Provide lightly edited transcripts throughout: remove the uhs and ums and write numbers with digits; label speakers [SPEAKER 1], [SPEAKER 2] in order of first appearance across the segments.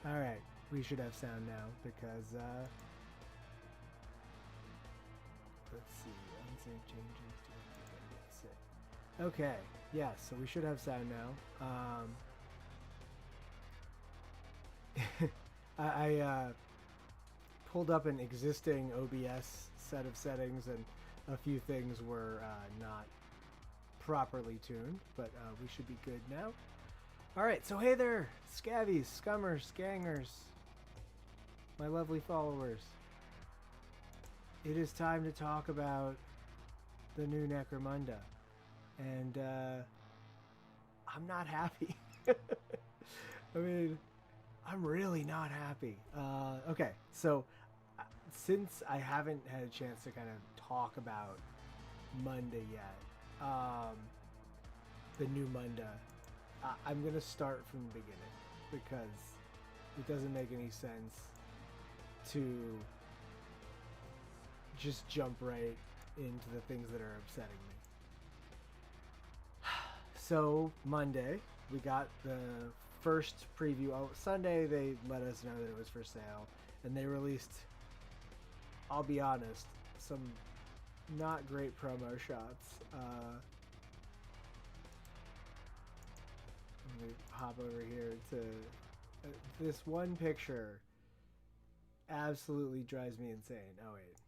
[SPEAKER 1] All right, we should have sound now because let's see, unsaved changes. Okay, yeah, so we should have sound now. I pulled up an existing OBS set of settings, and a few things were not properly tuned, but we should be good now. All right, so hey there, scavies, scummers, gangers, my lovely followers. It is time to talk about the new Necromunda, and I'm not happy. I mean, I'm really not happy. Okay, so since I haven't had a chance to kind of talk about Munda yet, the new Munda, I'm gonna start from the beginning because it doesn't make any sense to just jump right into the things that are upsetting me. So Monday, we got the first preview. Oh, Sunday they let us know that it was for sale, and they released, I'll be honest, some not great promo shots. Let me hop over here to this one picture. Absolutely drives me insane. Oh wait.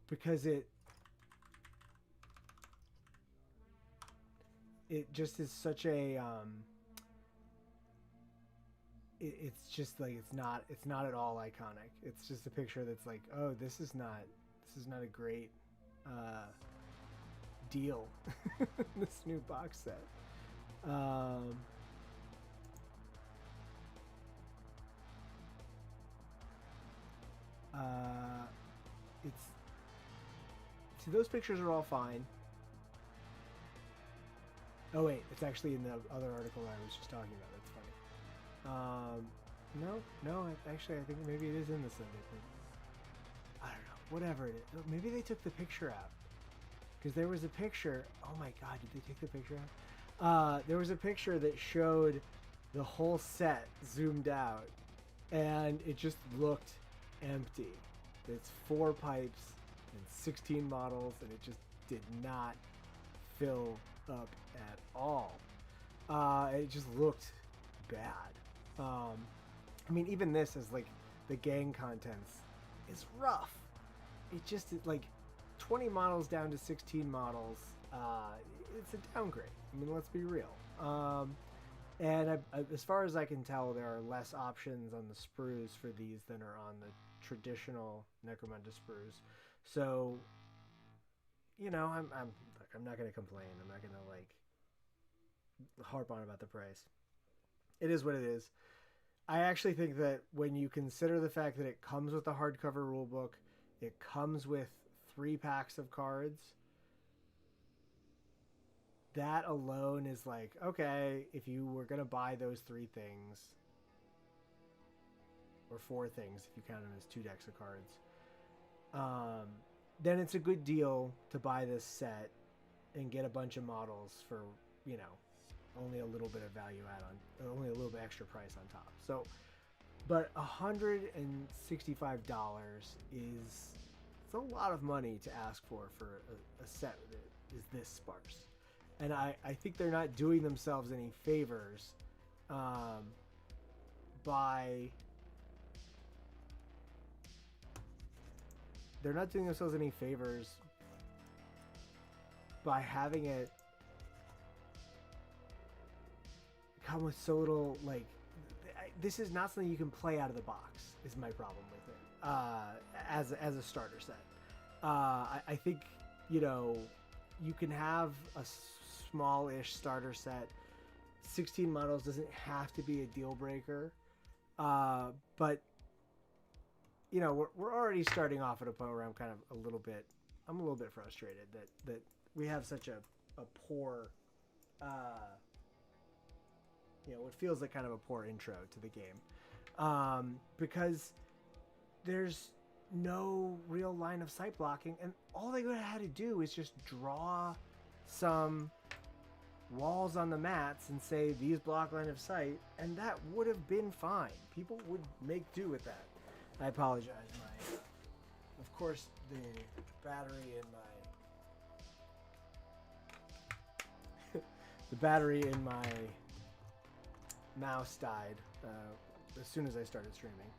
[SPEAKER 1] Because it just is such a it's just like it's not at all iconic. It's just a picture that's like, oh, this is not a great deal. This new box set. It's see, those pictures are all fine. Oh wait, it's actually in the other article I was just talking about. That's funny. No. Actually, I think maybe it is in the Sunday thing. I don't know. Whatever it is. Maybe they took the picture out. Because there was a picture. Oh my god, did they take the picture out? There was a picture that showed the whole set zoomed out, and it just looked empty. It's 4 pipes and 16 models, and it just did not fill up at all. It just looked bad. I mean, even this is like the gang contents is rough. It just like 20 models down to 16 models. It's a downgrade. I mean, let's be real. And as far as I can tell, there are less options on the sprues for these than are on the traditional Necromunda sprues. So, you know, I'm not gonna complain. I'm not gonna like harp on about the price. It is what it is. I actually think that when you consider the fact that it comes with a hardcover rulebook, it comes with 3 packs of cards, that alone is like, okay, if you were gonna buy those 3 things, or 4 things if you count them as 2 decks of cards, then it's a good deal to buy this set and get a bunch of models for, you know, only a little bit of value add on, only a little bit extra price on top. So, but $165 is, it's a lot of money to ask for a set that is this sparse. And I think they're not doing themselves any favors by having it come with so little. Like, this is not something you can play out of the box, is my problem with it as a starter set. I think, you know, you can have a small-ish starter set. 16 models doesn't have to be a deal breaker, but you know, we're already starting off at a point where I'm a little bit frustrated that we have such a poor, you know, what feels like kind of a poor intro to the game, because there's no real line of sight blocking, and all they would have had to do is just draw some walls on the mats and say these block line of sight, and that would have been fine. People would make do with that. I apologize. Of course, the battery in my mouse died as soon as I started streaming.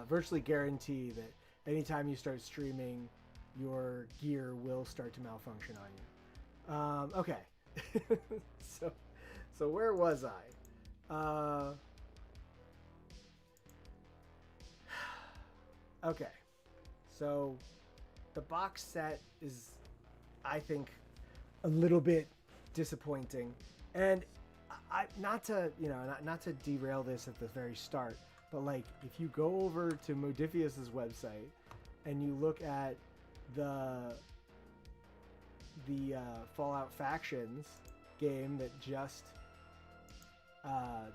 [SPEAKER 1] Virtually guarantee that anytime you start streaming, your gear will start to malfunction on you. Okay. so where was I? Okay. So the box set is, I think, a little bit disappointing, and not to derail this at the very start, but like if you go over to Modifius's website and you look at the Fallout Factions game that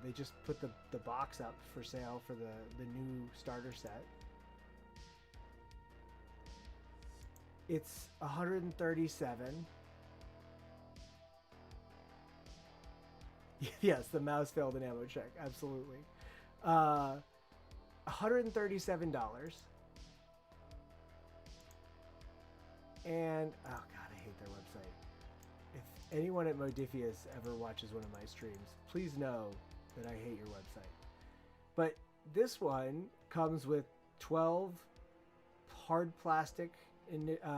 [SPEAKER 1] they just put the box up for sale for the new starter set. It's 137. Yes, the mouse failed an ammo check. Absolutely. $137. And oh god, I hate their website. If anyone at Modifius ever watches one of my streams, please know that I hate your website. But this one comes with 12 hard plastic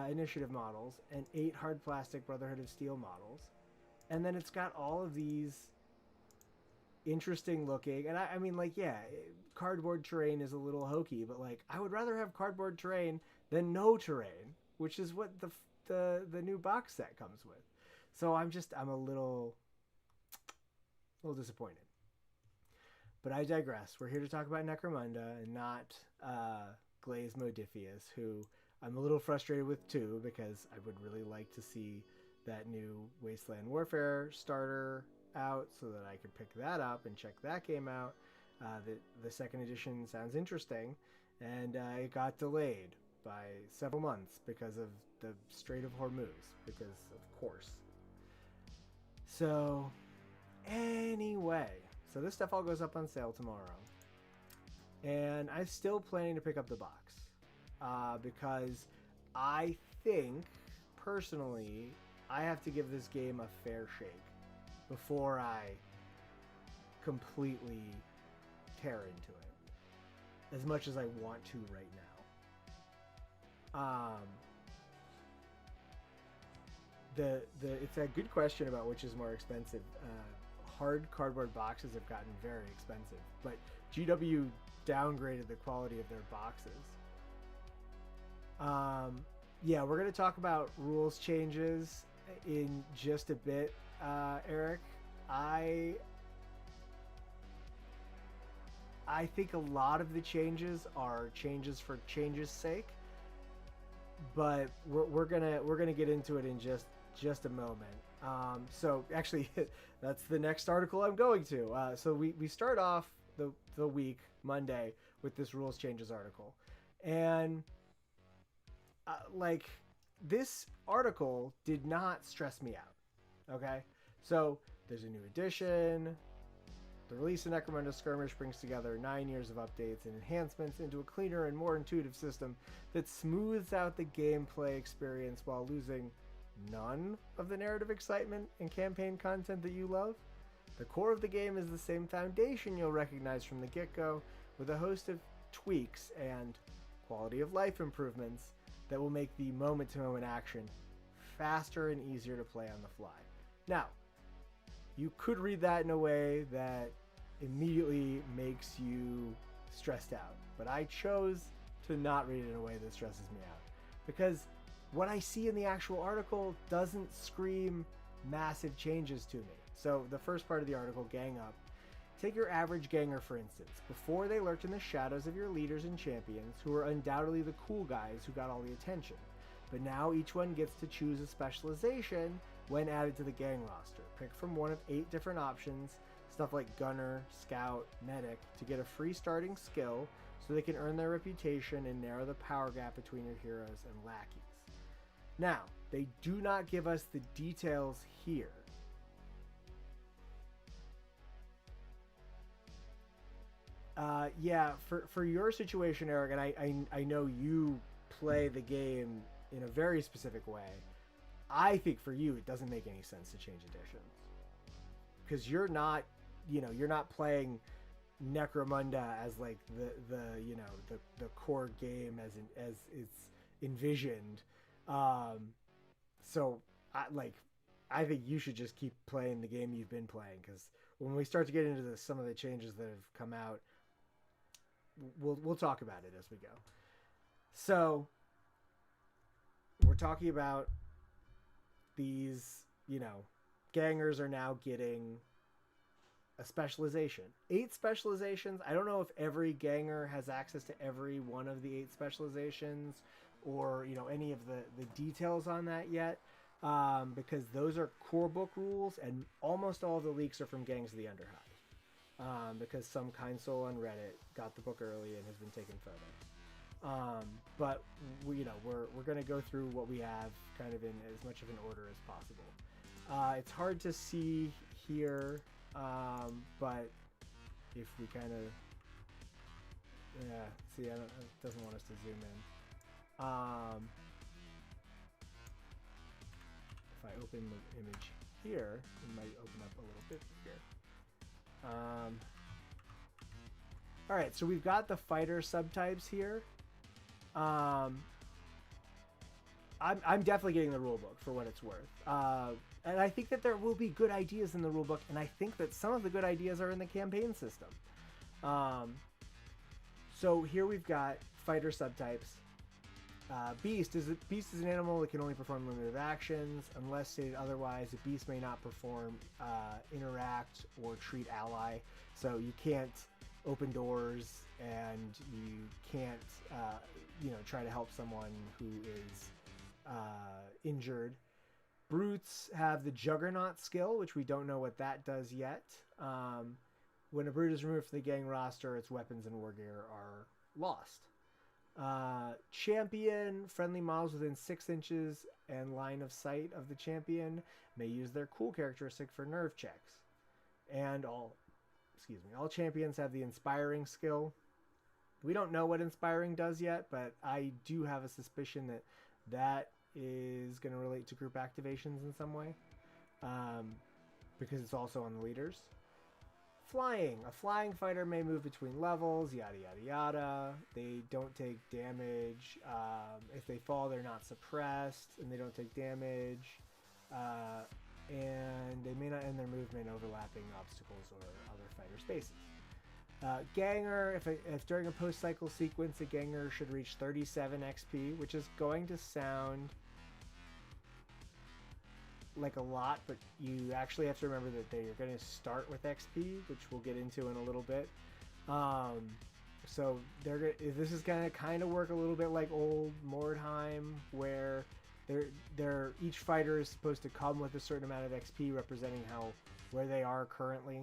[SPEAKER 1] initiative models and 8 hard plastic Brotherhood of Steel models. And then it's got all of these interesting looking, and I mean, like, yeah, cardboard terrain is a little hokey, but like I would rather have cardboard terrain than no terrain, which is what the new box set comes with. So I'm a little disappointed. But I digress. We're here to talk about Necromunda and not Glaze Modifius, who I'm a little frustrated with too, because I would really like to see that new Wasteland Warfare starter out so that I could pick that up and check that game out. The second edition sounds interesting, and it got delayed by several months because of the Strait of Hormuz, because of course. So anyway, so this stuff all goes up on sale tomorrow, and I'm still planning to pick up the box because I think personally I have to give this game a fair shake before I completely tear into it, as much as I want to right now. It's a good question about which is more expensive. Hard cardboard boxes have gotten very expensive, but GW downgraded the quality of their boxes. Yeah, we're going to talk about rules changes in just a bit. Eric, I think a lot of the changes are changes for change's sake, but we're gonna get into it in just a moment. So actually, that's the next article I'm going to. So we start off the week Monday with this rules changes article, and like this article did not stress me out. Okay. So there's a new edition. The release of Necromunda Skirmish brings together 9 years of updates and enhancements into a cleaner and more intuitive system that smooths out the gameplay experience while losing none of the narrative excitement and campaign content that you love. The core of the game is the same foundation you'll recognize from the get-go, with a host of tweaks and quality of life improvements that will make the moment-to-moment action faster and easier to play on the fly. Now, you could read that in a way that immediately makes you stressed out, but I chose to not read it in a way that stresses me out, because what I see in the actual article doesn't scream massive changes to me. So the first part of the article, Gang Up. Take your average ganger, for instance. Before, they lurked in the shadows of your leaders and champions, who were undoubtedly the cool guys who got all the attention. But now each one gets to choose a specialization when added to the gang roster. Pick from one of 8 different options, stuff like Gunner, Scout, Medic, to get a free starting skill so they can earn their reputation and narrow the power gap between your heroes and lackeys. Now, they do not give us the details here, Yeah, for your situation, Eric, and I know you play the game in a very specific way. I think for you, it doesn't make any sense to change editions because you're not playing Necromunda as like the core game as it's envisioned. Um, so I think you should just keep playing the game you've been playing because when we start to get into some of the changes that have come out, we'll talk about it as we go. So we're talking about these, gangers are now getting a specialization. 8 specializations. I don't know if every ganger has access to every one of the 8 specializations or, any of the details on that yet. Because those are core book rules, and almost all of the leaks are from Gangs of the Underhive. Because some kind soul on Reddit got the book early and has been taking photos. But we're going to go through what we have kind of in as much of an order as possible. It's hard to see here, but if we kind of see, it doesn't want us to zoom in. If I open the image here, it might open up a little bit here. All right, so we've got the fighter subtypes here. I'm definitely getting the rule book for what it's worth. And I think that there will be good ideas in the rule book, and I think that some of the good ideas are in the campaign system. So here we've got fighter subtypes. Beast is an animal that can only perform limited actions. Unless stated otherwise, a beast may not perform, interact, or treat ally. So you can't open doors, and you can't, try to help someone who is injured. Brutes have the Juggernaut skill, which we don't know what that does yet. When a brute is removed from the gang roster, its weapons and war gear are lost. Champion, friendly models within 6 inches and line of sight of the champion may use their cool characteristic for nerve checks. And all champions have the inspiring skill. We don't know what inspiring does yet, but I do have a suspicion that is going to relate to group activations in some way, because it's also on the leaders. Flying. A flying fighter may move between levels, yada yada yada. They don't take damage. If they fall, they're not suppressed, and they don't take damage. And they may not end their movement overlapping obstacles or other fighter spaces. Ganger, if during a post-cycle sequence, a ganger should reach 37 XP, which is going to sound like a lot, but you actually have to remember that you're going to start with XP, which we'll get into in a little bit. So this is going to kind of work a little bit like old Mordheim, where each fighter is supposed to come with a certain amount of XP representing where they are currently.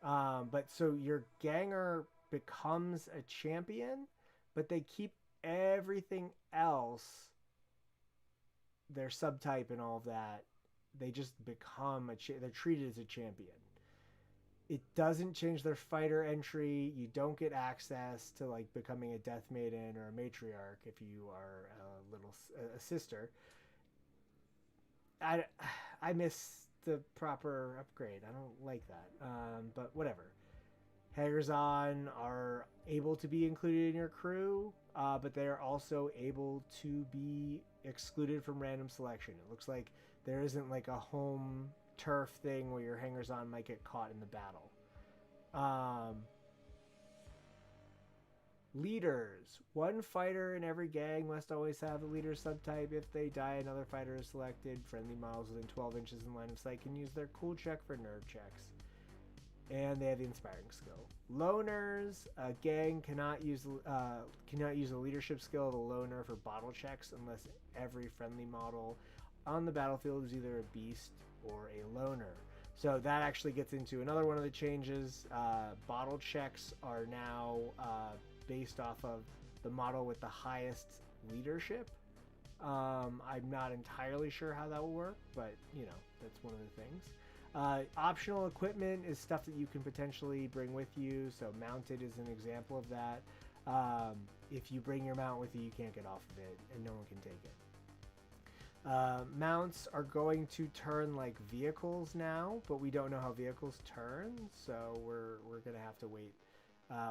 [SPEAKER 1] But so your ganger becomes a champion, but they keep everything else, their subtype and all of that. They just become they're treated as a champion. It doesn't change their fighter entry. You don't get access to like becoming a death maiden or a matriarch if you are a sister. I miss the proper upgrade. I don't like that. But whatever. Hangers on are able to be included in your crew, but they are also able to be excluded from random selection. It looks like there isn't like a home turf thing where your hangers on might get caught in the battle. Leaders. One fighter in every gang must always have a leader subtype. If they die, another fighter is selected. Friendly models within 12 inches in line of sight can use their cool check for nerve checks. And they have the inspiring skill. Loners. A gang cannot use a leadership skill of a loner for bottle checks unless every friendly model on the battlefield is either a beast or a loner. So that actually gets into another one of the changes. Bottle checks are now based off of the model with the highest leadership. I'm not entirely sure how that will work, but that's one of the things. Optional equipment is stuff that you can potentially bring with you. So mounted is an example of that. If you bring your mount with you, you can't get off of it, and no one can take it. Mounts are going to turn like vehicles now, but we don't know how vehicles turn, so we're gonna have to wait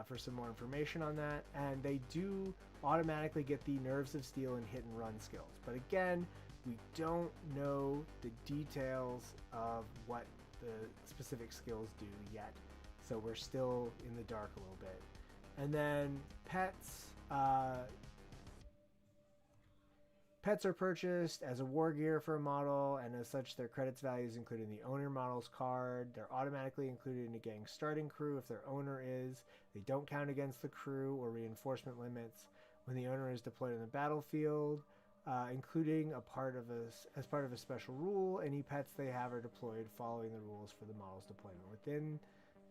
[SPEAKER 1] for some more information on that. And they do automatically get the Nerves of Steel and Hit and Run skills, but again, we don't know the details of what the specific skills do yet, so we're still in the dark a little bit. And then pets. Pets are purchased as a war gear for a model, and as such, their credits value is included in the owner model's card. They're automatically included in a gang's starting crew if their owner is. They don't count against the crew or reinforcement limits when the owner is deployed on the battlefield, including as part of a special rule. Any pets they have are deployed following the rules for the model's deployment within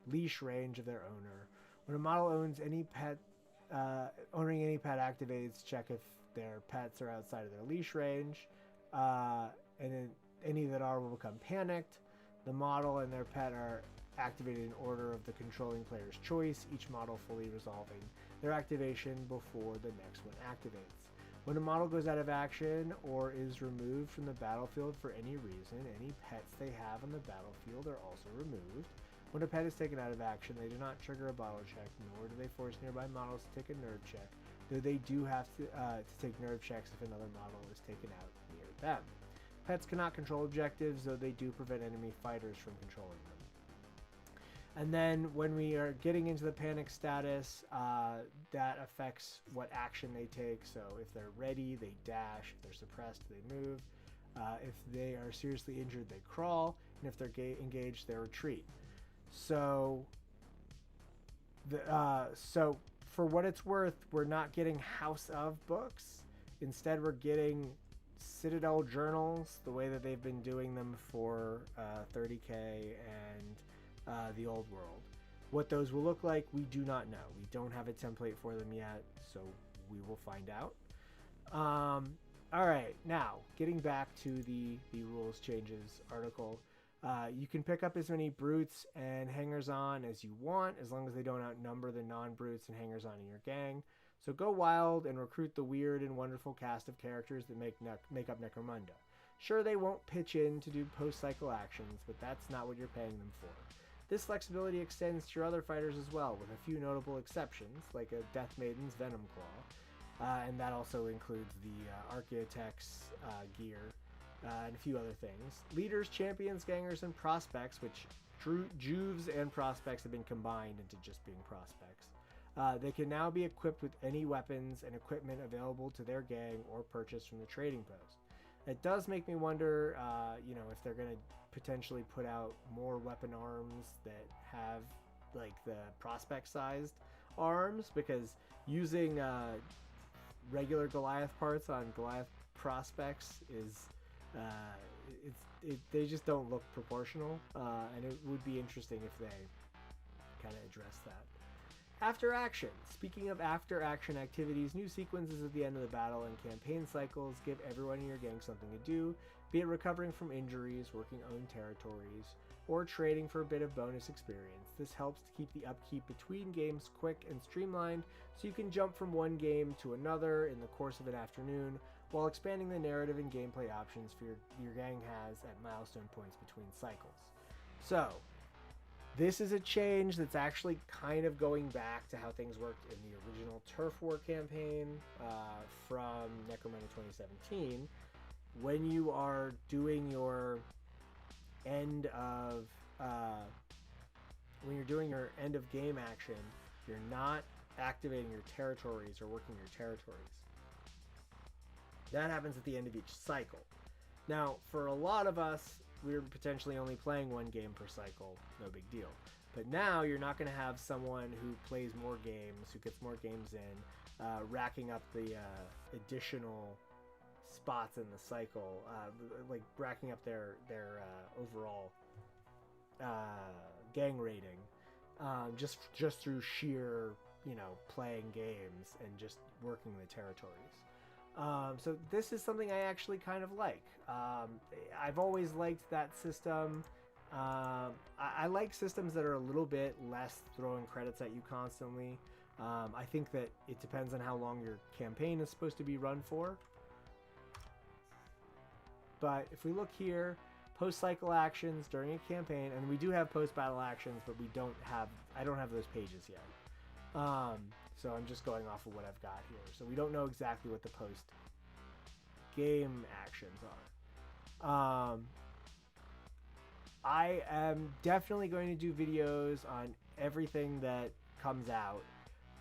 [SPEAKER 1] leash range of their owner. When a model owns any pet, owning any pet activates check if their pets are outside of their leash range, and then any that are will become panicked. The model and their pet are activated in order of the controlling player's choice, each model fully resolving their activation before the next one activates. When a model goes out of action or is removed from the battlefield for any reason, any pets they have on the battlefield are also removed. When a pet is taken out of action, they do not trigger a battle check, nor do they force nearby models to take a nerve check, though they do have to take nerve checks if another model is taken out near them. Pets cannot control objectives, though they do prevent enemy fighters from controlling them. And then when we are getting into the panic status, that affects what action they take. So if they're ready, they dash. If they're suppressed, they move. If they are seriously injured, they crawl. And if they're engaged, they retreat. So for what it's worth, we're not getting House of books. Instead, we're getting Citadel journals, the way that they've been doing them for 30K and the old world. What those will look like, we do not know. We don't have a template for them yet, so we will find out. All right, now getting back to the rules changes article. You can pick up as many brutes and hangers-on as you want, as long as they don't outnumber the non-brutes and hangers-on in your gang. So go wild and recruit the weird and wonderful cast of characters that make up Necromunda. Sure, they won't pitch in to do post-cycle actions, but that's not what you're paying them for. This flexibility extends to your other fighters as well, with a few notable exceptions, like a Death Maiden's Venom Claw, and that also includes the Archaeotech's gear, and a few other things. Leaders, champions, gangers, and prospects, which Juves and prospects have been combined into just being prospects. They can now be equipped with any weapons and equipment available to their gang or purchased from the trading post. It does make me wonder, if they're going to potentially put out more weapon arms that have like the prospect-sized arms, because using regular Goliath parts on Goliath prospects is they just don't look proportional, and it would be interesting if they kind of address that. After action. Speaking of after action activities, new sequences at the end of the battle and campaign cycles give everyone in your gang something to do, be it recovering from injuries, working own territories, or trading for a bit of bonus experience. This helps to keep the upkeep between games quick and streamlined, so you can jump from one game to another in the course of an afternoon, while expanding the narrative and gameplay options for your gang has at milestone points between cycles. So, this is a change that's actually kind of going back to how things worked in the original Turf War campaign from Necromunda 2017. When you are doing your end of game action, you're not activating your territories or working your territories. That happens at the end of each cycle. Now, for a lot of us, we're potentially only playing one game per cycle, no big deal. But now you're not going to have someone who plays more games, who gets more games in, racking up the additional spots in the cycle, like racking up their overall gang rating, just through sheer, playing games and just working the territories. So this is something I actually kind of like. I've always liked that system. I like systems that are a little bit less throwing credits at you constantly. I think that it depends on how long your campaign is supposed to be run for. But if we look here, post-cycle actions during a campaign, and we do have post-battle actions, but I don't have those pages yet. So I'm just going off of what I've got here. So we don't know exactly what the post-game actions are. I am definitely going to do videos on everything that comes out.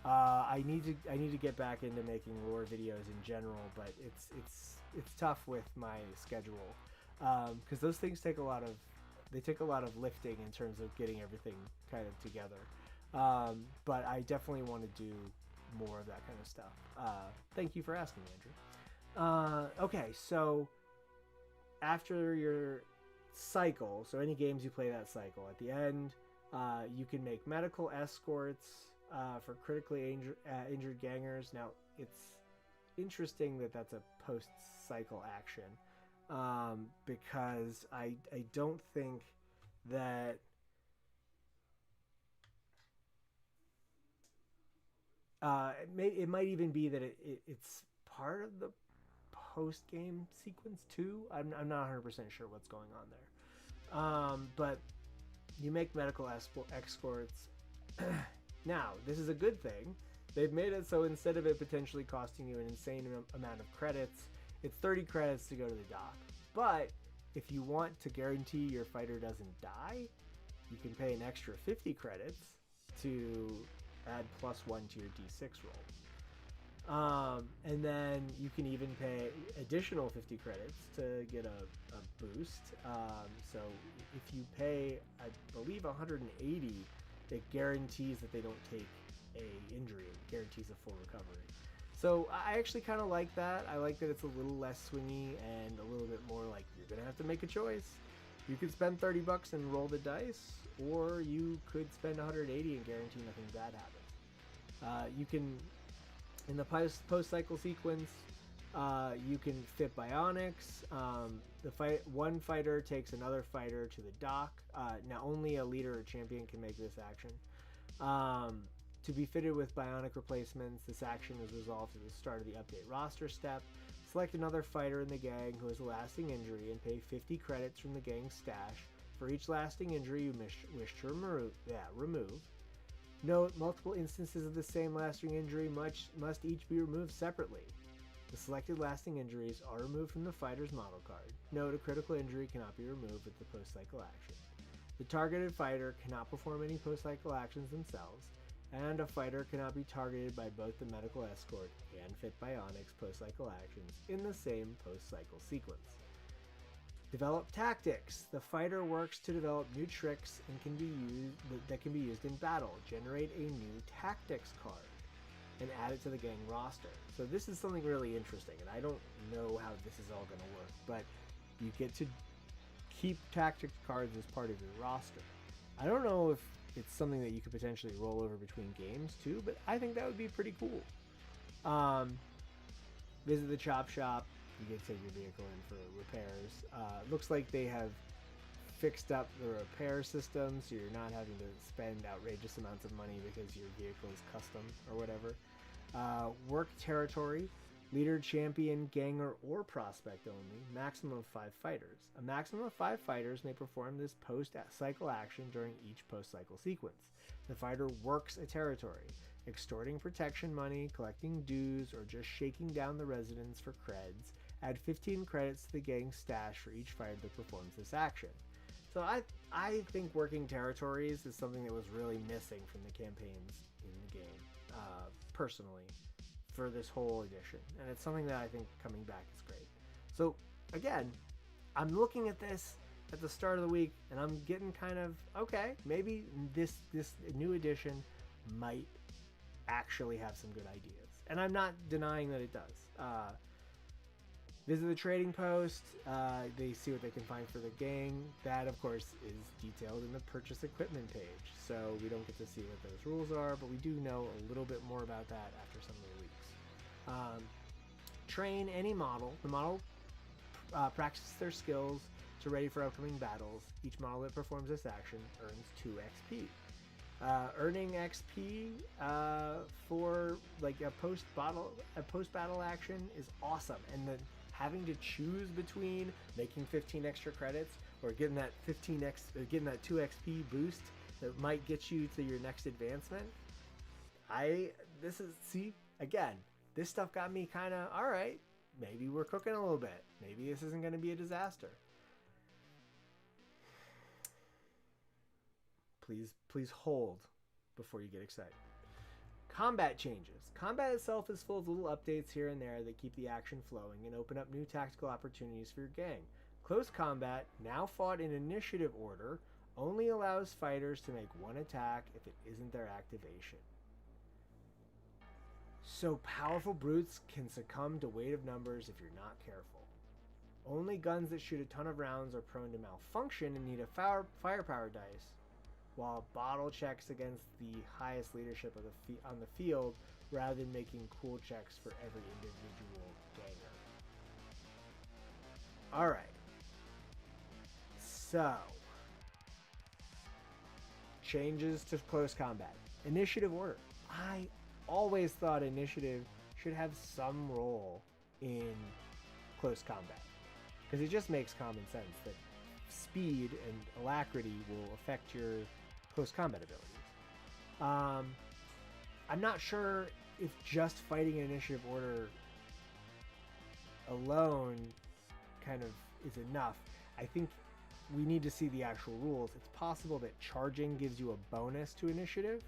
[SPEAKER 1] I need to get back into making lore videos in general, but it's tough with my schedule because those things take a lot of lifting in terms of getting everything kind of together. But I definitely want to do more of that kind of stuff. Thank you for asking, Andrew. Okay, so after your cycle, so any games you play that cycle, at the end, you can make medical escorts for critically injured gangers. Now, it's interesting that that's a post-cycle action because I don't think that it might even be that it's part of the post-game sequence too. I'm not 100% sure what's going on there. But you make medical escorts. Now, this is a good thing. They've made it so instead of it potentially costing you an insane amount of credits, it's 30 credits to go to the dock. But if you want to guarantee your fighter doesn't die, you can pay an extra 50 credits to add +1 to your D6 roll. And then you can even pay additional 50 credits to get a boost. So if you pay, I believe, 180, it guarantees that they don't take a injury. It guarantees a full recovery. So I actually kind of like that. I like that it's a little less swingy and a little bit more like you're going to have to make a choice. You could spend 30 bucks and roll the dice, or you could spend 180 and guarantee nothing bad happens. You can, in the post-cycle sequence, you can fit bionics. One fighter takes another fighter to the dock. Now only a leader or champion can make this action. To be fitted with bionic replacements, this action is resolved at the start of the update roster step. Select another fighter in the gang who has a lasting injury and pay 50 credits from the gang's stash for each lasting injury you wish to remove. Note, multiple instances of the same lasting injury must each be removed separately. The selected lasting injuries are removed from the fighter's model card. Note, a critical injury cannot be removed with the post-cycle action. The targeted fighter cannot perform any post-cycle actions themselves, and a fighter cannot be targeted by both the medical escort and fit bionics post-cycle actions in the same post-cycle sequence. Develop tactics. The fighter works to develop new tricks and can be used in battle. Generate a new tactics card and add it to the gang roster. So this is something really interesting, and I don't know how this is all going to work, but you get to keep tactics cards as part of your roster. I don't know if it's something that you could potentially roll over between games too, but I think that would be pretty cool. Visit the chop shop. You get to take your vehicle in for repairs. Looks like they have fixed up the repair system, so you're not having to spend outrageous amounts of money because your vehicle is custom or whatever. Work territory. Leader, champion, ganger, or prospect only. Maximum of 5 fighters. A maximum of 5 fighters may perform this post-cycle action during each post-cycle sequence. The fighter works a territory, extorting protection money, collecting dues, or just shaking down the residents for creds. Add 15 credits to the gang's stash for each fighter that performs this action. So I think working territories is something that was really missing from the campaigns in the game, personally, for this whole edition, and it's something that I think coming back is great. So again, I'm looking at this at the start of the week, and I'm getting kind of, okay, maybe this new edition might actually have some good ideas, and I'm not denying that it does. Visit the trading post. They see what they can find for the gang. That, of course, is detailed in the purchase equipment page, so we don't get to see what those rules are, but we do know a little bit more about that after some of the weeks. Train any model. The model practices their skills to ready for upcoming battles. Each model that performs this action earns 2 XP. Earning XP for like a post battle action is awesome, and then having to choose between making 15 extra credits or getting that 2 XP boost that might get you to your next advancement. This stuff got me kind of, all right, maybe we're cooking a little bit. Maybe this isn't going to be a disaster. Please hold before you get excited. Combat changes. Combat itself is full of little updates here and there that keep the action flowing and open up new tactical opportunities for your gang. Close combat, now fought in initiative order, only allows fighters to make 1 attack if it isn't their activation. So powerful brutes can succumb to weight of numbers if you're not careful. Only guns that shoot a ton of rounds are prone to malfunction and need a firepower dice, while bottle checks against the highest leadership of on the field rather than making cool checks for every individual ganger. Alright. So, changes to close combat. Initiative order. I always thought initiative should have some role in close combat, because it just makes common sense that speed and alacrity will affect your close combat abilities. I'm not sure if just fighting in initiative order alone kind of is enough. I think we need to see the actual rules. It's possible that charging gives you a bonus to initiative,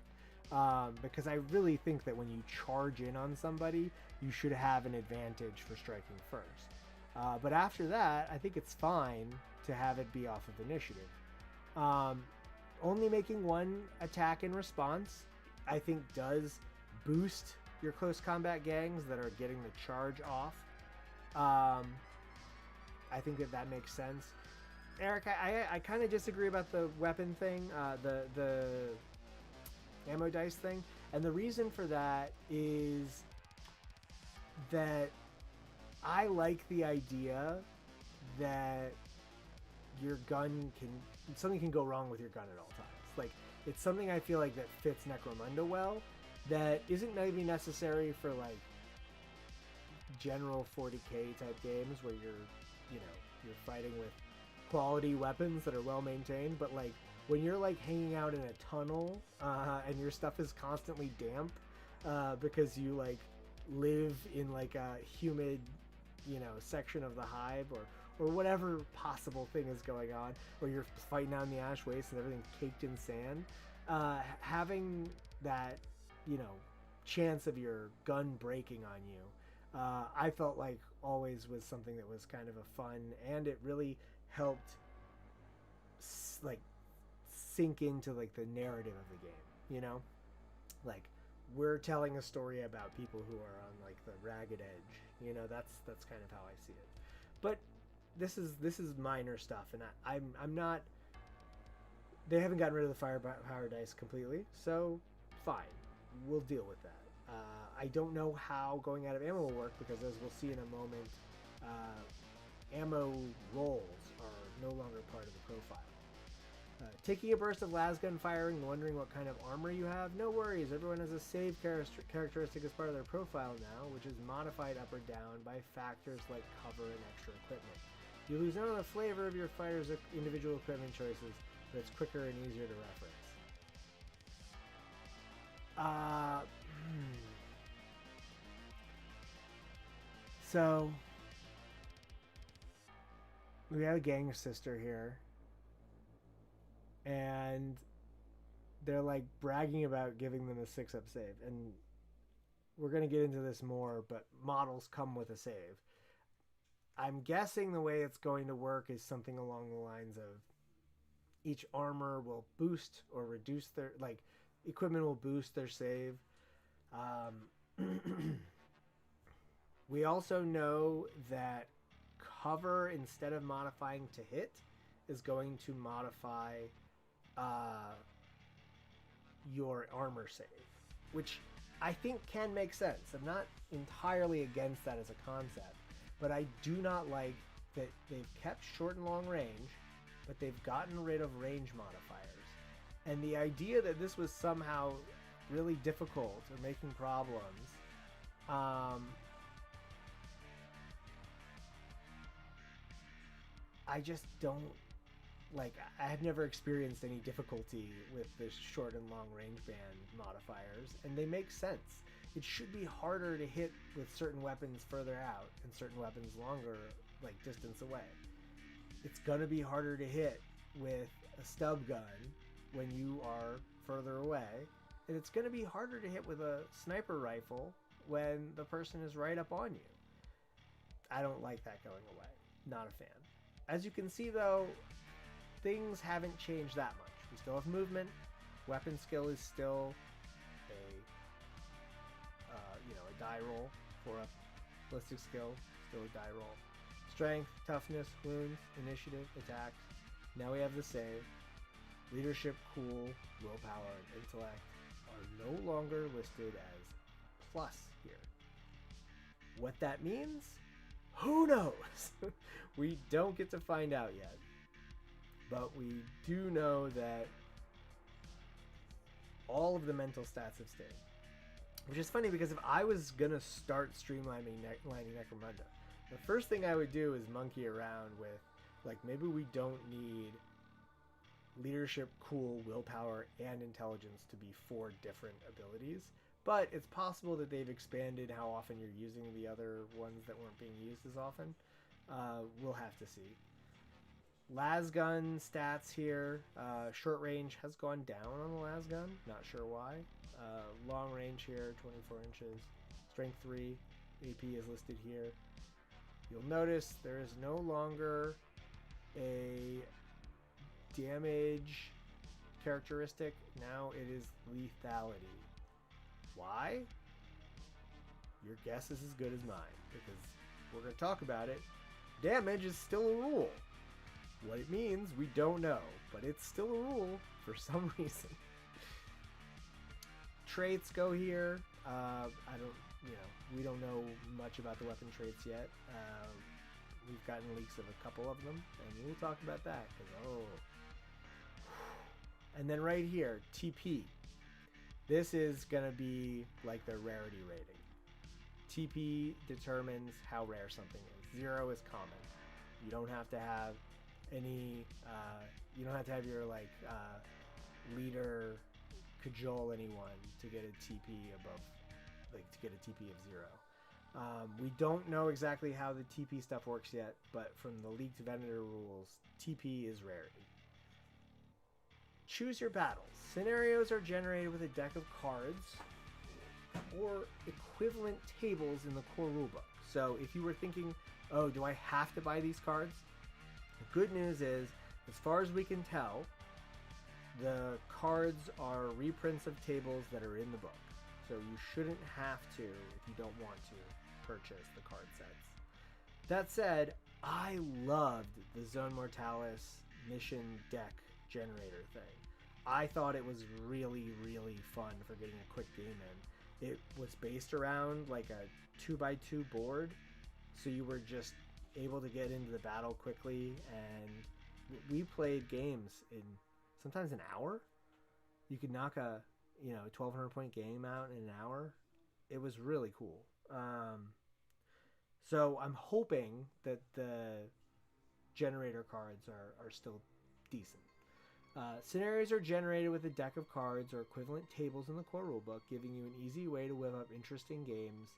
[SPEAKER 1] because I really think that when you charge in on somebody, you should have an advantage for striking first. But after that, I think it's fine to have it be off of initiative. Only making 1 attack in response, I think, does boost your close combat gangs that are getting the charge off. I think that makes sense. Eric, I kind of disagree about the weapon thing, the ammo dice thing, and the reason for that is that I like the idea that your gun something can go wrong with your gun at all times. Like, it's something I feel like that fits Necromunda well, that isn't maybe necessary for like general 40k type games where you're fighting with quality weapons that are well maintained, but like when you're like hanging out in a tunnel and your stuff is constantly damp because you like live in like a humid section of the hive, or whatever possible thing is going on, or you're fighting out in the ash waste and everything's caked in sand, having that chance of your gun breaking on you, I felt like always was something that was kind of a fun, and it really helped like sink into like the narrative of the game. Like, we're telling a story about people who are on like the ragged edge. That's kind of how I see it. But this is minor stuff, and I'm not. They haven't gotten rid of the firepower dice completely, so fine, we'll deal with that. I don't know how going out of ammo will work, because as we'll see in a moment, ammo rolls are no longer part of the profile. Taking a burst of lasgun firing and wondering what kind of armor you have? No worries, everyone has a save characteristic as part of their profile now, which is modified up or down by factors like cover and extra equipment. You lose none of the flavor of your fighter's individual equipment choices, but it's quicker and easier to reference. So, we have a gang sister here, and they're like bragging about giving them a 6-up save, and we're going to get into this more, but models come with a save. I'm guessing the way it's going to work is something along the lines of each armor will boost or reduce their, like, equipment will boost their save. We also know that cover, instead of modifying to hit, is going to modify your armor save, which I think can make sense. I'm not entirely against that as a concept, but I do not like that they've kept short and long range, but they've gotten rid of range modifiers. And the idea that this was somehow really difficult or making problems, I just don't like. I have never experienced any difficulty with the short and long range band modifiers, and they make sense. It should be harder to hit with certain weapons further out and certain weapons longer, like distance away. It's gonna be harder to hit with a stub gun when you are further away, and it's gonna be harder to hit with a sniper rifle when the person is right up on you. I don't like that going away. Not a fan. As you can see though, things haven't changed that much. We still have movement. Weapon skill is still a die roll for a ballistic skill. Still a die roll. Strength, toughness, wounds, initiative, attacks. Now we have the save. Leadership, cool, willpower, and intellect are no longer listed as plus here. What that means? Who knows? We don't get to find out yet. But we do know that all of the mental stats have stayed. Which is funny because if I was going to start streamlining Necromunda, the first thing I would do is monkey around with, like, maybe we don't need leadership, cool, willpower, and intelligence to be 4 different abilities. But it's possible that they've expanded how often you're using the other ones that weren't being used as often. We'll have to see. Lasgun stats here. Short range has gone down on the lasgun. Not sure why. Long range here, 24 inches. Strength 3. AP is listed here. You'll notice there is no longer a damage characteristic. Now it is lethality. Why? Your guess is as good as mine, because we're going to talk about it. Damage is still a rule. What it means, we don't know, but it's still a rule for some reason. Traits go here. We don't know much about the weapon traits yet. We've gotten leaks of a couple of them, and we'll talk about that. And then right here, TP. This is going to be like the rarity rating. TP determines how rare something is. 0 is common. You don't have to have any, you don't have to have your leader cajole anyone to get a TP above, to get a TP of 0. We don't know exactly how the TP stuff works yet, but from the leaked vendor rules, TP is rarity. Choose your battles. Scenarios are generated with a deck of cards or equivalent tables in the core rulebook. So if you were thinking, oh, do I have to buy these cards? The good news is, as far as we can tell, the cards are reprints of tables that are in the book. So you shouldn't have to, if you don't want to, purchase the card sets. That said, I loved the Zone Mortalis mission deck generator thing. I thought it was really, really fun for getting a quick game in. It was based around like a 2x2 board, so you were just able to get into the battle quickly, and we played games in sometimes an hour. You could knock a 1,200 point game out in an hour. It was really cool. So I'm hoping that the generator cards are still decent. Scenarios are generated with a deck of cards or equivalent tables in the core rulebook, giving you an easy way to whip up interesting game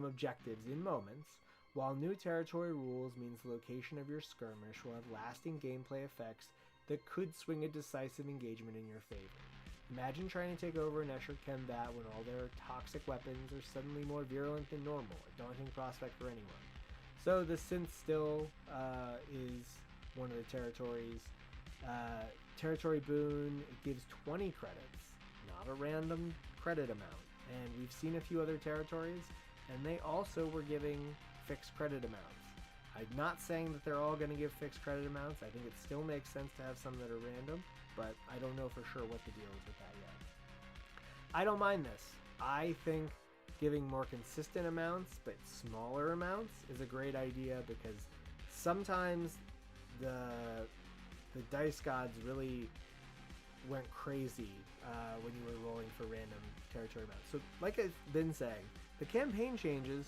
[SPEAKER 1] objectives in moments, while new territory rules means the location of your skirmish will have lasting gameplay effects that could swing a decisive engagement in your favor. Imagine trying to take over an Escher Combat when all their toxic weapons are suddenly more virulent than normal, a daunting prospect for anyone. So the Synth still is one of the territories. Territory boon, it gives 20 credits, not a random credit amount. And we've seen a few other territories, and they also were giving fixed credit amounts. I'm not saying that they're all going to give fixed credit amounts. I think it still makes sense to have some that are random, but I don't know for sure what the deal is with that yet. I don't mind this. I think giving more consistent amounts, but smaller amounts, is a great idea, because sometimes the dice gods really went crazy when you were rolling for random territory maps. So, like I've been saying, the campaign changes,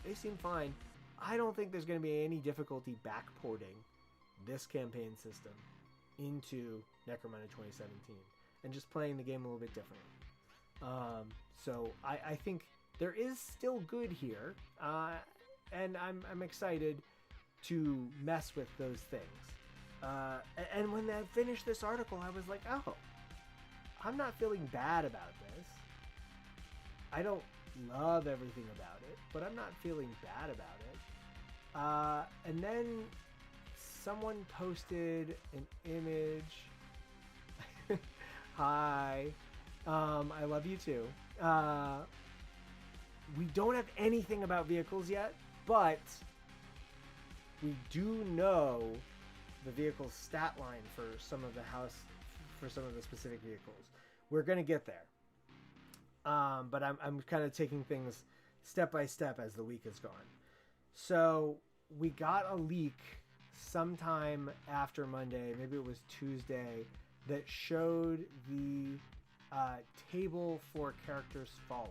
[SPEAKER 1] they seem fine. I don't think there's going to be any difficulty backporting this campaign system into Necromunda 2017 and just playing the game a little bit differently. So I think there is still good here, and I'm excited to mess with those things. And when I finished this article, I was like, oh, I'm not feeling bad about this. I don't love everything about it, but I'm not feeling bad about it. And then someone posted an image. Hi. I love you too. We don't have anything about vehicles yet, but we do know the vehicle stat line for some of the specific vehicles. We're gonna get there. But I'm kind of taking things step by step as the week has gone. So we got a leak sometime after Monday, maybe it was Tuesday, that showed the table for characters falling.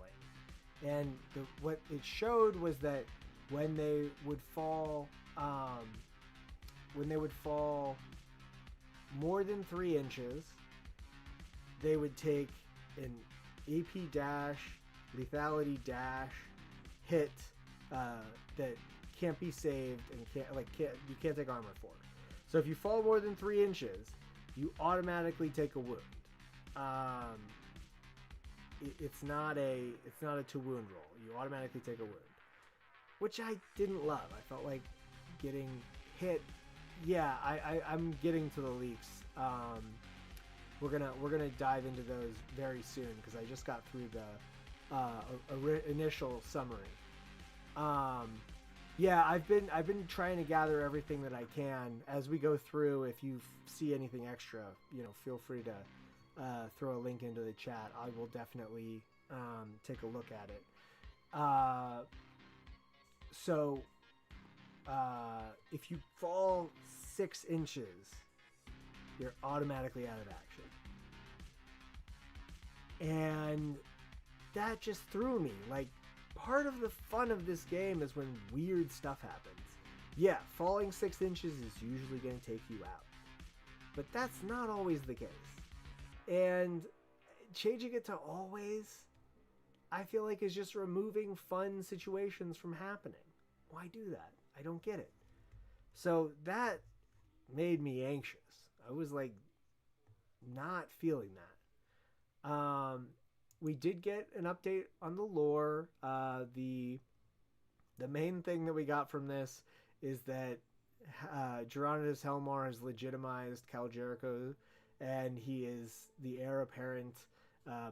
[SPEAKER 1] And what it showed was that when they would fall more than 3 inches, they would take an AP dash, lethality dash hit that can't be saved and you can't take armor for. So if you fall more than 3 inches, you automatically take a wound. It's not a to wound roll. You automatically take a wound, which I didn't love. I felt like getting hit. Yeah, I'm getting to the leaks. We're gonna dive into those very soon because I just got through the initial summary. Yeah, I've been trying to gather everything that I can as we go through. If you see anything extra, feel free to throw a link into the chat. I will definitely take a look at it. So if you fall 6 inches, you're automatically out of action. And that just threw me. Like, part of the fun of this game is when weird stuff happens. Yeah, falling 6 inches is usually going to take you out. But that's not always the case. And changing it to always, I feel like is just removing fun situations from happening. Why do that? I don't get it. So that made me anxious. I was like not feeling that. We did get an update on the lore. The main thing that we got from this is that Geronidas Helmar has legitimized Cal Jericho, and he is the heir apparent,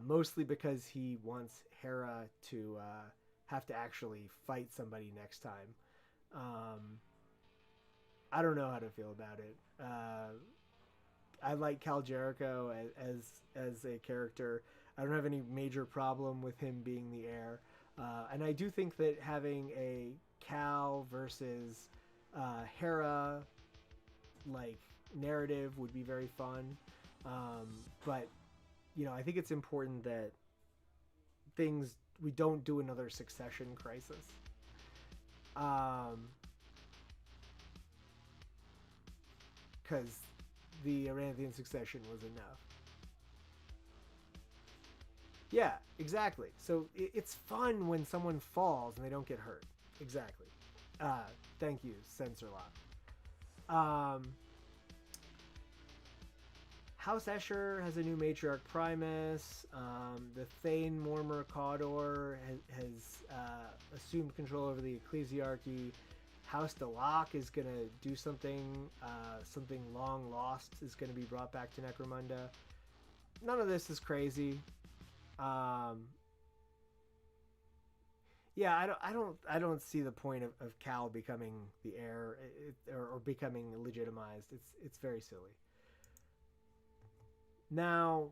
[SPEAKER 1] mostly because he wants Hera to have to actually fight somebody next time. I don't know how to feel about it. I like Cal Jericho as a character. I don't have any major problem with him being the heir. And I do think that having a Cal versus Hera narrative would be very fun. But I think it's important that we don't do another succession crisis. Because the Aranthian succession was enough. Yeah, exactly. So it's fun when someone falls and they don't get hurt. Exactly. Thank you, Censorlock. House Escher has a new Matriarch Primus. The Thane Mormor Caudor has assumed control over the Ecclesiarchy. House Delak is going to do something long lost is going to be brought back to Necromunda. None of this is crazy. Yeah, I don't see the point of Cal becoming the heir or becoming legitimized. It's very silly. Now,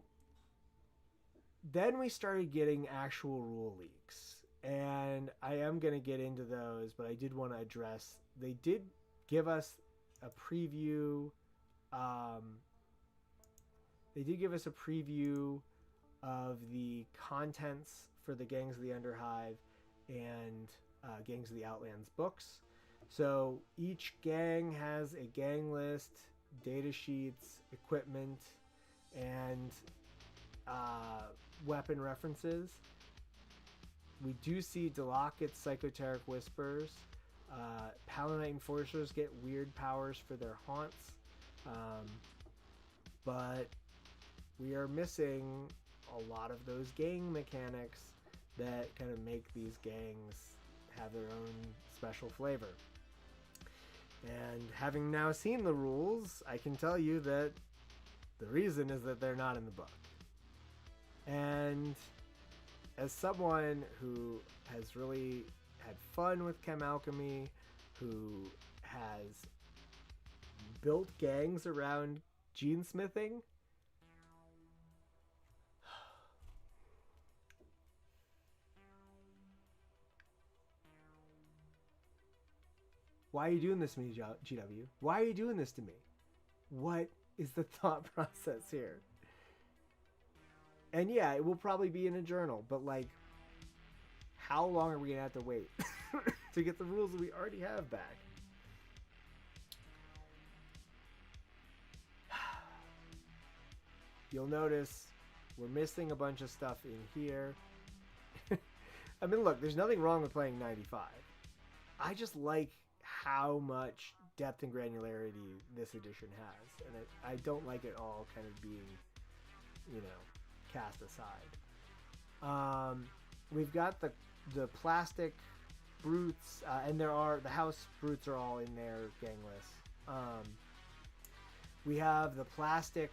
[SPEAKER 1] then we started getting actual rule leaks, and I am going to get into those, but I did want to address, they did give us a preview. They did give us a preview of the contents for the Gangs of the Underhive and Gangs of the Outlands books. So each gang has a gang list, data sheets, equipment, and weapon references. We do see Delockett's Psychoteric Whispers. Paladin Enforcers get weird powers for their haunts. But we are missing a lot of those gang mechanics that kind of make these gangs have their own special flavor. And having now seen the rules, I can tell you that the reason is that they're not in the book. And as someone who has really had fun with chem alchemy, who has built gangs around gene smithing, why are you doing this to me, GW? Why are you doing this to me? What is the thought process here? And yeah, it will probably be in a journal, but like, how long are we gonna have to wait to get the rules that we already have back? You'll notice we're missing a bunch of stuff in here. I mean, look, there's nothing wrong with playing 95. I just like how much depth and granularity this edition has, and I don't like it all kind of being, you know, cast aside. We've got the plastic brutes, and the house brutes are all in their gang list. We have the plastic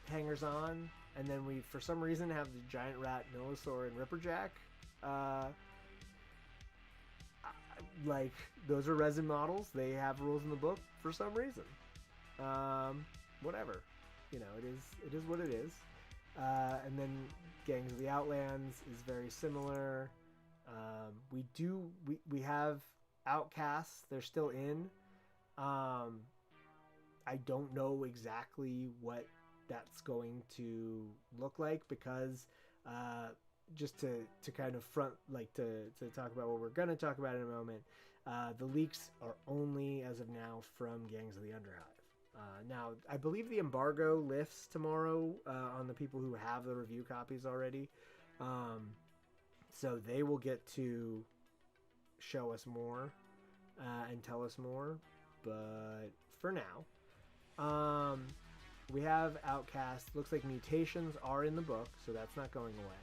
[SPEAKER 1] hangers on, and then we, for some reason, have the giant rat Millosaur and Ripperjack. Like, those are resin models. They have rules in the book for some reason. Whatever. You know, it is what it is. And then Gangs of the Outlands is very similar. We have Outcasts. They're still in. I don't know exactly what that's going to look like, because just to kind of front, like to talk about what we're going to talk about in a moment, the leaks are only as of now from Gangs of the Underhive. Now, I believe the embargo lifts tomorrow on the people who have the review copies already. So they will get to show us more and tell us more. But for now, we have Outcast. Looks like mutations are in the book, so that's not going away.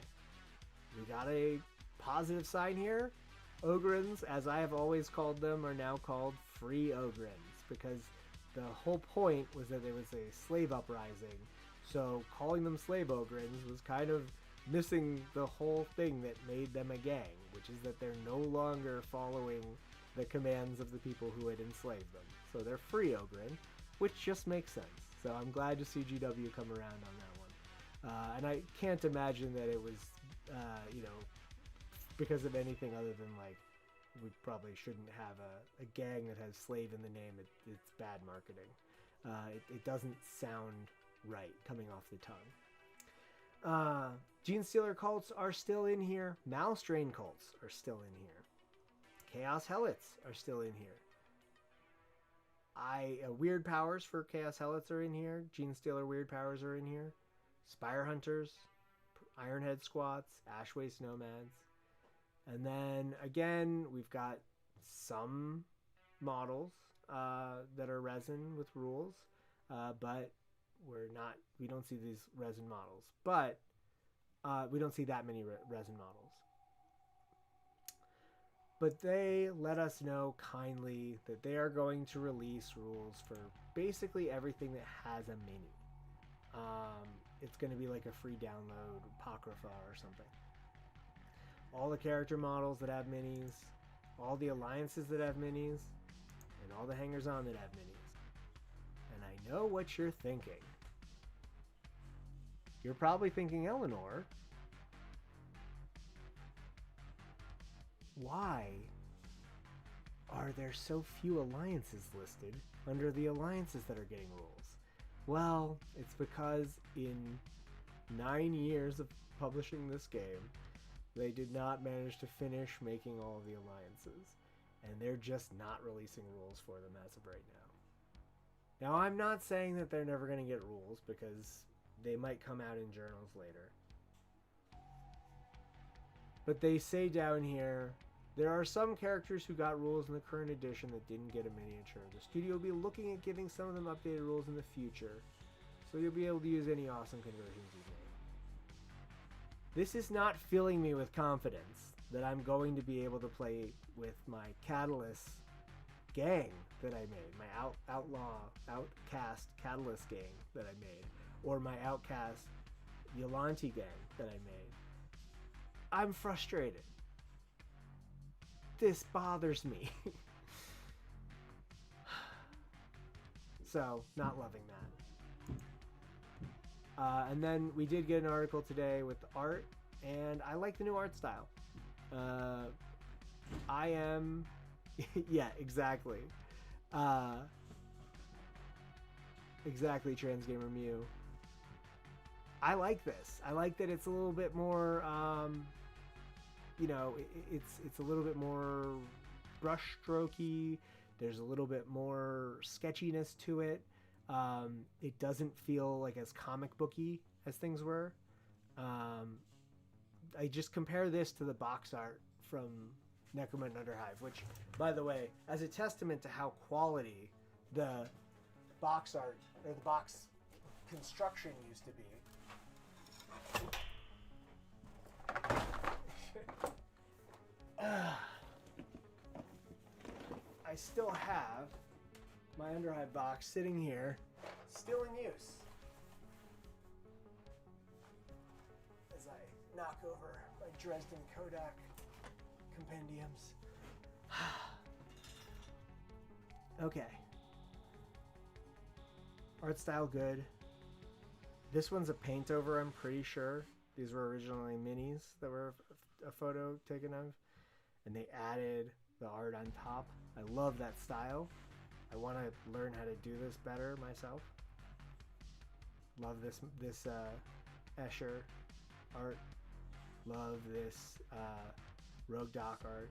[SPEAKER 1] We got a positive sign here. Ogrins, as I have always called them, are now called free Ogrins, because the whole point was that there was a slave uprising. So calling them slave Ogrins was kind of missing the whole thing that made them a gang, which is that they're no longer following the commands of the people who had enslaved them. So they're free Ogrin, which just makes sense. So I'm glad to see GW come around on that one. And I can't imagine that it was, because of anything other than, like, we probably shouldn't have a gang that has slave in the name. It's bad marketing. It doesn't sound right coming off the tongue. Gene Stealer cults are still in here. Malstrain cults are still in here. Chaos Helots are still in here. Weird powers for Chaos Helots are in here. Gene Stealer weird powers are in here. Spire Hunters, Ironhead Squats, Ashwaste Nomads. And then, again, we've got some models that are resin with rules, but we don't see these resin models. But we don't see that many resin models. But they let us know kindly that they are going to release rules for basically everything that has a mini. It's going to be like a free download, Apocrypha or something. All the character models that have minis, all the alliances that have minis, and all the hangers-on that have minis. And I know what you're thinking. You're probably thinking, Eleanor, why are there so few alliances listed under the alliances that are getting rules? Well, it's because in 9 years of publishing this game, they did not manage to finish making all of the alliances, and they're just not releasing rules for them as of right now. Now, I'm not saying that they're never going to get rules, because they might come out in journals later. But they say down here, there are some characters who got rules in the current edition that didn't get a miniature. The studio will be looking at giving some of them updated rules in the future, so you'll be able to use any awesome conversions you've made. This is not filling me with confidence that I'm going to be able to play with my Catalyst gang that I made, my Outcast Catalyst gang that I made, or my Outcast Yolanti gang that I made. I'm frustrated. This bothers me. So, not loving that. And then we did get an article today with the art, and I like the new art style. I am... yeah, exactly. Exactly, Transgamer Mew. I like this. I like that it's a little bit more... you know, it's a little bit more brush strokey. There's a little bit more sketchiness to it. It doesn't feel like as comic booky as things were. I just compare this to the box art from Necromunda Underhive, which, by the way, as a testament to how quality the box art or the box construction used to be. I still have my Underhive box sitting here, still in use, as I knock over my Dresden Kodak compendiums. Okay. Art style good. This one's a paint over, I'm pretty sure. These were originally minis that were a photo taken of, and they added the art on top. I love that style. I want to learn how to do this better myself. Love this Escher art. Love this Rogue Doc art.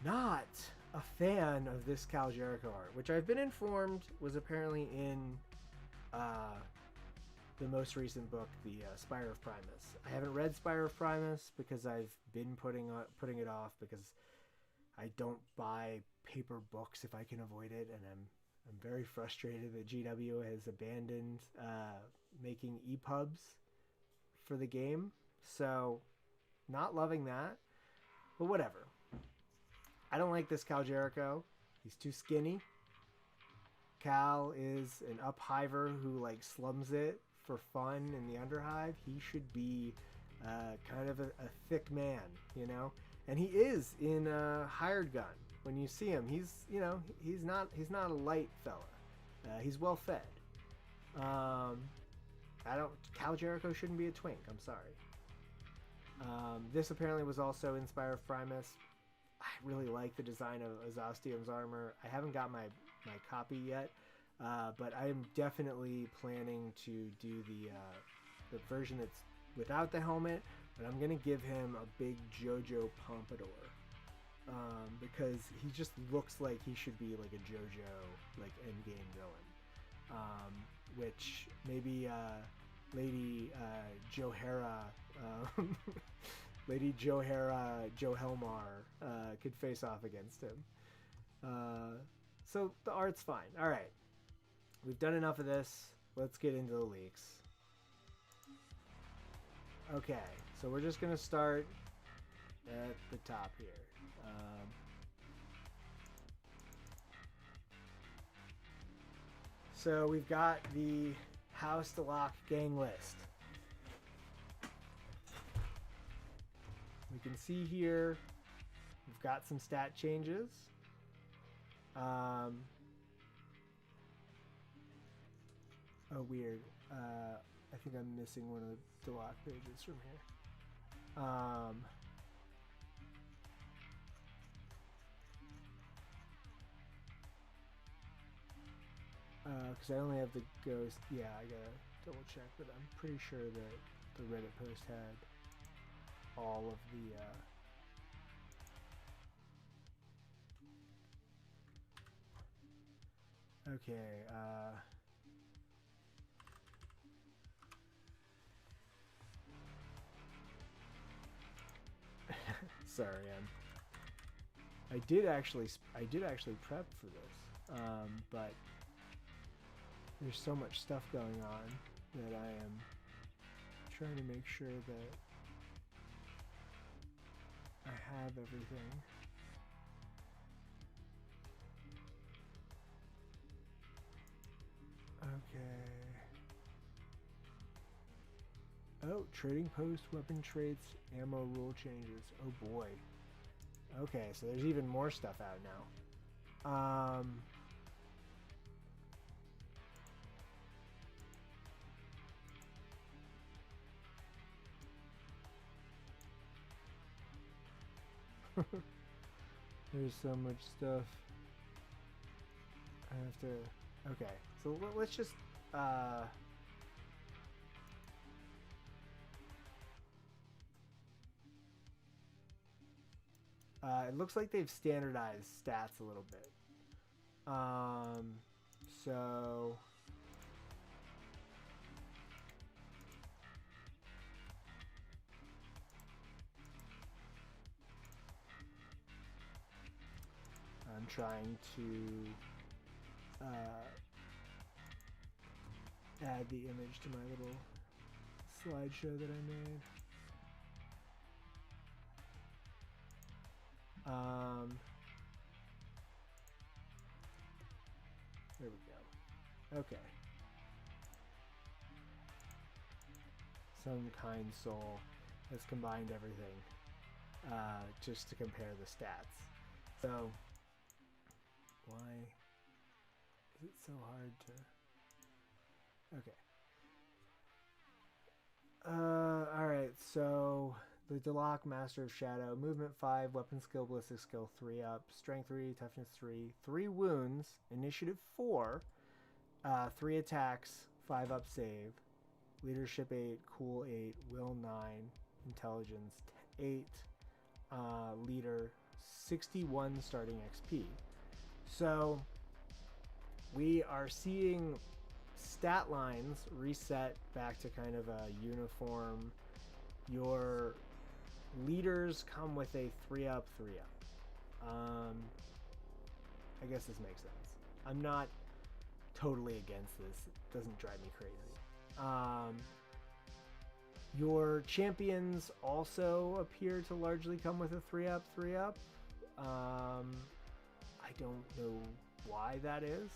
[SPEAKER 1] Not a fan of this Cal Jericho art, which I've been informed was apparently in the most recent book, the Spire of Primus. I haven't read Spire of Primus because I've been putting it off because I don't buy paper books if I can avoid it, and I'm very frustrated that GW has abandoned making EPUBs for the game. So, not loving that, but whatever. I don't like this Cal Jericho. He's too skinny. Cal is an up-hiver who like slums it for fun in the Underhive. He should be kind of a thick man, you know? And he is in Hired Gun. When you see him, he's not a light fella. He's well fed. Cal Jericho shouldn't be a twink. I'm sorry. This apparently was also in Spire of Primus. I really like the design of Azastium's armor. I haven't got my copy yet, but I am definitely planning to do the version that's without the helmet. But I'm gonna give him a big JoJo pompadour because he just looks like he should be like a JoJo like endgame villain, which maybe Lady Johara. Lady Johara Joe Helmar could face off against him. So the art's fine. Alright. We've done enough of this. Let's get into the leaks. Okay. So we're just going to start at the top here. So we've got the House to Lock gang list. We can see here we've got some stat changes. Oh, weird. I think I'm missing one of the Deloc pages from here. because I only have the ghost. Yeah, I gotta double check, but I'm pretty sure that the Reddit post had all of the okay, sorry, I did actually prep for this, but there's so much stuff going on that I am trying to make sure that I have everything. Okay. Oh, trading post, weapon traits, ammo rule changes. Oh boy. Okay, so there's even more stuff out now. There's so much stuff. I have to... Okay, so let's just... it looks like they've standardized stats a little bit. So... I'm trying to add the image to my little slideshow that I made. There we go. Okay. Some kind soul has combined everything just to compare the stats. So, why is it so hard to... Okay. Alright, so the Delok, Master of Shadow, Movement 5, Weapon Skill, Ballistic Skill 3 up, Strength 3, Toughness 3, 3 wounds, Initiative 4, 3 attacks, 5 up save, Leadership 8, Cool 8, Will 9, Intelligence 8, Leader 61 starting XP. So we are seeing stat lines reset back to kind of a uniform. Your leaders come with a 3 up, 3 up. I guess this makes sense. I'm not totally against this. It doesn't drive me crazy. Your champions also appear to largely come with a 3 up, 3 up. I don't know why that is,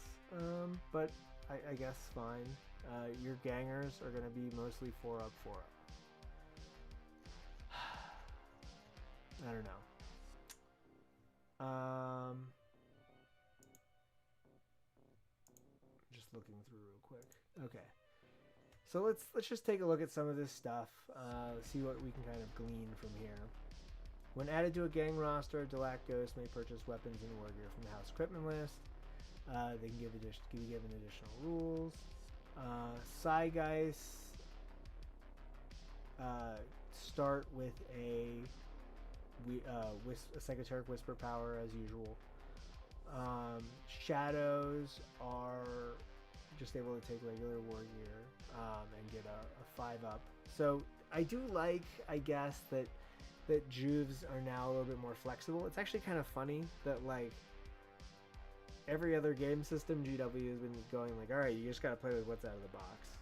[SPEAKER 1] but I guess fine. Your gangers are going to be mostly 4 up, 4 up. I don't know. Just looking through real quick. Okay. So let's just take a look at some of this stuff. See what we can kind of glean from here. When added to a gang roster, Delak Ghost may purchase weapons and war gear from the House Equipment list. They can be given additional rules. Psygeist start with a Psychoteric Whisper power as usual. Shadows are just able to take regular war gear and get a 5 up. So I do like, I guess, that Juves are now a little bit more flexible. It's actually kind of funny that, like, every other game system GW has been going like, all right, you just got to play with what's out of the box.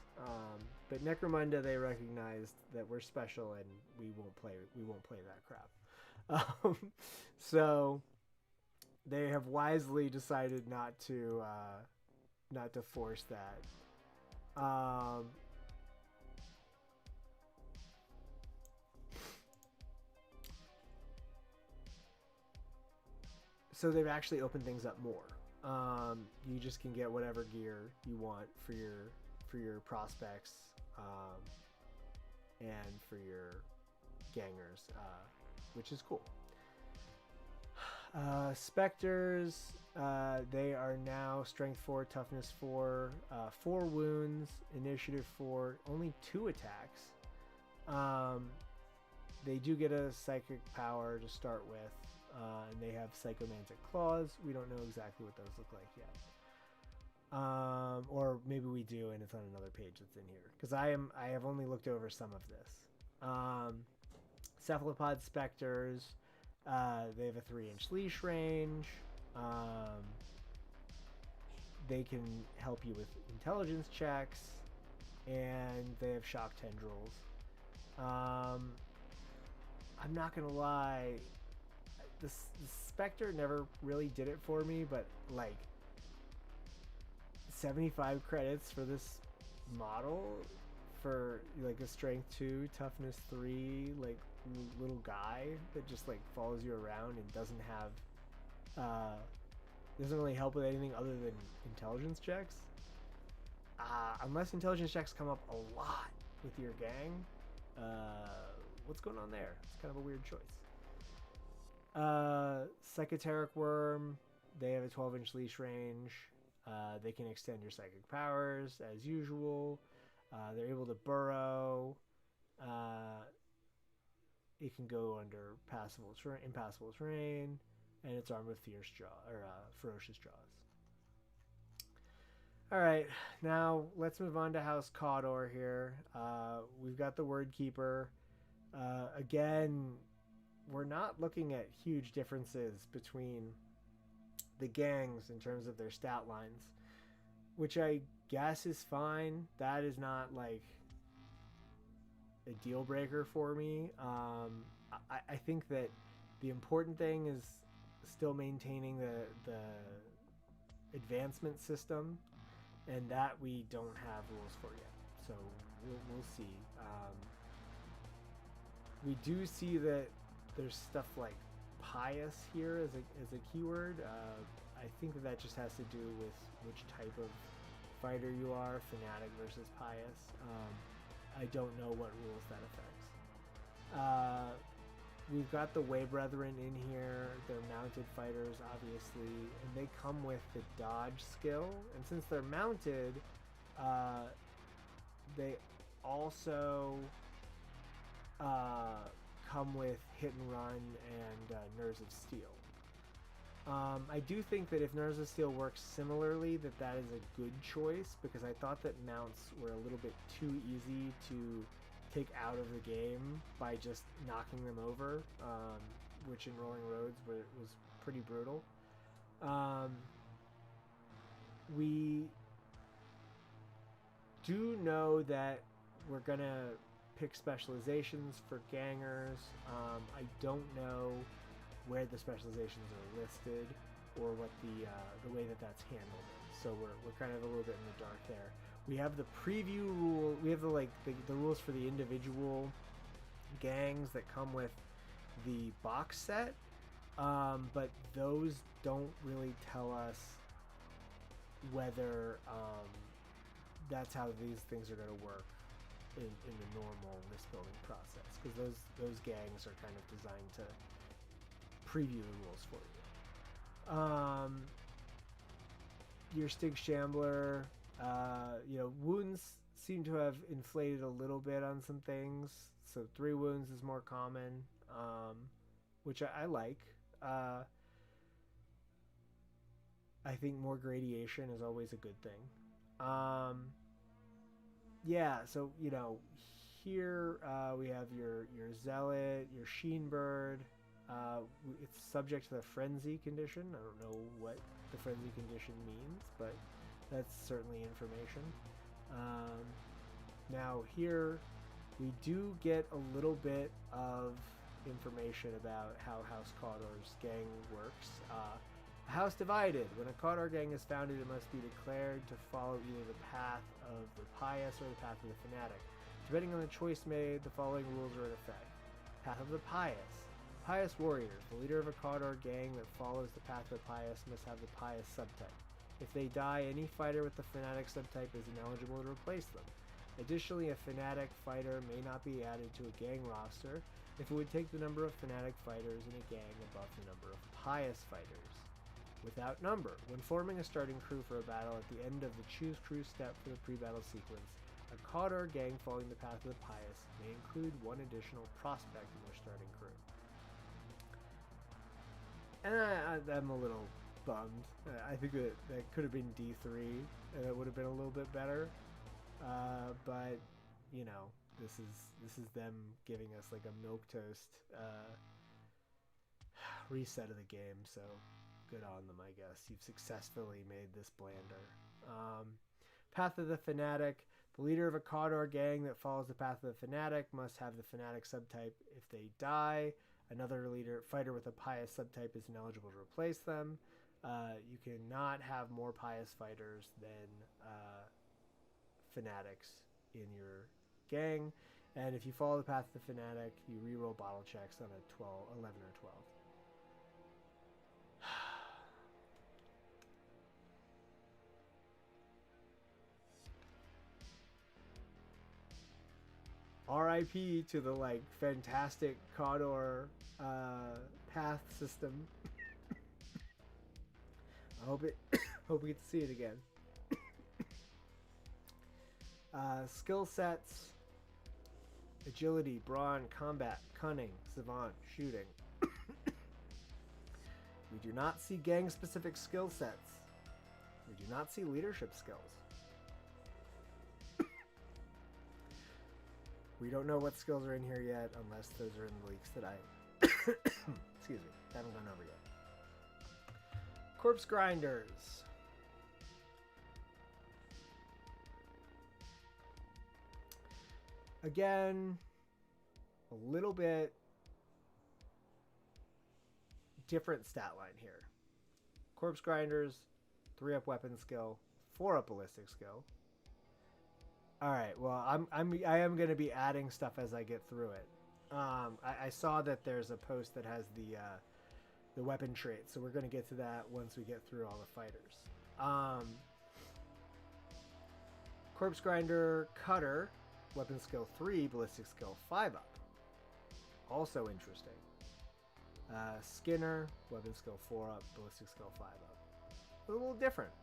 [SPEAKER 1] But Necromunda, they recognized that we're special and we won't play that crap. So they have wisely decided not to force that. So they've actually opened things up more. You just can get whatever gear you want for your prospects and for your gangers, which is cool. Specters, They are now strength 4, toughness 4, 4 wounds, initiative 4, only 2 attacks. They do get a psychic power to start with, and they have psychomantic claws. We don't know exactly what those look like yet. Or maybe we do, and it's on another page that's in here, because I have only looked over some of this. Cephalopod specters. They have a 3-inch leash range. They can help you with intelligence checks, and they have shock tendrils. I'm not gonna lie, the Spectre never really did it for me, but like 75 credits for this model for like a strength 2, toughness 3, like little guy that just like follows you around and doesn't really help with anything other than intelligence checks. Unless intelligence checks come up a lot with your gang, what's going on there? It's kind of a weird choice. Psychoteric Worm, they have a 12-inch leash range. They can extend your psychic powers as usual. They're able to burrow. It can go under impassable terrain, and it's armed with ferocious jaws. All right, now let's move on to House Cawdor here. We've got the Word Keeper. Again, we're not looking at huge differences between the gangs in terms of their stat lines, which I guess is fine. That is not like a deal breaker for me. I think that the important thing is still maintaining the advancement system, and that we don't have rules for yet. So we'll see. We do see that there's stuff like pious here as a keyword. I think that just has to do with which type of fighter you are, fanatic versus pious. I don't know what rules that affects. We've got the Way Brethren in here. They're mounted fighters, obviously, and they come with the dodge skill. And since they're mounted, they also come with hit and run and Nerves of Steel. I do think that if Nerves of Steel works similarly, that is a good choice, because I thought that mounts were a little bit too easy to take out of the game by just knocking them over, which in Rolling Roads was pretty brutal. We do know that we're gonna pick specializations for gangers. I don't know where the specializations are listed or what the way that's handled is. So we're kind of a little bit in the dark there. We have the preview rule. We have the rules for the individual gangs that come with the box set, but those don't really tell us whether that's how these things are going to work in the normal list building process, because those gangs are kind of designed to preview the rules for you. Your Stig Shambler, wounds seem to have inflated a little bit on some things, so 3 wounds is more common, which I like. I think more gradation is always a good thing. So here we have your Zealot, your Sheenbird. It's subject to the Frenzy condition. I don't know what the Frenzy condition means, but that's certainly information. Now here we do get a little bit of information about how House Cawdor's gang works. A house divided. When a Cawdor gang is founded, it must be declared to follow either the path of the pious or the path of the fanatic. Depending on the choice made, the following rules are in effect. Path of the pious. Pious warriors. The leader of a Cawdor gang that follows the path of the pious must have the pious subtype. If they die, any fighter with the fanatic subtype is ineligible to replace them. Additionally, a fanatic fighter may not be added to a gang roster if it would take the number of fanatic fighters in a gang above the number of pious fighters. without number. When forming a starting crew for a battle at the end of the choose crew step for the pre-battle sequence, a Cawdor gang following the path of the pious may include one additional prospect in their starting crew. And I'm a little bummed. I think that could have been D3, and it would have been a little bit better. But you know, this is them giving us like a milquetoast reset of the game. So good on them, I guess. You've successfully made this blander. Path of the Fanatic. The leader of a Cawdor gang that follows the path of the Fanatic must have the Fanatic subtype if they die. Another fighter with a pious subtype is ineligible to replace them. You cannot have more pious fighters than Fanatics in your gang. And if you follow the path of the Fanatic, you reroll bottle checks on a 11 or 12. RIP to the like fantastic Cawdor path system. I hope we get to see it again. Skill sets: agility, brawn, combat, cunning, savant, shooting. We do not see gang specific skill sets. We do not see leadership skills. We don't know what skills are in here yet, unless those are in the leaks that I excuse me, haven't gone over yet. Corpse grinders. Again, a little bit different stat line here. Corpse grinders, 3-up weapon skill, 4-up ballistic skill. All right. Well, I am going to be adding stuff as I get through it. I saw that there's a post that has the weapon trait, so we're going to get to that once we get through all the fighters. Corpse grinder, cutter, weapon skill 3, ballistic skill 5-up. Also interesting. Skinner, weapon skill 4-up, ballistic skill 5-up. A little different.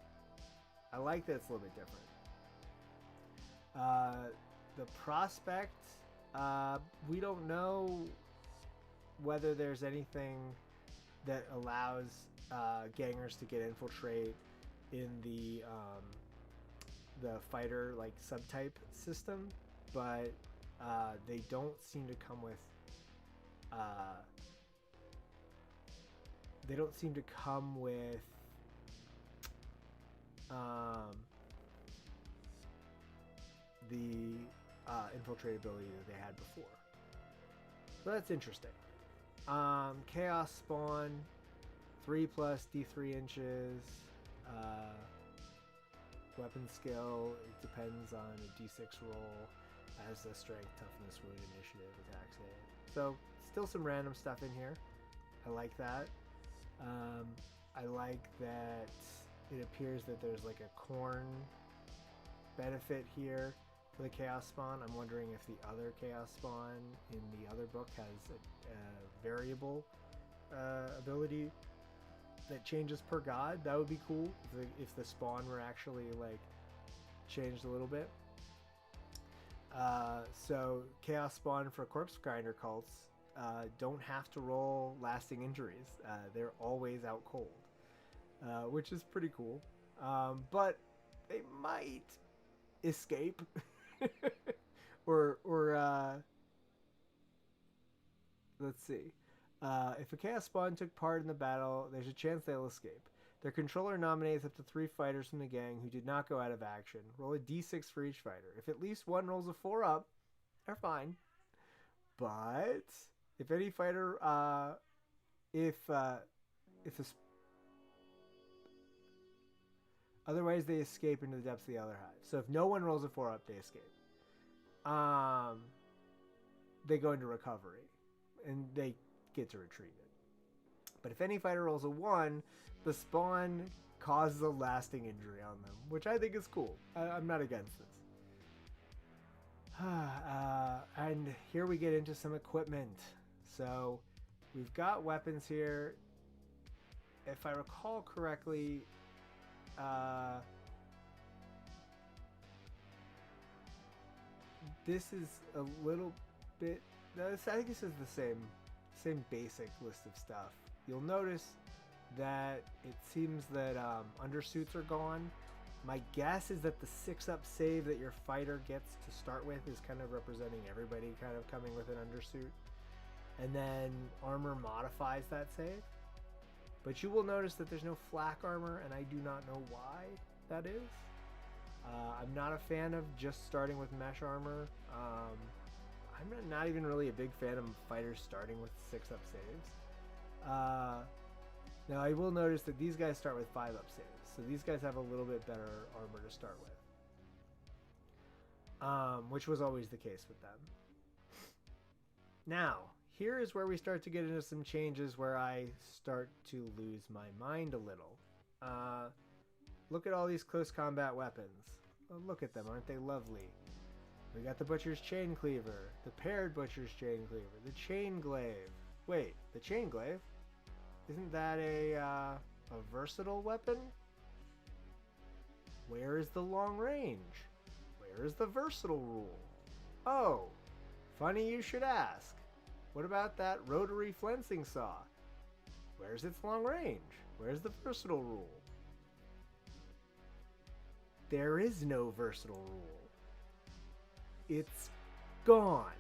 [SPEAKER 1] I like that it's a little bit different. The prospect, we don't know whether there's anything that allows gangers to get infiltrate in the fighter like subtype system, but they don't seem to come with the infiltratability that they had before. So that's interesting. Chaos spawn, 3 plus D3 inches. Weapon skill, it depends on a D6 roll, as the strength, toughness, wound, initiative, attack save. So still some random stuff in here. I like that. I like that it appears that there's like a corn benefit here for the Chaos Spawn. I'm wondering if the other Chaos Spawn in the other book has a variable ability that changes per god. That would be cool if the spawn were actually like changed a little bit. So Chaos Spawn for Corpse Grinder cults don't have to roll lasting injuries. They're always out cold, which is pretty cool. But they might escape or let's see. If a Chaos Spawn took part in the battle, there's a chance they'll escape. Their controller nominates up to 3 fighters from the gang who did not go out of action. Roll a d6 for each fighter. If at least one rolls a 4-up, they're fine. But if any fighter, otherwise they escape into the depths of the other hive. So if no one rolls a 4-up, they escape. They go into recovery, and they get to retrieve it. But if any fighter rolls a 1, the spawn causes a lasting injury on them, which I think is cool. I'm not against this. And here we get into some equipment. So we've got weapons here. if I recall correctly, this is a little bit. I think this is the same basic list of stuff. You'll notice that it seems that undersuits are gone. My guess is that the 6-up save that your fighter gets to start with is kind of representing everybody kind of coming with an undersuit. And then armor modifies that save. But you will notice that there's no flak armor, and I do not know why that is. I'm not a fan of just starting with mesh armor. I'm not even really a big fan of fighters starting with 6-up saves. Now I will notice that these guys start with 5-up saves, so these guys have a little bit better armor to start with, which was always the case with them. Now, here is where we start to get into some changes where I start to lose my mind a little. Look at all these close combat weapons. Oh, look at them, aren't they lovely? We got the Butcher's Chain Cleaver, the Paired Butcher's Chain Cleaver, the Chain Glaive. Wait, the Chain Glaive? Isn't that a versatile weapon? Where is the long range? Where is the versatile rule? Oh, funny you should ask. What about that rotary flensing saw? Where's its long range? Where's the versatile rule? There is no versatile rule. It's gone.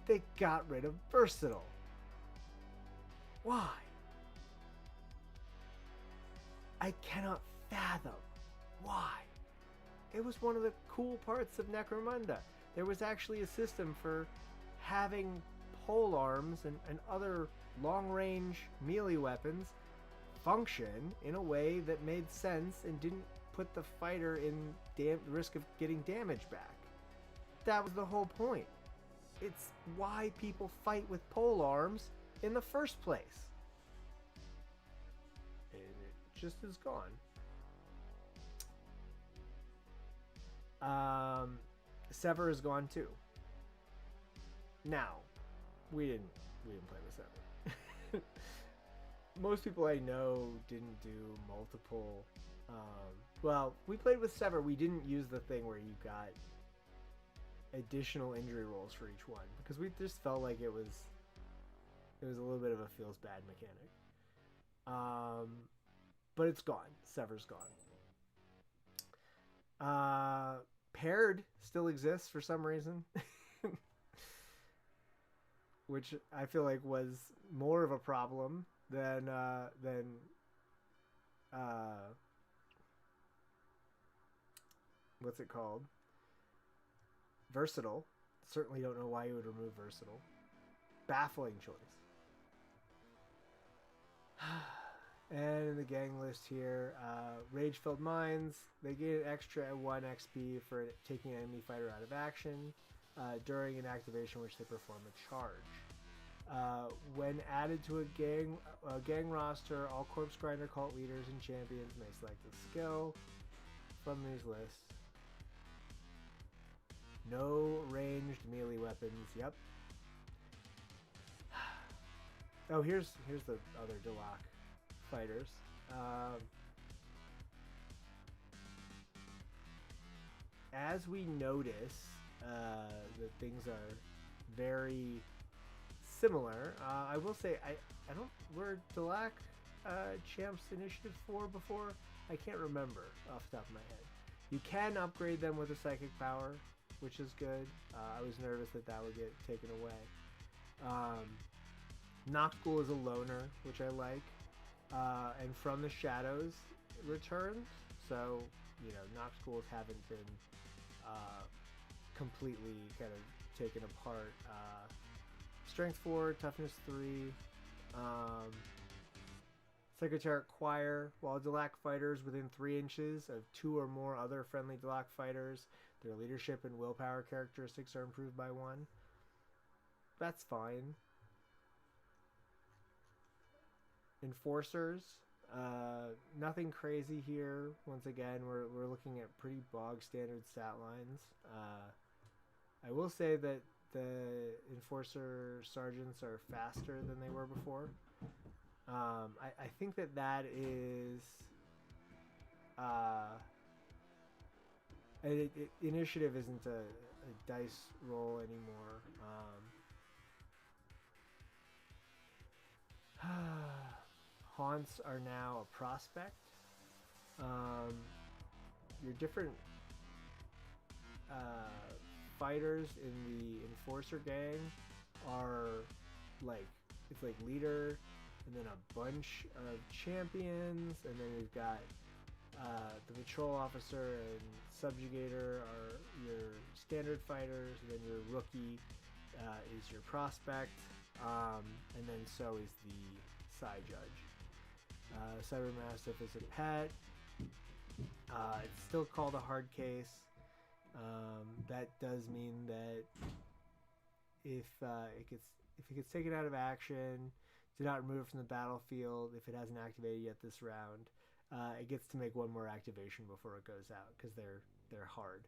[SPEAKER 1] They got rid of versatile. Why? I cannot fathom why. It was one of the cool parts of Necromunda. There was actually a system for having pole arms and other long-range melee weapons function in a way that made sense and didn't put the fighter in risk of getting damage back. That was the whole point. It's why people fight with pole arms in the first place. And it just is gone. Sever is gone too. Now, we didn't play with Sever. Most people I know didn't do multiple. Well, we played with Sever. We didn't use the thing where you got additional injury rolls for each one because we just felt like it was a little bit of a feels bad mechanic. But it's gone. Sever's gone. Paired still exists for some reason. Which I feel like was more of a problem than what's it called? Versatile. Certainly don't know why you would remove versatile. Baffling choice. And in the gang list here, Rage-Filled Minds, they get an extra 1 XP for taking an enemy fighter out of action during an activation which they perform a charge. When added to a gang roster, all Corpse Grinder cult leaders and champions may select a skill from these lists. No ranged melee weapons. Yep. Oh, here's the other Delac fighters. As we notice that things are very similar, I will say I don't were Delac champs initiative 4 before? I can't remember off the top of my head. You can upgrade them with a psychic power, which is good. I was nervous that would get taken away. Noctgul is a loner, which I like. And From the Shadows returns, so Noctguls haven't been completely kind of taken apart. Strength 4, Toughness 3, Psychoteric Choir. While Delac fighters within 3 inches of 2 or more other friendly Delac fighters, their leadership and willpower characteristics are improved by 1. That's fine. Enforcers, nothing crazy here. Once again, we're looking at pretty bog standard stat lines. I will say that the Enforcer Sergeants are faster than they were before. I think that is initiative isn't a dice roll anymore. Haunts are now a prospect. Your different fighters in the Enforcer gang are like, it's like leader, and then a bunch of champions, and then we've got the patrol officer and subjugator are your standard fighters, and then your rookie is your prospect, and then so is the Psy Judge. Cybermastiff is a pet. It's still called a hard case. That does mean that if it gets taken out of action, do not remove it from the battlefield. If it hasn't activated yet this round, it gets to make one more activation before it goes out because they're hard.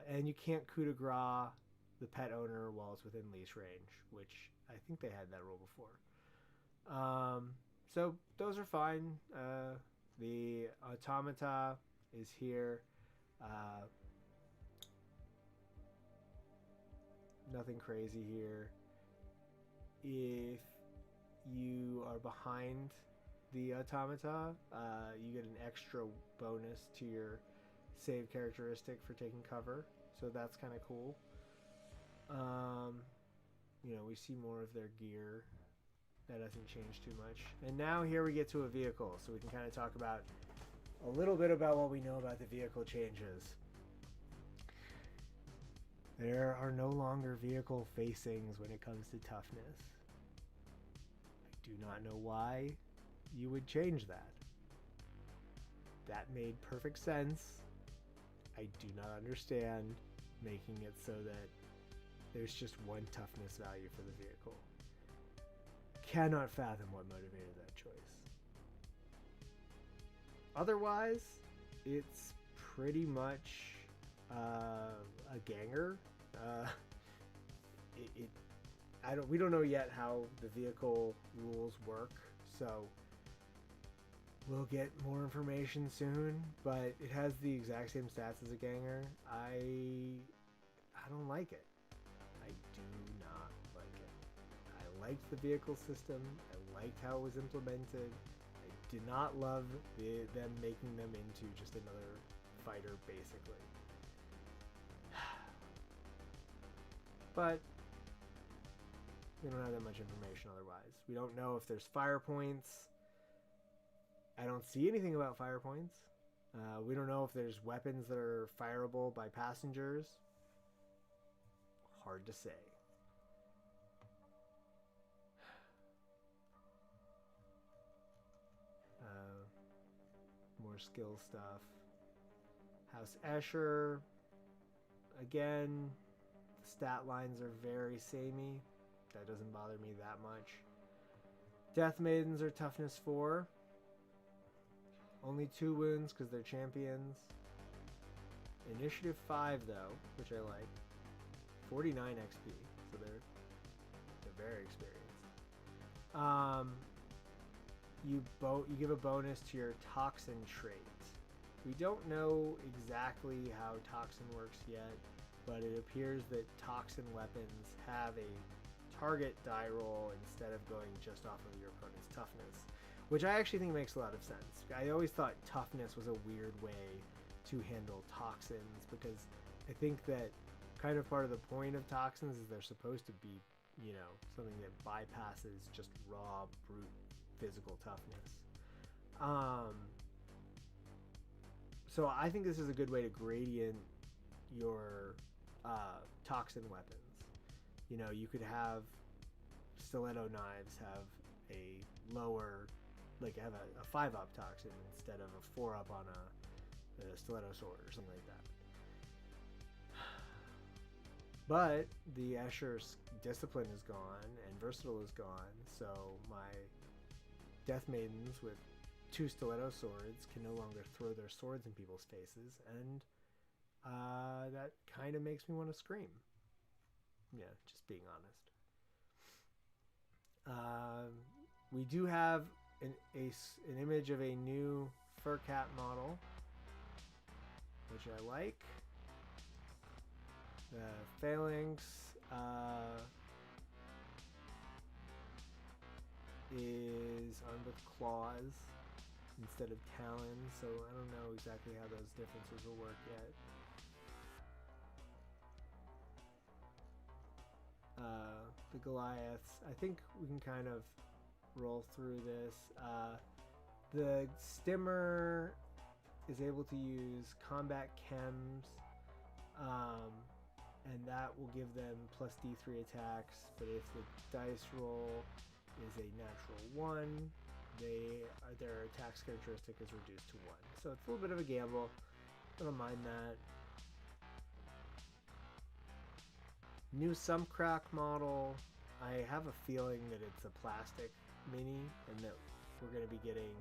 [SPEAKER 1] And you can't coup de grace the pet owner while it's within leash range, which I think they had that rule before. So those are fine. The automata is here. Nothing crazy here. If you are behind the automata, you get an extra bonus to your save characteristic for taking cover, so that's kind of cool. We see more of their gear. That doesn't change too much. And now here we get to a vehicle, so we can kind of talk about a little bit about what we know about the vehicle changes. There are no longer vehicle facings when it comes to toughness. I do not know why you would change that. That made perfect sense. I do not understand making it so that there's just one toughness value for the vehicle. Cannot fathom what motivated that choice. Otherwise, it's pretty much a ganger. We don't know yet how the vehicle rules work, so we'll get more information soon. But it has the exact same stats as a ganger. I don't like it. I do not like it. I liked the vehicle system. I liked how it was implemented. I did not love them making them into just another fighter, basically. But we don't have that much information otherwise. We don't know if there's fire points. I don't see anything about fire points. We don't know if there's weapons that are fireable by passengers. Hard to say. More skill stuff. House Escher. Again, the stat lines are very samey. That doesn't bother me that much. Death Maidens are toughness 4. Only 2 wounds because they're champions. Initiative 5 though, which I like. 49 XP, so they're very experienced. You give a bonus to your toxin trait. We don't know exactly how toxin works yet, but it appears that toxin weapons have a target die roll instead of going just off of your opponent's toughness, which I actually think makes a lot of sense. I always thought toughness was a weird way to handle toxins, because I think that kind of part of the point of toxins is they're supposed to be, something that bypasses just raw, brute physical toughness. So I think this is a good way to gradient your toxin weapons. You could have stiletto knives have a lower, have a 5-up toxin instead of a 4-up on a stiletto sword or something like that. But the Escher's discipline is gone and versatile is gone, so my Death Maidens with 2 stiletto swords can no longer throw their swords in people's faces, and that kind of makes me want to scream. Yeah, just being honest. We do have an image of a new fur cat model, which I like. The phalanx is armed with claws instead of talons, so I don't know exactly how those differences will work yet. The Goliaths, I think we can kind of roll through this. The Stimmer is able to use combat chems, and that will give them plus D3 attacks, but if the dice roll is a natural 1, their attacks characteristic is reduced to 1. So it's a little bit of a gamble. I don't mind that. New Sumcrack model. I have a feeling that it's a plastic mini, and that we're going to be getting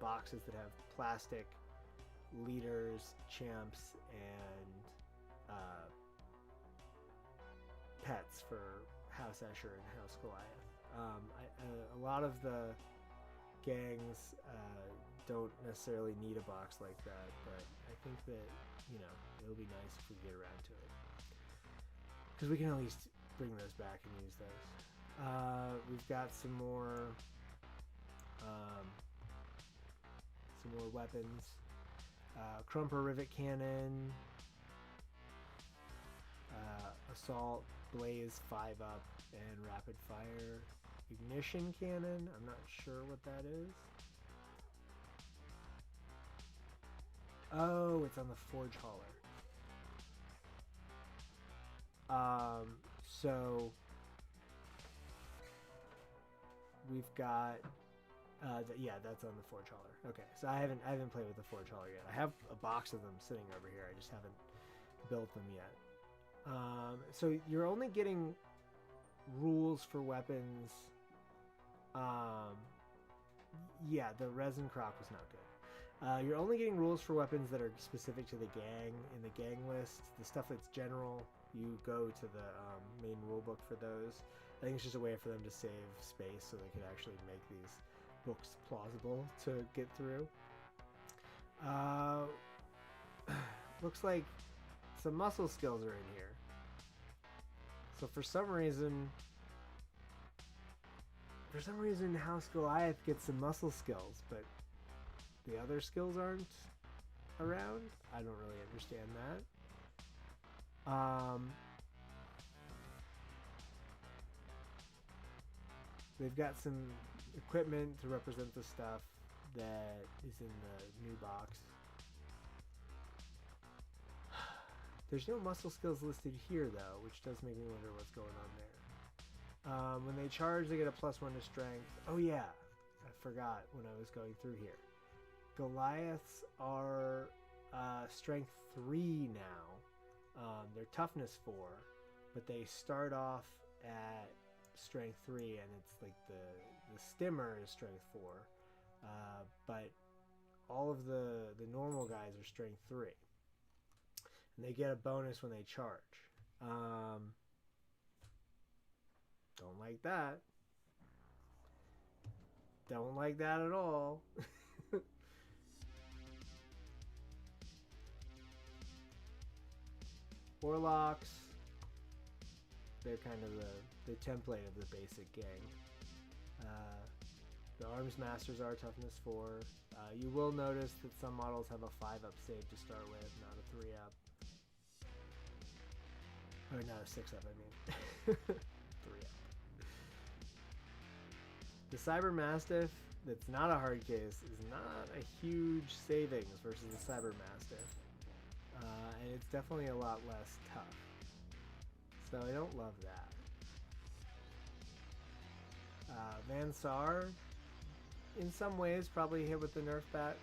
[SPEAKER 1] boxes that have plastic leaders, champs, and pets for House Escher and House Goliath. A lot of the gangs don't necessarily need a box like that, but I think that, you know, it'll be nice if we get around to it, because we can at least bring those back and use those. We've got some more weapons. Crumper Rivet Cannon, Assault Blaze 5-up, and Rapid Fire Ignition Cannon. I'm not sure what that is. Oh, it's on the Forge Hauler. So we've got yeah, that's on the Forge Hauler. Okay, so I haven't played with the Forge Hauler yet. I have a box of them sitting over here. I just haven't built them yet. So you're only getting rules for weapons. Yeah, the resin croc was not good. You're only getting rules for weapons that are specific to the gang. In the gang list, the stuff that's general, you go to the main rulebook for those. I think it's just a way for them to save space so they could actually make these books plausible to get through. Looks like some muscle skills are in here. So for some reason House Goliath gets some muscle skills, but the other skills aren't around. I don't really understand that. They've got some equipment to represent the stuff that is in the new box. There's no muscle skills listed here though, which does make me wonder what's going on there. When they charge, they get a +1 to strength. Oh yeah, I forgot when I was going through here. Goliaths are strength 3 now. They're toughness 4, but they start off at strength 3, and it's like the Stimmer is strength 4, but all of the normal guys are strength 3, and they get a bonus when they charge. Don't like that. Don't like that at all. Warlocks, they're kind of the template of the basic gang. The Arms Masters are toughness 4. You will notice that some models have a 5-up save to start with, not a 3-up. Or not a 6-up, I mean. 3-up. The Cyber Mastiff, that's not a hard case, is not a huge savings versus the Cyber Mastiff. And it's definitely a lot less tough. So I don't love that. Van Saar, in some ways, probably hit with the Nerf bat.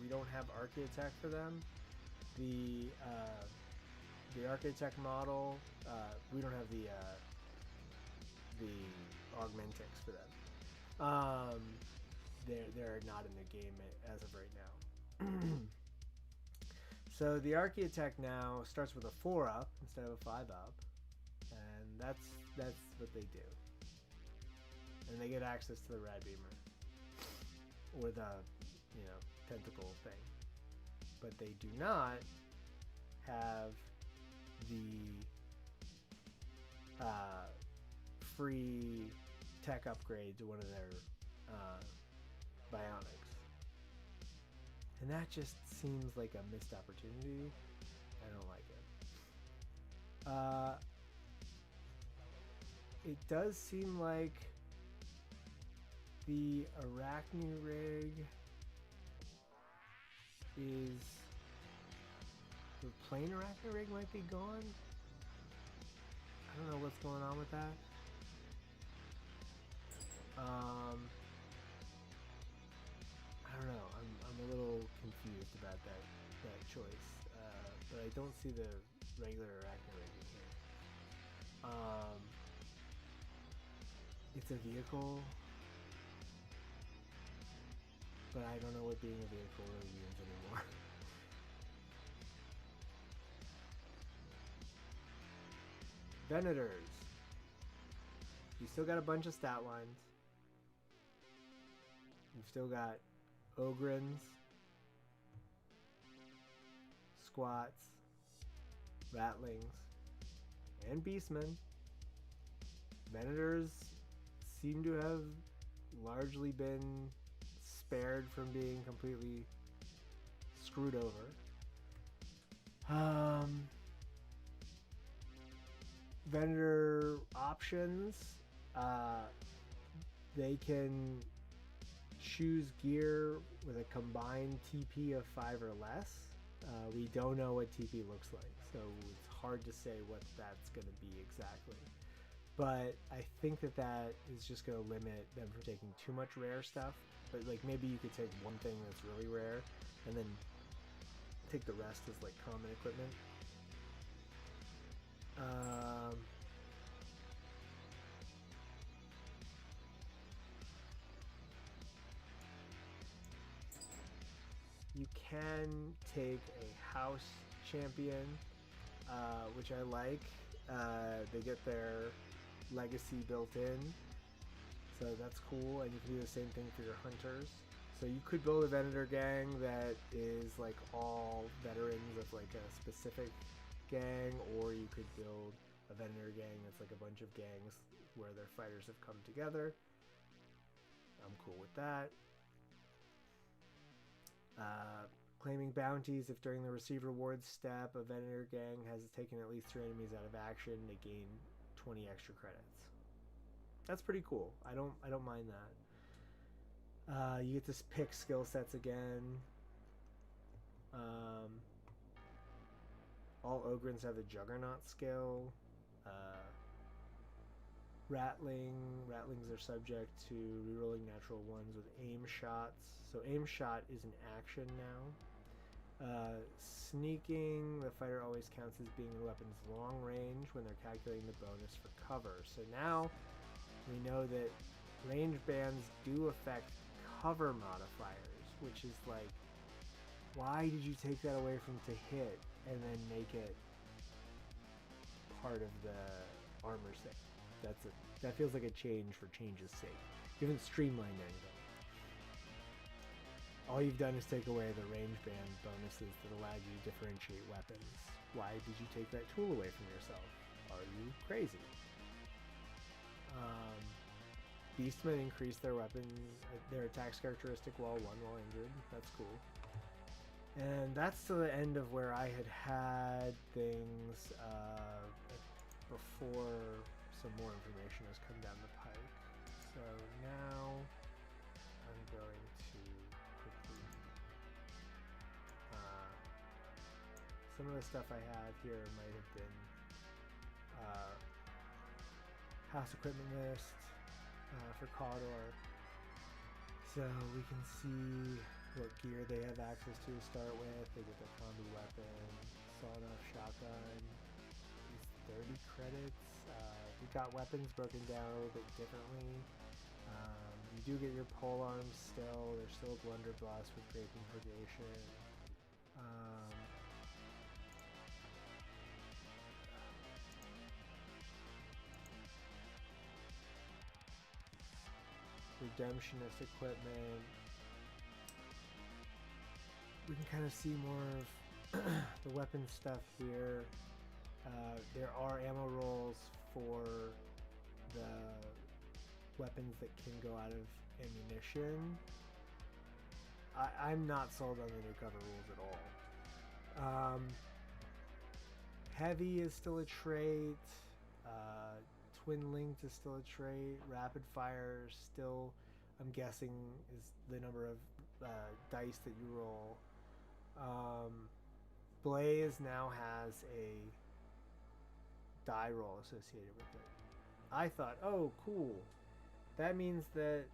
[SPEAKER 1] We don't have Archaeotech for them. The Archaeotech model, we don't have the Augmentics for them. They're not in the game as of right now. So the Archaeotech now starts with a 4-up instead of a 5-up, and that's what they do. and they get access to the rad beamer or the, tentacle thing, but they do not have the free tech upgrade to one of their bionics, and that just seems like a missed opportunity. I don't like it. It does seem like the Arachne rig is... The plain Arachne rig might be gone. I don't know what's going on with that. I don't know. I'm a little confused about that choice. But I don't see the regular Arachne rig in here. It's a vehicle, but I don't know what being a vehicle really means anymore. Venators. You still got a bunch of stat lines. You've still got Ogrins, Squats, Ratlings, and Beastmen. Venators seem to have largely been spared from being completely screwed over. Venator options, they can choose gear with a combined TP of 5 or less. We don't know what TP looks like, so it's hard to say what that's going to be exactly. But I think that is just going to limit them from taking too much rare stuff. But like maybe you could take one thing that's really rare and then take the rest as like common equipment. You can take a house champion, which I like. They get their legacy built in, so that's cool, and you can do the same thing for your hunters. So you could build a Venator gang that is like all veterans of like a specific gang, or you could build a Venator gang that's like a bunch of gangs where their fighters have come together. I'm cool with that. Claiming bounties. If during the receive rewards step a Venator gang has taken at least 3 enemies out of action, they gain 20 extra credits. That's pretty cool. I don't mind that. You get to pick skill sets again. All Ogrins have the Juggernaut skill. Ratlings are subject to rerolling natural ones with aim shots. So aim shot is an action now. Sneaking, the fighter always counts as being the weapon's long range when they're calculating the bonus for cover. So now we know that range bands do affect cover modifiers, which is like, why did you take that away from to hit and then make it part of the armor set? That feels like a change for change's sake. You haven't streamlined anything. All you've done is take away the range band bonuses that allowed you to differentiate weapons. Why did you take that tool away from yourself? Are you crazy? Beastmen increase their attacks characteristic while injured. That's cool. And that's to the end of where I had things before some more information has come down the pike. So now I'm going to quickly... some of the stuff I have here might have been house equipment list for Cawdor. So we can see what gear they have access to start with. They get the combi weapon, sawed-off shotgun. It's 30 credits. We got weapons broken down a little bit differently. You do get your pole arms still. There's still blunderbuss with breaking purgation. Redemptionist equipment. We can kind of see more of the weapon stuff here. There are ammo rolls for the weapons that can go out of ammunition. I'm not sold on the new cover rules at all. Heavy is still a trait. Twin linked is still a trait. Rapid fire still, I'm guessing, is the number of dice that you roll. Blaze now has a die roll associated with it. I thought, oh, cool. That means that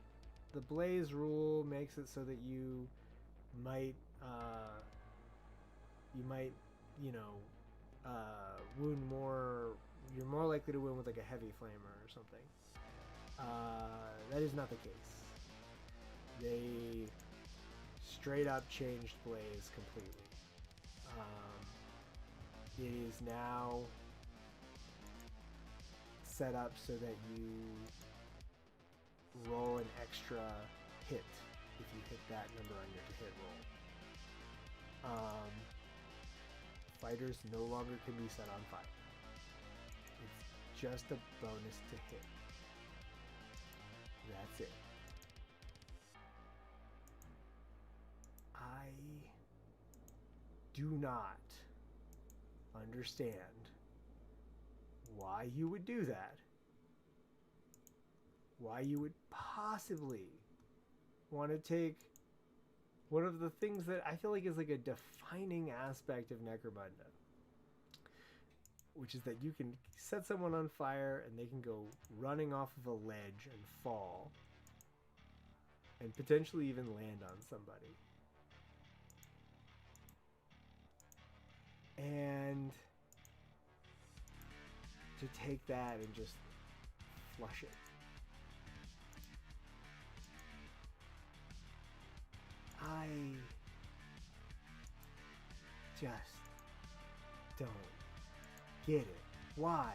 [SPEAKER 1] the Blaze rule makes it so that you might, wound more. You're more likely to win with like a heavy flamer or something. That is not the case. They straight up changed Blaze completely. It is now set up so that you roll an extra hit if you hit that number on your hit roll. Fighters no longer can be set on fire. It's just a bonus to hit. That's it. I do not understand why you would do that. Why you would possibly want to take one of the things that I feel like is like a defining aspect of Necromunda, which is that you can set someone on fire and they can go running off of a ledge and fall and potentially even land on somebody. And to take that and just flush it. I just don't get it. Why?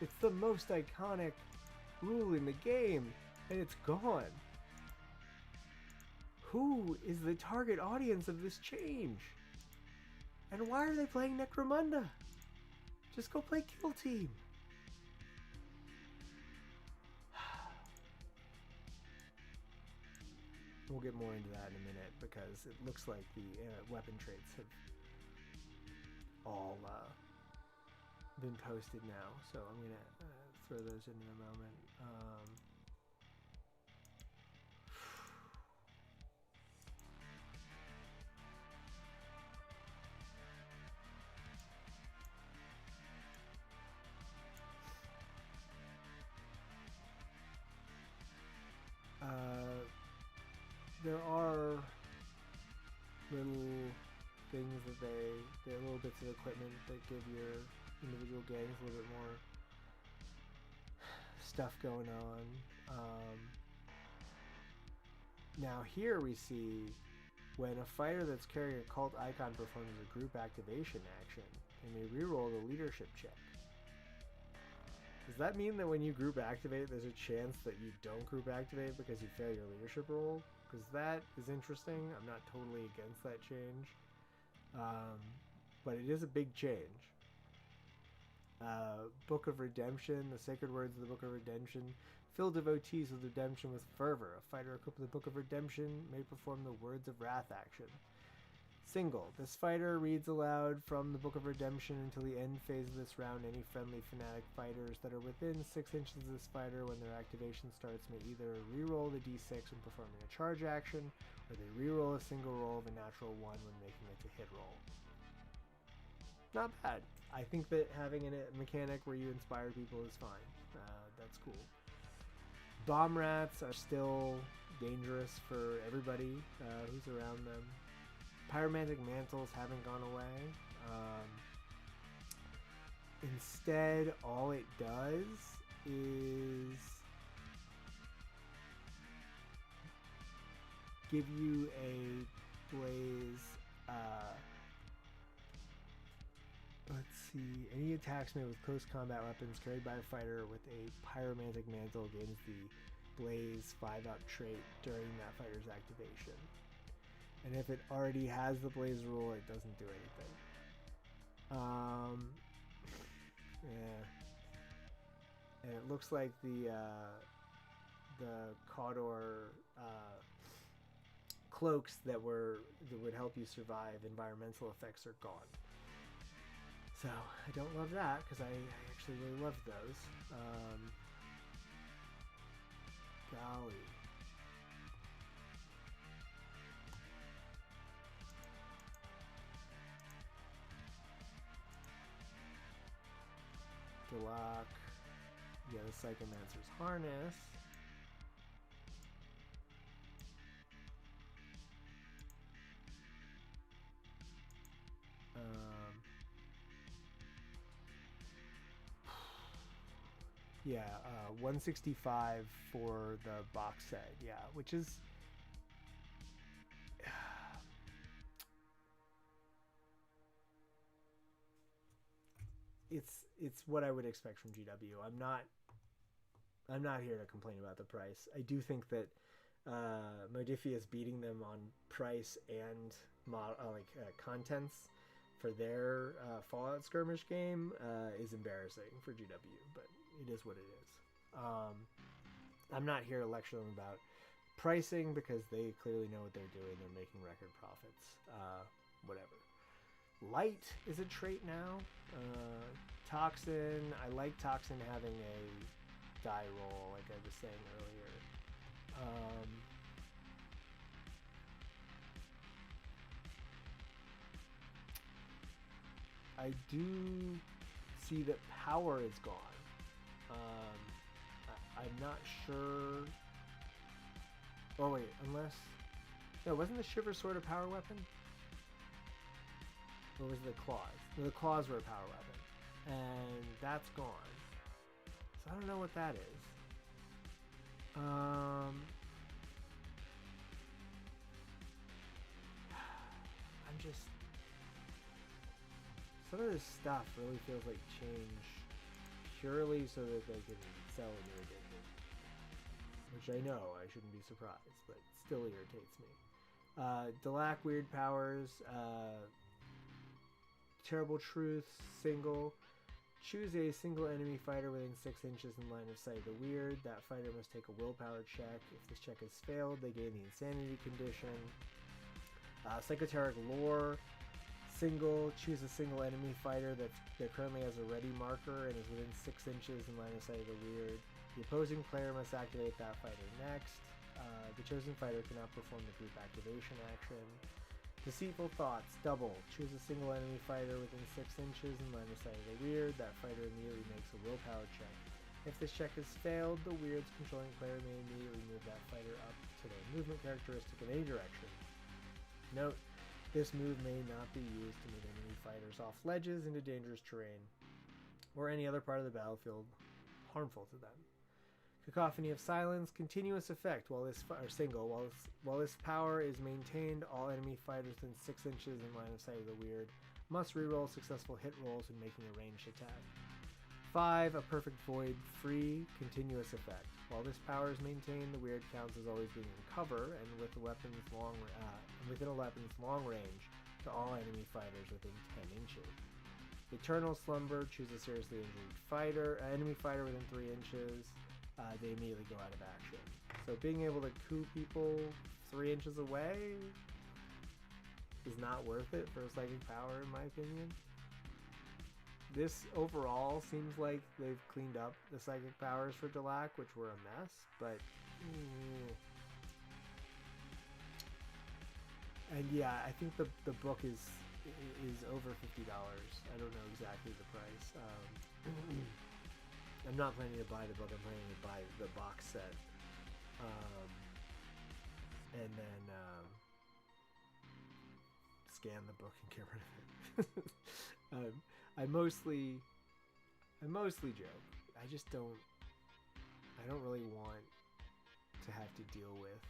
[SPEAKER 1] It's the most iconic rule in the game, and it's gone. Who is the target audience of this change? And why are they playing Necromunda? Just go play Kill Team. We'll get more into that in a minute because it looks like the weapon traits have all been posted now. So I'm going to throw those in a moment. There are little things that there are little bits of equipment that give your individual gangs a little bit more stuff going on. Now here we see when a fighter that's carrying a cult icon performs a group activation action, they may reroll the leadership check. Does that mean that when you group activate, there's a chance that you don't group activate because you fail your leadership roll? Because that is interesting. I'm not totally against that change. But it is a big change. Book of Redemption, the sacred words of the Book of Redemption. Fill devotees with redemption with fervor. A fighter equipped with the Book of Redemption may perform the Words of Wrath action. Single. This fighter reads aloud from the Book of Redemption until the end phase of this round. Any friendly fanatic fighters that are within 6 inches of this fighter when their activation starts may either reroll the d6 when performing a charge action, or they reroll a single roll of a natural 1 when making it to hit roll. Not bad. I think that having a mechanic where you inspire people is fine. That's cool. Bomb rats are still dangerous for everybody who's around them. Pyromantic mantles haven't gone away. Instead, all it does is give you a blaze. Let's see. Any attacks made with close combat weapons carried by a fighter with a pyromantic mantle gains the Blaze 5-up trait during that fighter's activation. And if it already has the Blaze rule, it doesn't do anything. Yeah. And it looks like the Cawdor cloaks that would help you survive environmental effects are gone. So I don't love that because I actually really loved those. Golly. Galak. Yeah, the Psychomancer's Harness. Yeah, 165 for the box set. Yeah, which is it's what I would expect from GW. I'm not here to complain about the price. I do think that Modiphius beating them on price and contents for their Fallout skirmish game is embarrassing for GW, but it is what it is. I'm not here to lecture them about pricing because they clearly know what they're doing. They're making record profits. Whatever. Light is a trait now. Toxin. I like Toxin having a die roll, like I was saying earlier. I do see that power is gone. I'm not sure. Oh wait, unless no, wasn't the Shiver Sword a power weapon? Or was it the claws? No, the claws were a power weapon, and that's gone. So I don't know what that is. I'm just, some of this stuff really feels like change purely so that they can sell a new edition, which I know I shouldn't be surprised, but still irritates me. Delac weird powers. Terrible Truth, single. Choose a single enemy fighter within 6 inches in line of sight of the weird. That fighter must take a willpower check. If this check has failed, they gain the insanity condition. Psychoteric Lore, single. Choose a single enemy fighter that currently has a ready marker and is within 6 inches in line of sight of the weird. The opposing player must activate that fighter next. The chosen fighter cannot perform the group activation action. Deceitful Thoughts, double. Choose a single enemy fighter within 6 inches in line of sight of the weird. That fighter immediately makes a willpower check. If this check has failed, the weird's controlling player may immediately move that fighter up to their movement characteristic in any direction. Note, this move may not be used to move enemy fighters off ledges into dangerous terrain or any other part of the battlefield harmful to them. Cacophony of Silence, continuous effect while this while this power is maintained, all enemy fighters within 6 inches in line of sight of the weird must reroll successful hit rolls when making a ranged attack. 5. A Perfect Void, free, continuous effect. While this power is maintained, the weird counts as always being in cover and within a weapon's long range to all enemy fighters within 10 inches. Eternal Slumber, choose a seriously injured enemy fighter within 3 inches. They immediately go out of action. So being able to coup people 3 inches away is not worth it for a psychic power, in my opinion. This overall seems like they've cleaned up the psychic powers for Delac, which were a mess, but and yeah, I think the book is over $50. I don't know exactly the price. I'm not planning to buy the book. I'm planning to buy the box set, and then scan the book and get rid of it. I mostly joke. I just don't. I don't really want to have to deal with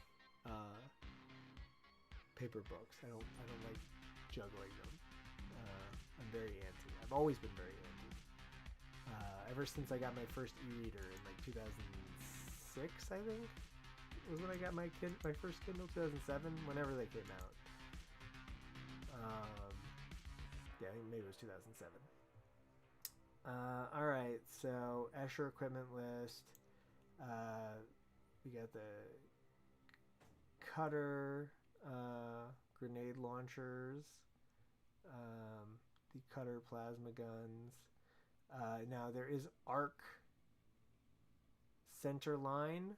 [SPEAKER 1] paper books. I don't like juggling them. I'm very anti. I've always been very anti. Ever since I got my first e-reader in like 2006 I think, was when I got my first Kindle. 2007, whenever they came out. Yeah, I think maybe it was 2007. All right, so Escher equipment list. We got the cutter, grenade launchers, the cutter plasma guns. Now there is arc center line,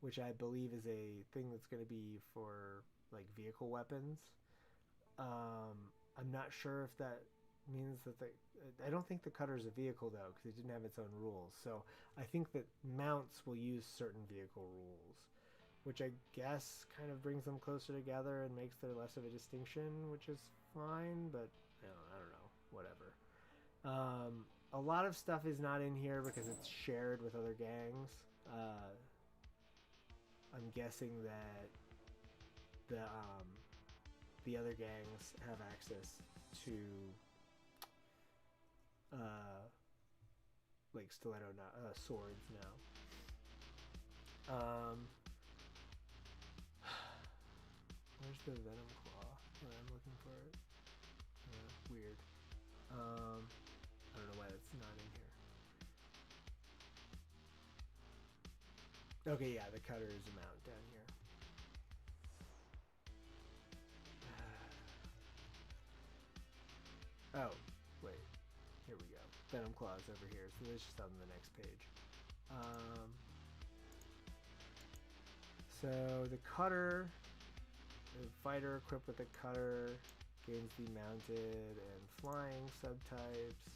[SPEAKER 1] which I believe is a thing that's going to be for like vehicle weapons. I'm not sure if that means that I don't think the cutter is a vehicle though, because it didn't have its own rules. So I think that mounts will use certain vehicle rules, which I guess kind of brings them closer together and makes there less of a distinction, which is fine, but I don't know, whatever. A lot of stuff is not in here because it's shared with other gangs. I'm guessing that the other gangs have access to like stiletto swords now. Where's the venom claw? I'm looking for it. Weird. I don't know why that's not in here. Okay, yeah, the cutter is a mount down here. Oh, wait. Here we go. Venom claws over here. So this is just on the next page. So the cutter, the fighter equipped with the cutter gains the mounted and flying subtypes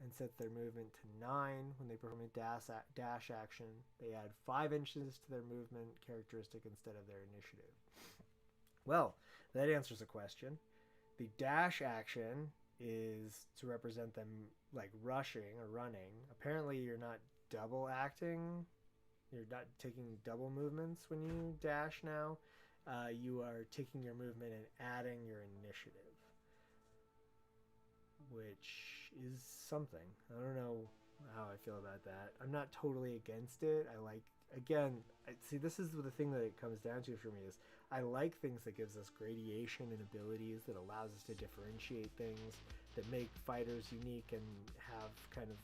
[SPEAKER 1] and sets their movement to 9 when they perform a dash action. They add 5 inches to their movement characteristic instead of their initiative. Well, that answers a question. The dash action is to represent them like rushing or running. Apparently you're not double acting. You're not taking double movements when you dash now. You are taking your movement and adding your initiative, which is something. I don't know how I feel about that. I'm not totally against it. I like, again, see, this is the thing that it comes down to for me is I like things that gives us gradation and abilities, that allows us to differentiate things, that make fighters unique and have kind of,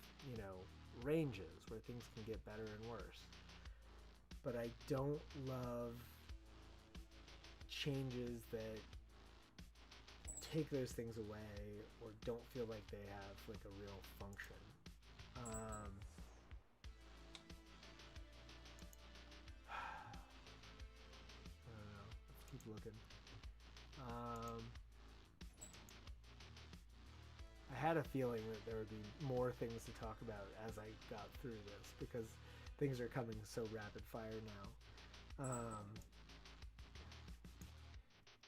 [SPEAKER 1] ranges where things can get better and worse. But I don't love changes that take those things away or don't feel like they have like a real function. I don't know. Let's keep looking. I had a feeling that there would be more things to talk about as I got through this because things are coming so rapid fire now.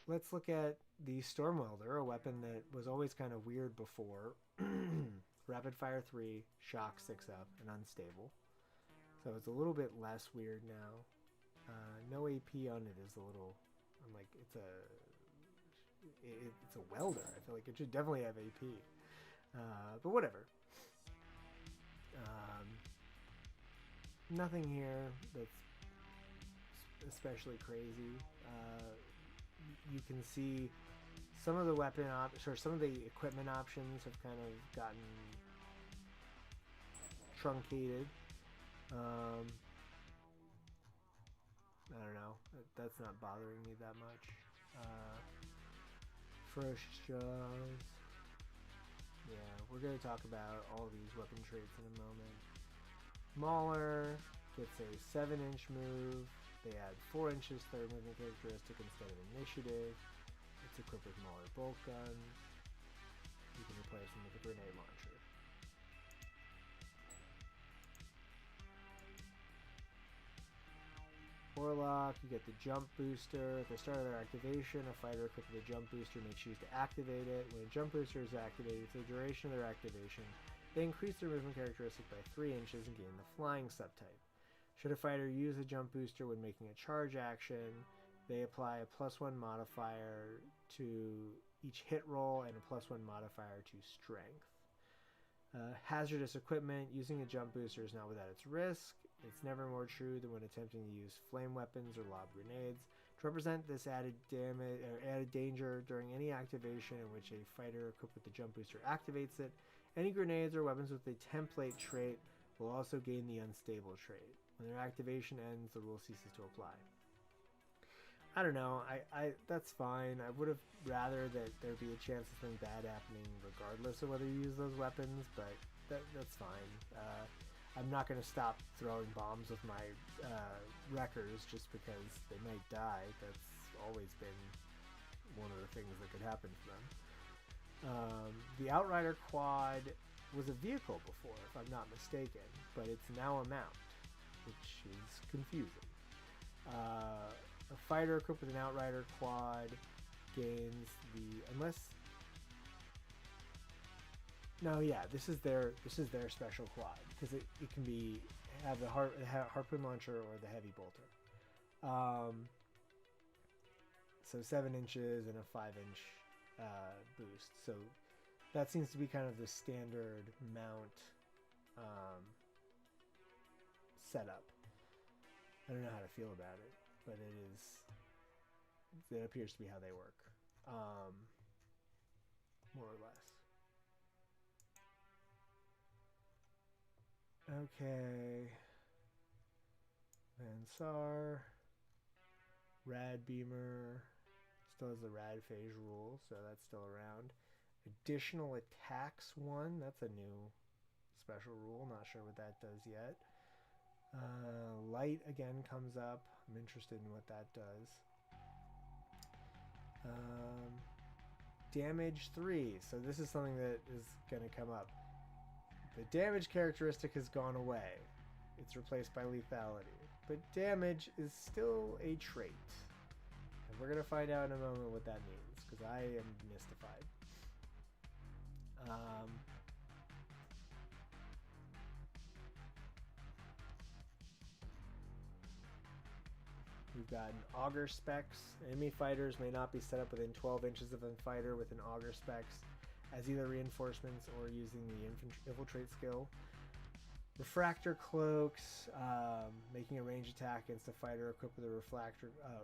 [SPEAKER 1] Let's look at the Storm Welder, a weapon that was always kind of weird before. Rapid fire 3, shock 6 up, and unstable. So it's a little bit less weird now. No AP on it is a little. I'm like, it's a welder. I feel like it should definitely have AP. But whatever. Nothing here that's especially crazy. You can see some of the weapon or some of the equipment options have kind of gotten truncated. I don't know. That's not bothering me that much. Ferocious Jaws. Yeah, we're going to talk about all these weapon traits in a moment. Mauler gets a 7-inch move. They add 4 inches to their movement characteristic instead of initiative. It's equipped with Mauler bolt guns. You can replace them with a grenade launcher. Warlock, you get the jump booster. At the start of their activation, a fighter equipped with a jump booster may choose to activate it. When a jump booster is activated for the duration of their activation, they increase their movement characteristic by 3 inches and gain the flying subtype. Should a fighter use a jump booster when making a charge action, they apply a +1 modifier to each hit roll and a +1 modifier to strength. Hazardous equipment. Using a jump booster is not without its risk. It's never more true than when attempting to use flame weapons or lob grenades. To represent this added damage or added danger during any activation in which a fighter equipped with the jump booster activates it, any grenades or weapons with a template trait will also gain the unstable trait. When their activation ends, the rule ceases to apply. I don't know. I that's fine. I would have rather that there be a chance of something bad happening regardless of whether you use those weapons, but that's fine. I'm not going to stop throwing bombs with my wreckers just because they might die. That's always been one of the things that could happen to them. The Outrider quad was a vehicle before, if I'm not mistaken, but it's now a mount, which is confusing. A fighter equipped with an Outrider quad gains the this is their special quad because it can have the harpoon launcher or the heavy bolter. So 7 inches and a 5-inch boost. So that seems to be kind of the standard mount setup. I don't know how to feel about it, but it appears to be how they work, more or less. Okay. Vansar. Rad Beamer. Still has the Rad Phase rule, so that's still around. Additional attacks 1. That's a new special rule. Not sure what that does yet. Light again comes up. I'm interested in what that does. Damage 3. So this is something that is going to come up. The damage characteristic has gone away. It's replaced by lethality. But damage is still a trait. And we're going to find out in a moment what that means, because I am mystified. We've got an auger specs. Enemy fighters may not be set up within 12 inches of a fighter with an auger specs as either reinforcements or using the infiltrate skill. Refractor cloaks, making a range attack against a fighter equipped with a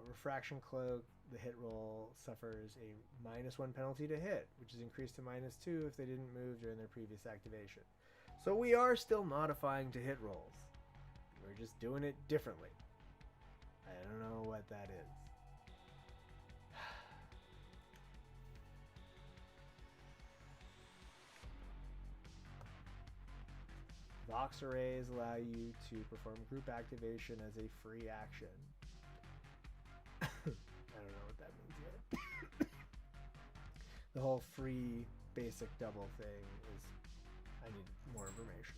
[SPEAKER 1] refraction cloak. The hit roll suffers a -1 penalty to hit, which is increased to -2 if they didn't move during their previous activation. So we are still modifying to hit rolls. We're just doing it differently. I don't know what that is. Vox arrays allow you to perform group activation as a free action. I don't know what that means yet. The whole free basic double thing is... I need more information.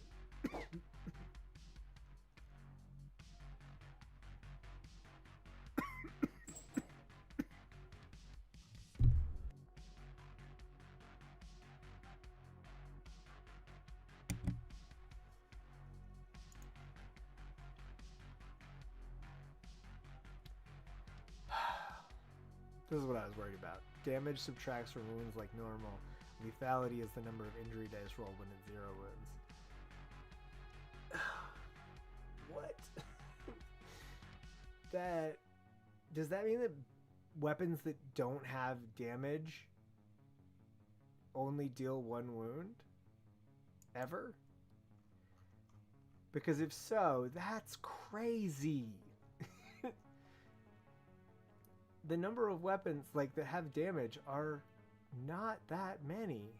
[SPEAKER 1] This is what I was worried about. Damage subtracts from wounds like normal. Lethality is the number of injury dice rolled when it's 0 wounds. What? Does that mean that weapons that don't have damage only deal 1 wound? Ever? Because if so, that's crazy. The number of weapons like that have damage are not that many.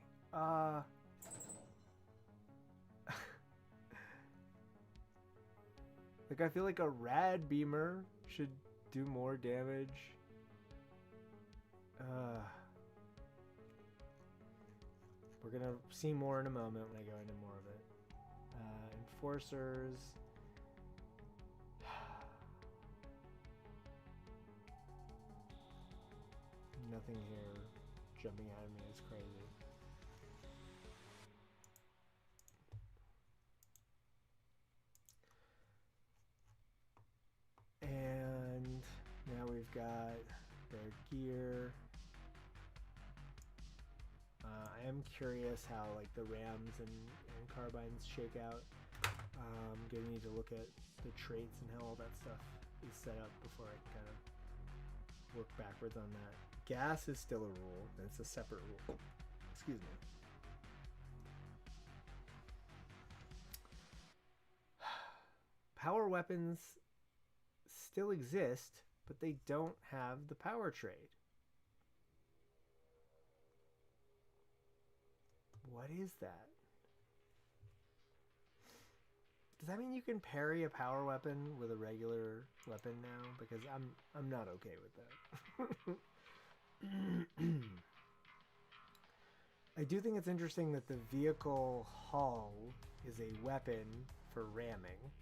[SPEAKER 1] Like I feel like a Rad Beamer should do more damage. We're gonna see more in a moment when I go into more of it. Enforcers. Nothing here jumping out of me is crazy. And now we've got their gear. I am curious how like the rams and carbines shake out. I'm going to need to look at the traits and how all that stuff is set up before I kind of work backwards on that. Gas is still a rule, and it's a separate rule. Excuse me. Power weapons still exist, but they don't have the power trade. What is that? Does that mean you can parry a power weapon with a regular weapon now? Because I'm not okay with that. I do think it's interesting that the vehicle hull is a weapon for ramming.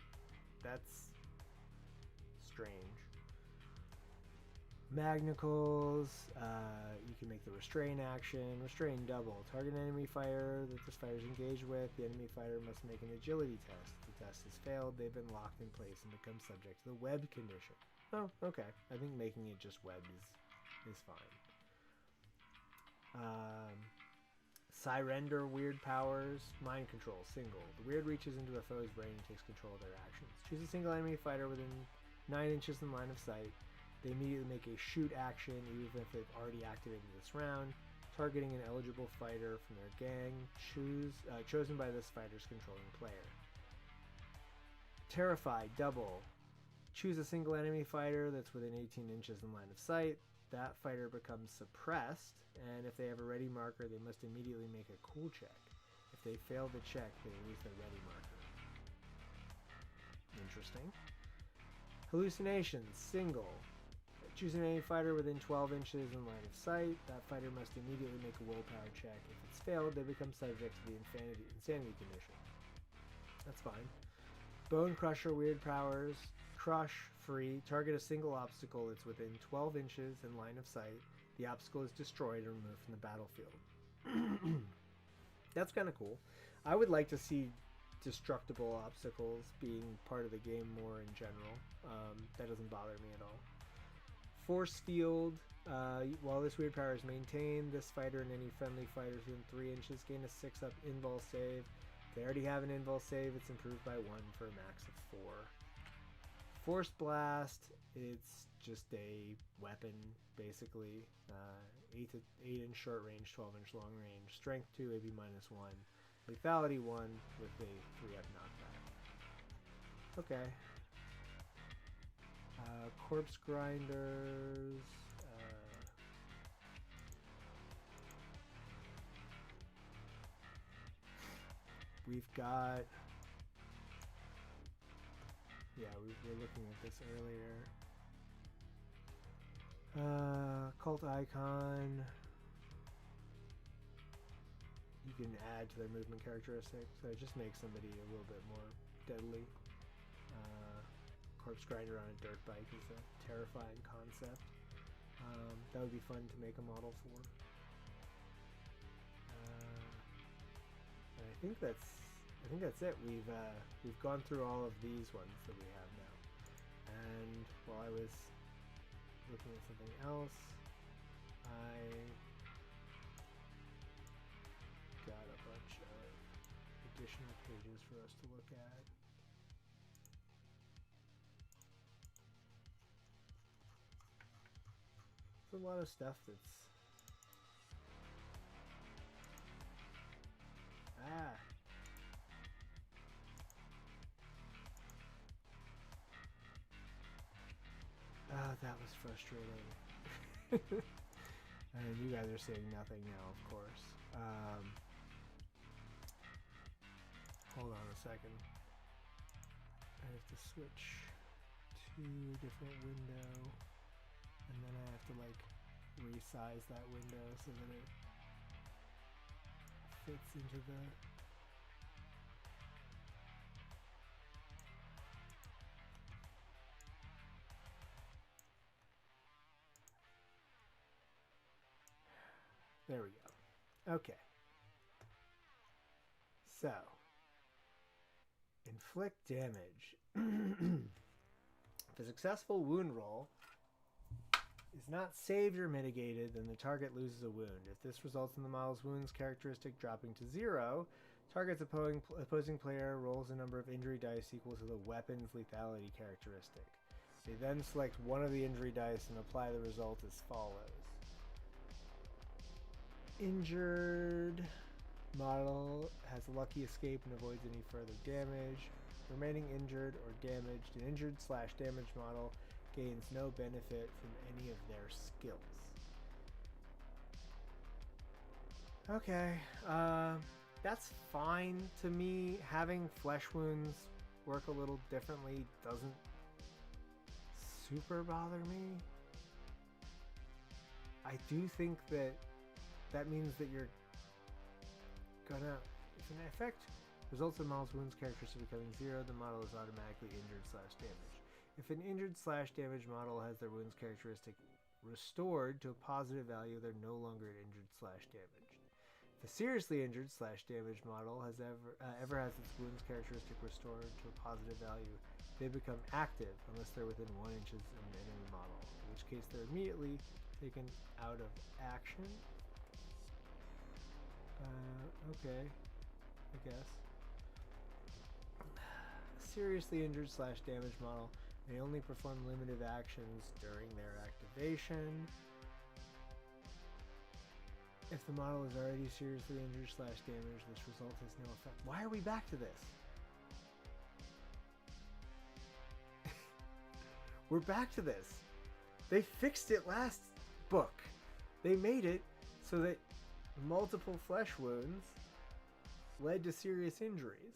[SPEAKER 1] That's strange. Magnicals, you can make the restrain action. Restrain double. Target an enemy fighter that this fighter is engaged with. The enemy fighter must make an agility test. If the test has failed, they've been locked in place and become subject to the web condition. Oh, okay. I think making it just web is fine. Surrender weird powers. Mind control, single. The weird reaches into a foe's brain and takes control of their actions. Choose a single enemy fighter within 9 inches in line of sight. They immediately make a shoot action even if they've already activated this round, targeting an eligible fighter from their gang, chosen by this fighter's controlling player. Terrified, double. Choose a single enemy fighter that's within 18 inches in line of sight. That fighter becomes suppressed, and if they have a ready marker, they must immediately make a cool check. If they fail the check, they lose their ready marker. Interesting. Hallucinations, single. Choose an enemy fighter within 12 inches in line of sight. That fighter must immediately make a willpower check. If it's failed, they become subject to the insanity condition. That's fine. Bone Crusher, weird powers. Crush, free. Target a single obstacle that's within 12 inches in line of sight. The obstacle is destroyed or removed from the battlefield. That's kind of cool. I would like to see destructible obstacles being part of the game more in general. That doesn't bother me at all. Force Field. While this weird power is maintained, this fighter and any friendly fighters within 3 inches gain a 6-up invul save. If they already have an invul save, it's improved by 1 for a max of 4. Force Blast, it's just a weapon, basically. 8 inch short range, 12 inch long range. Strength 2, AB minus 1. Lethality 1 with a 3-up knockback. Okay. Corpse Grinders. We've got... Yeah, we were looking at this earlier. Cult Icon. You can add to their movement characteristics, so it just makes somebody a little bit more deadly. Corpse Grinder on a dirt bike is a terrifying concept. That would be fun to make a model for. And I think that's it. We've gone through all of these ones that we have now. And while I was looking at something else, I got a bunch of additional pages for us to look at. There's a lot of stuff that's... that was frustrating. And you guys are saying nothing now, of course. Hold on a second. I have to switch to a different window. And then I have to like resize that window so that it fits into the... There we go. Okay. So, inflict damage. If a successful wound roll is not saved or mitigated, then the target loses a wound. If this results in the model's wounds characteristic dropping to 0, Target's opposing player rolls a number of injury dice equal to the weapon's lethality characteristic. They then select one of the injury dice and apply the result as follows. Injured model has a lucky escape and avoids any further damage. Remaining injured or damaged, an injured/damaged model gains no benefit from any of their skills. Okay, that's fine to me. Having flesh wounds work a little differently doesn't super bother me. I do think that means that you're gonna, if an effect results in the model's wounds characteristic becoming 0, the model is automatically injured/damaged. If an injured/damaged model has their wounds characteristic restored to a positive value, they're no longer injured/damaged. If a seriously injured/damaged model has ever has its wounds characteristic restored to a positive value, they become active unless they're within 1 inch of an enemy model, in which case they're immediately taken out of action. Okay, I guess. A seriously injured/damaged model may only perform limited actions during their activation. If the model is already seriously injured/damaged, this result has no effect. Why are we back to this? We're back to this. They fixed it last book. They made it so that multiple flesh wounds led to serious injuries.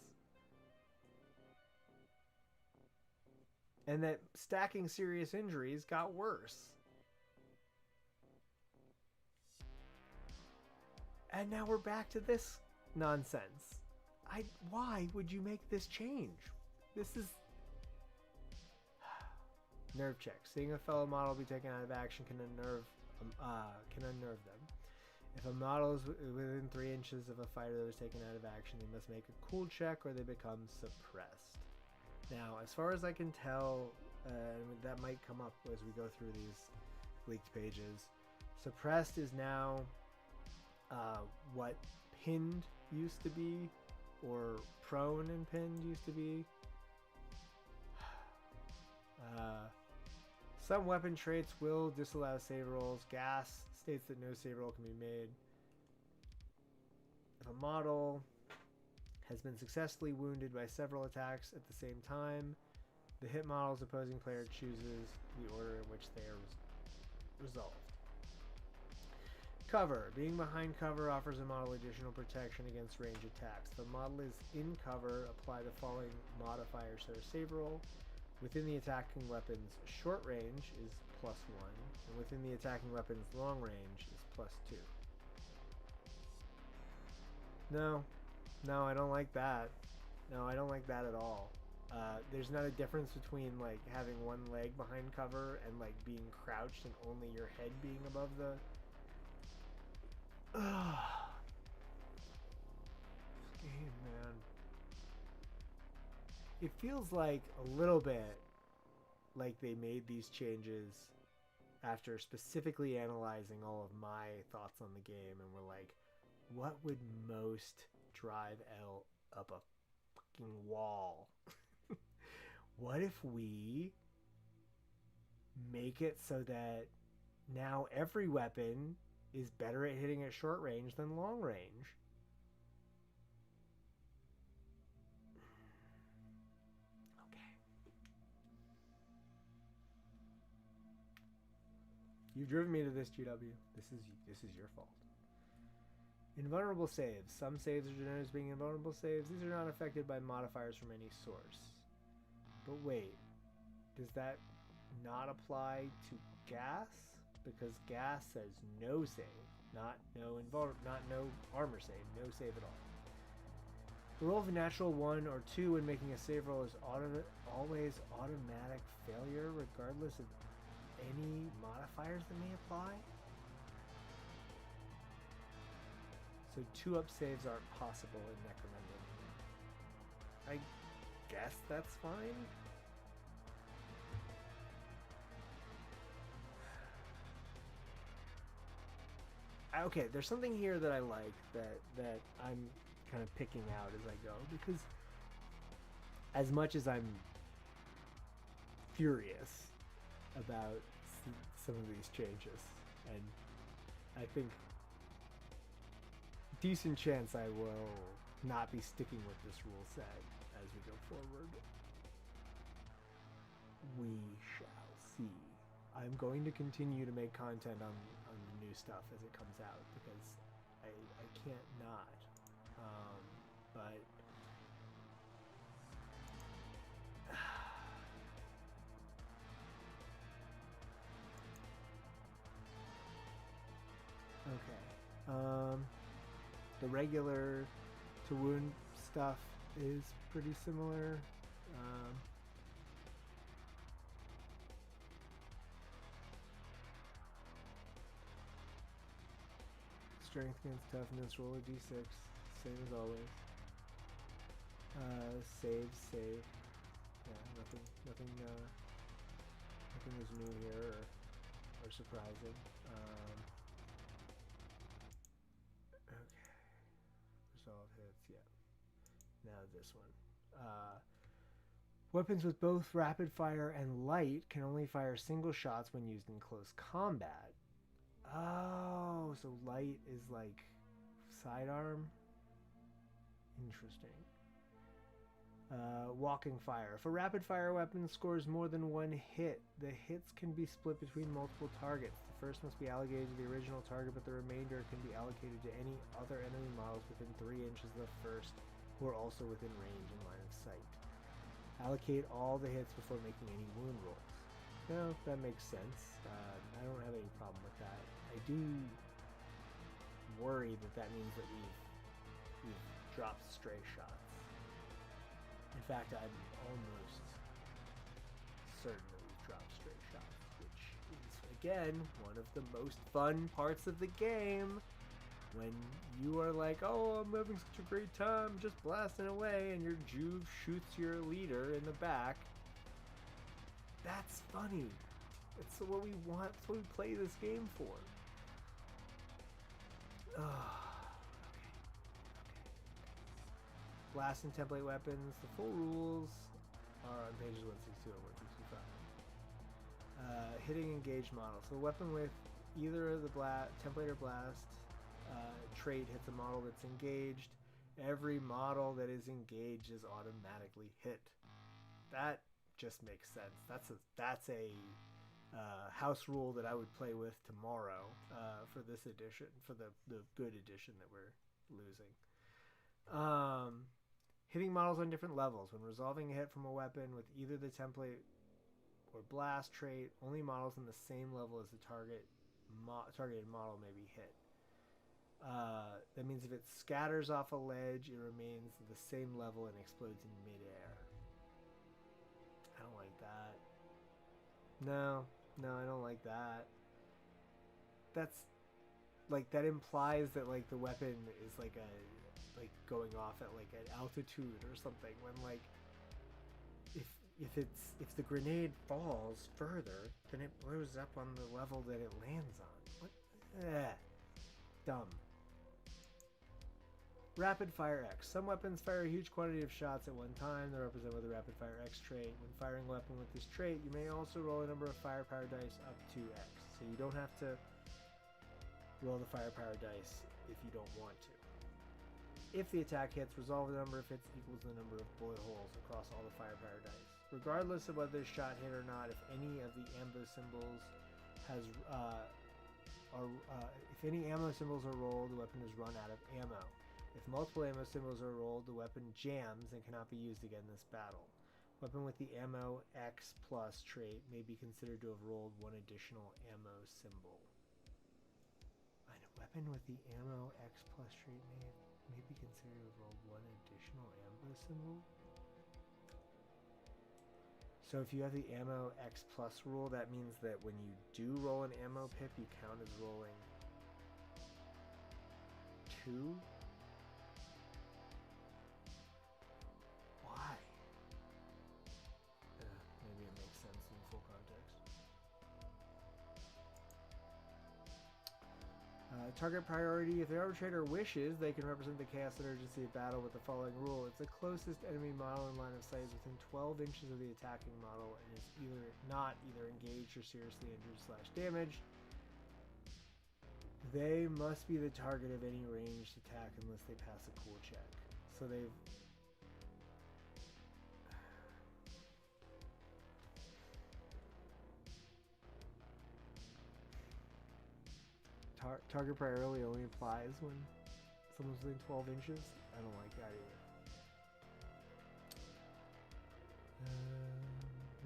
[SPEAKER 1] And that stacking serious injuries got worse. And now we're back to this nonsense. Why would you make this change? This is... Nerve check. Seeing a fellow model be taken out of action can unnerve them. If a model is within 3 inches of a fighter that was taken out of action, they must make a cool check or they become suppressed. Now, as far as I can tell, that might come up as we go through these leaked pages. Suppressed is now what pinned used to be, or prone and pinned used to be. Some weapon traits will disallow save rolls. Gas states that no save roll can be made. If a model has been successfully wounded by several attacks at the same time, the hit model's opposing player chooses the order in which they are resolved. Cover. Being behind cover offers a model additional protection against range attacks. If the model is in cover, apply the following modifiers to their save roll. Within the attacking weapon's short range is +1, and within the attacking weapon's long range is +2. No, I don't like that. No, I don't like that at all. There's not a difference between like having one leg behind cover and like being crouched and only your head being above the... This game, man. It feels like a little bit like they made these changes after specifically analyzing all of my thoughts on the game and were like, what would most drive L up a fucking wall? What if we make it so that now every weapon is better at hitting at short range than long range? You've driven me to this, GW. This is your fault. Invulnerable saves. Some saves are denoted as being invulnerable saves. These are not affected by modifiers from any source. But wait, does that not apply to gas? Because gas says no save, not no armor save, no save at all. The roll of a natural 1 or 2 when making a save roll is always automatic failure, regardless of any modifiers that may apply. So 2-up saves aren't possible in Necromunda. I guess that's fine. Okay, there's something here that I like that I'm kind of picking out as I go, because as much as I'm furious about some of these changes, and I think decent chance I will not be sticking with this rule set as we go forward. We shall see. I'm going to continue to make content on the new stuff as it comes out, because I can't not. But okay. The regular to wound stuff is pretty similar. Strength against toughness, roll a d6, same as always. Save. Yeah, nothing is new here or surprising. Okay. Resolve hits, yeah. Now this one. Weapons with both rapid fire and light can only fire single shots when used in close combat. Oh, so light is like sidearm? Interesting. Walking fire. If a rapid fire weapon scores more than one hit, the hits can be split between multiple targets. The first must be allocated to the original target, but the remainder can be allocated to any other enemy models within 3 inches of the first who are also within range and line of sight. Allocate all the hits before making any wound rolls. No, that makes sense. I don't have any problem with that. I do worry that means that we've dropped stray shots. In fact, I'm almost certain that we've dropped stray shots, which is, again, one of the most fun parts of the game. When you are like, oh, I'm having such a great time just blasting away, and your Juve shoots your leader in the back. That's funny. It's what we want. It's what we play this game for. Okay. Blast and template weapons. The full rules are on pages 162 and 165. Hitting engaged model. So a weapon with either the template or blast trait hits a model that's engaged. Every model that is engaged is automatically hit. That just makes sense. That's a house rule that I would play with tomorrow for this edition, for the good edition that we're losing. Hitting models on different levels. When resolving a hit from a weapon with either the template or blast trait, only models in the same level as the targeted model may be hit. That means if it scatters off a ledge, it remains the same level and explodes in midair. I don't like that. No, I don't like that. That's like, that implies that like the weapon is like going off at like an altitude or something, when like if the grenade falls further, then it blows up on the level that it lands on. What? Dumb. Rapid Fire X. Some weapons fire a huge quantity of shots at one time. They're represented with the Rapid Fire X trait. When firing a weapon with this trait, you may also roll a number of firepower dice up to X. So you don't have to roll the firepower dice if you don't want to. If the attack hits, resolve the number of hits equals the number of bullet holes across all the firepower dice. Regardless of whether the shot hit or not, if any of the ammo symbols if any ammo symbols are rolled, the weapon is run out of ammo. If multiple ammo symbols are rolled, the weapon jams and cannot be used again in this battle. Weapon with the ammo X plus trait may be considered to have rolled one additional ammo symbol. A weapon with the ammo X plus trait may be considered to have rolled one additional ammo symbol? So if you have the ammo X plus rule, that means that when you do roll an ammo pip, you count as rolling 2? Why? Maybe it makes sense in full context. Target priority. If the arbitrator wishes, they can represent the chaos and urgency of battle with the following rule. If the closest enemy model in line of sight is within 12 inches of the attacking model and is either engaged or seriously injured / damaged, they must be the target of any ranged attack unless they pass a cool check. So they've... Target priority only applies when someone's within 12 inches. I don't like that either.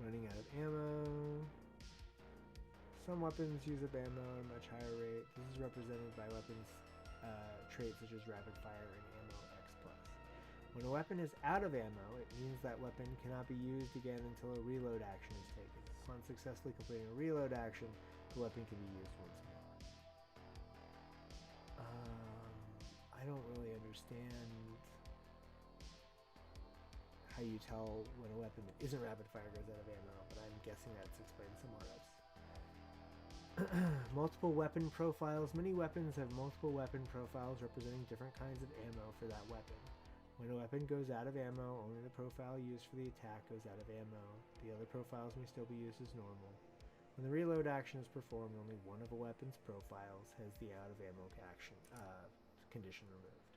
[SPEAKER 1] Running out of ammo. Some weapons use up ammo at a much higher rate. This is represented by weapons traits such as rapid fire and ammo X+. When a weapon is out of ammo, it means that weapon cannot be used again until a reload action is taken. Upon successfully completing a reload action, the weapon can be used once more. I don't really understand how you tell when a weapon that isn't rapid fire goes out of ammo, but I'm guessing that's explained somewhere else. Multiple weapon profiles. Many weapons have multiple weapon profiles representing different kinds of ammo for that weapon. When a weapon goes out of ammo, only the profile used for the attack goes out of ammo. The other profiles may still be used as normal. When the reload action is performed, only one of a weapon's profiles has the out of ammo action condition removed.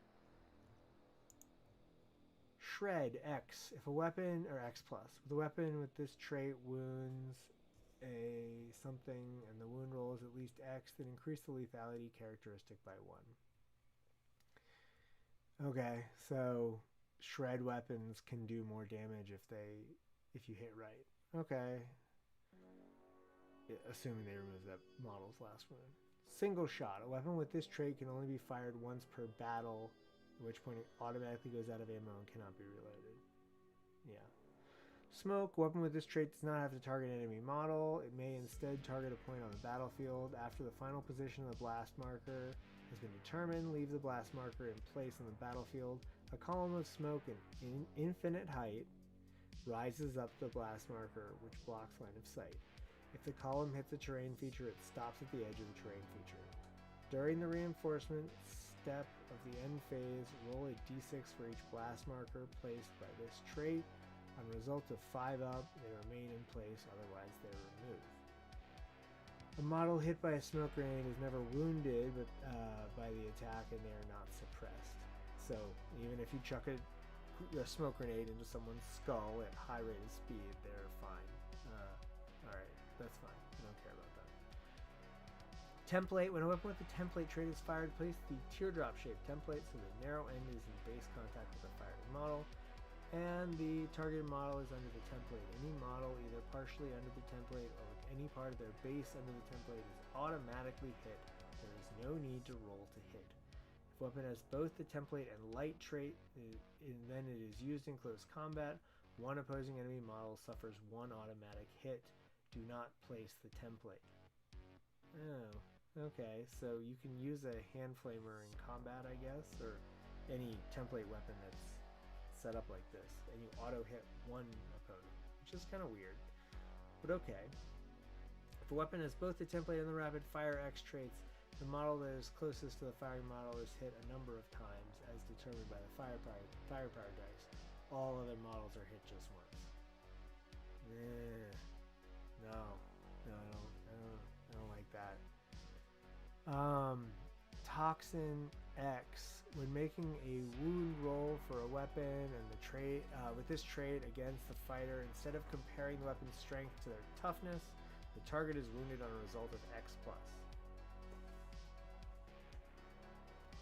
[SPEAKER 1] Shred X. If a weapon, or X+, with a weapon with this trait wounds a something and the wound roll is at least X, then increase the lethality characteristic by 1. Okay, so shred weapons can do more damage if you hit right. Okay. Assuming they remove that model's last wound. Single shot. A weapon with this trait can only be fired once per battle, at which point it automatically goes out of ammo and cannot be reloaded. Yeah. Smoke. A weapon with this trait does not have to target an enemy model. It may instead target a point on the battlefield. After the final position of the blast marker has been determined, leave the blast marker in place on the battlefield. A column of smoke in infinite height rises up the blast marker, which blocks line of sight. If the column hits a terrain feature, it stops at the edge of the terrain feature. During the reinforcement step of the end phase, roll a d6 for each blast marker placed by this trait. On a result of 5 up, they remain in place, otherwise they're removed. A model hit by a smoke grenade is never wounded by the attack, and they are not suppressed. So even if you chuck a smoke grenade into someone's skull at high rate of speed, they're fine. Alright, that's fine. I don't care about that. Template. When a weapon with the template trait is fired, place the teardrop-shaped template so the narrow end is in base contact with the firing model, and the targeted model is under the template. Any model, either partially under the template or with any part of their base under the template, is automatically hit. There is no need to roll to hit. If a weapon has both the template and light trait, and then it is used in close combat, one opposing enemy model suffers 1 automatic hit. Do not place the template. Oh, okay. So you can use a hand flamer in combat, I guess, or any template weapon that's set up like this, and you auto hit one opponent, which is kind of weird, but okay. If a weapon has both the template and the rapid fire X traits, the model that is closest to the firing model is hit a number of times as determined by the firepower dice. All other models are hit just once. No, I don't like that. Toxin X. When making a wound roll for a weapon and the trait with this trait against the fighter, instead of comparing the weapon's strength to their toughness, the target is wounded on a result of X+.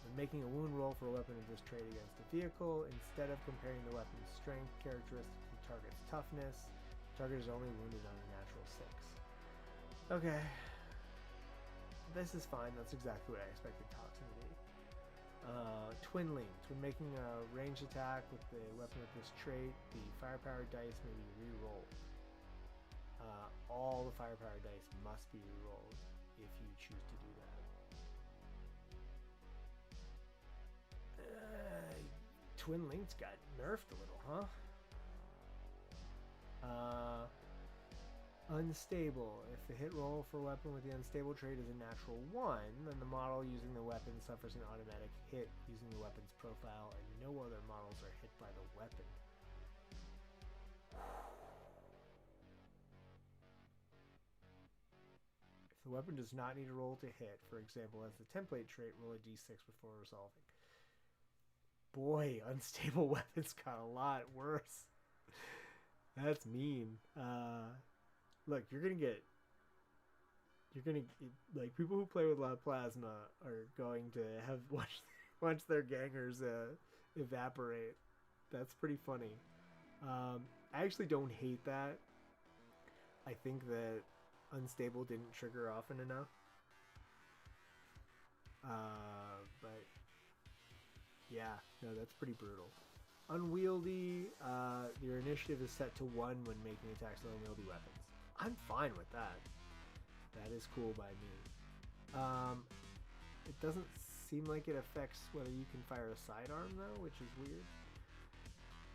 [SPEAKER 1] When making a wound roll for a weapon of this trait against a vehicle, instead of comparing the weapon's strength characteristic to the target's toughness, the target is only wounded on a natural 6. Okay. This is fine. That's exactly what I expected Toxin to be. Twin Linked. When making a ranged attack with the weapon with this trait, the firepower dice may be re-rolled. All the firepower dice must be re-rolled if you choose to do that. Twin Linked got nerfed a little, huh? Unstable. If the hit roll for a weapon with the unstable trait is a natural 1, then the model using the weapon suffers an automatic hit using the weapon's profile, and no other models are hit by the weapon. If the weapon does not need a roll to hit, for example, as the template trait, roll a d6 before resolving. Boy, unstable weapons got a lot worse. That's mean. Look, you're gonna like people who play with a lot of plasma are going to have watch their gangers evaporate. That's pretty funny. I actually don't hate that. I think that unstable didn't trigger often enough. But yeah, no, that's pretty brutal. Unwieldy, your initiative is set to 1 when making attacks with unwieldy weapons. I'm fine with that. That is cool by me. It doesn't seem like it affects whether you can fire a sidearm though, which is weird.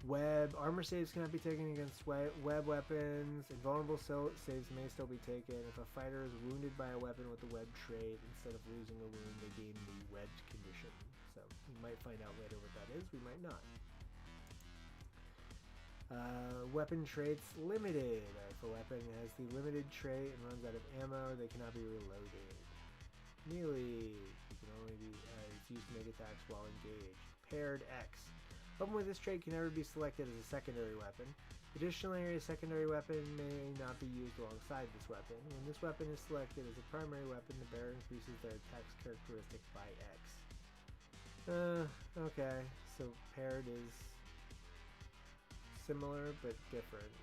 [SPEAKER 1] Web, armor saves cannot be taken against web weapons. Invulnerable saves may still be taken. If a fighter is wounded by a weapon with the web trait, instead of losing a wound, they gain the webbed condition. So we might find out later what that is, we might not. Weapon traits limited. If a weapon has the limited trait and runs out of ammo, they cannot be reloaded. Melee. You can only be it's used to make attacks while engaged. Paired X. Weapon with this trait can never be selected as a secondary weapon. Additionally, a secondary weapon may not be used alongside this weapon. When this weapon is selected as a primary weapon, the bearer increases their attack's characteristic by X. Okay. So paired is similar but different.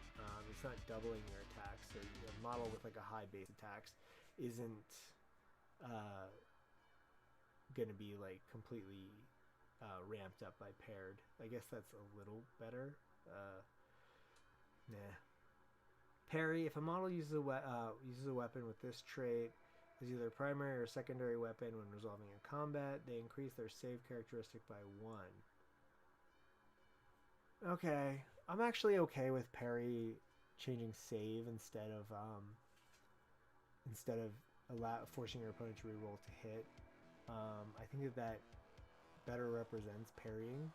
[SPEAKER 1] It's not doubling your attacks. So a model with like a high base attacks isn't gonna be like completely ramped up by paired. I guess that's a little better. Nah. Parry. If a model uses a weapon with this trait as either a primary or secondary weapon when resolving in combat, they increase their save characteristic by 1. Okay. I'm actually okay with parry changing save instead of forcing your opponent to reroll to hit. I think that better represents parrying.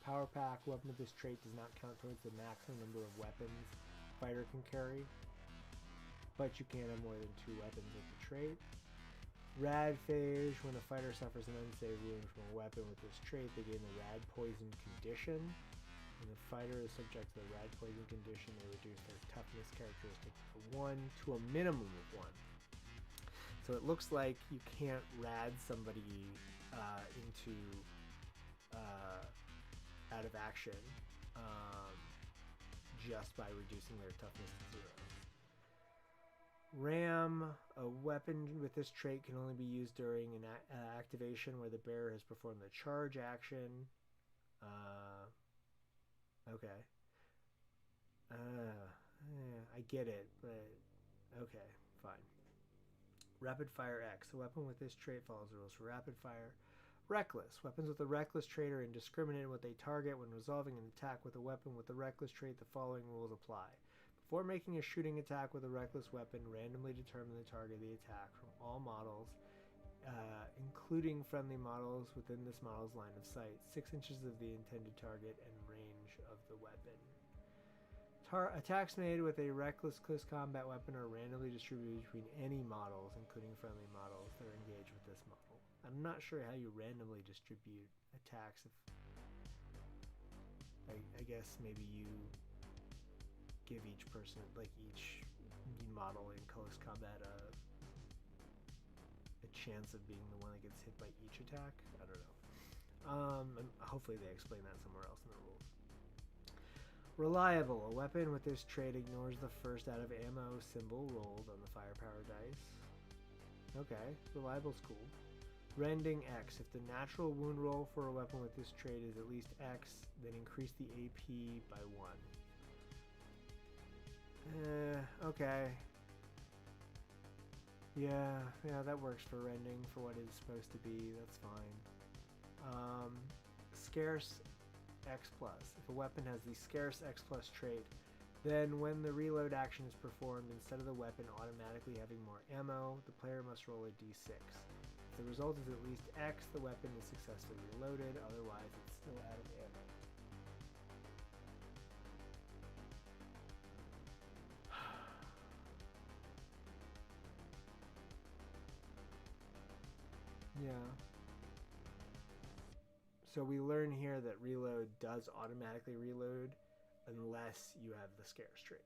[SPEAKER 1] Power pack. Weapon with this trait does not count towards the maximum number of weapons fighter can carry, but you can have more than 2 weapons with the trait. Rad phage. When a fighter suffers an unsaved wound from a weapon with this trait, they gain the rad poison condition. When the fighter is subject to the rad poison condition, they reduce their toughness characteristic by 1 to a minimum of 1. So it looks like you can't rad somebody into out of action just by reducing their toughness to 0. Ram, a weapon with this trait can only be used during an activation where the bearer has performed the charge action. Okay. I get it, but okay, fine. Rapid Fire X, a weapon with this trait follows the rules for Rapid Fire. Reckless. Weapons with a reckless trait are indiscriminate in what they target. When resolving an attack with a weapon with a reckless trait, the following rules apply. Before making a shooting attack with a reckless weapon, randomly determine the target of the attack from all models, including friendly models within this model's line of sight, 6 inches of the intended target and range of the weapon. Attacks made with a reckless close combat weapon are randomly distributed between any models, including friendly models, that are engaged with this model. I'm not sure how you randomly distribute attacks. I guess maybe you give each person, like each model in close combat, a chance of being the one that gets hit by each attack. I don't know. And hopefully they explain that somewhere else in the rules. Reliable. A weapon with this trait ignores the first out of ammo symbol rolled on the firepower dice. Okay, reliable's cool. Rending X. If the natural wound roll for a weapon with this trait is at least X, then increase the AP by 1. Okay. Yeah, that works for rending for what it's supposed to be. That's fine. Scarce. X+. If a weapon has the scarce X+ trait, then when the reload action is performed, instead of the weapon automatically having more ammo, the player must roll a d6. If the result is at least X, the weapon is successfully reloaded, otherwise it's still out of ammo. Yeah. So we learn here that reload does automatically reload unless you have the scarce trait.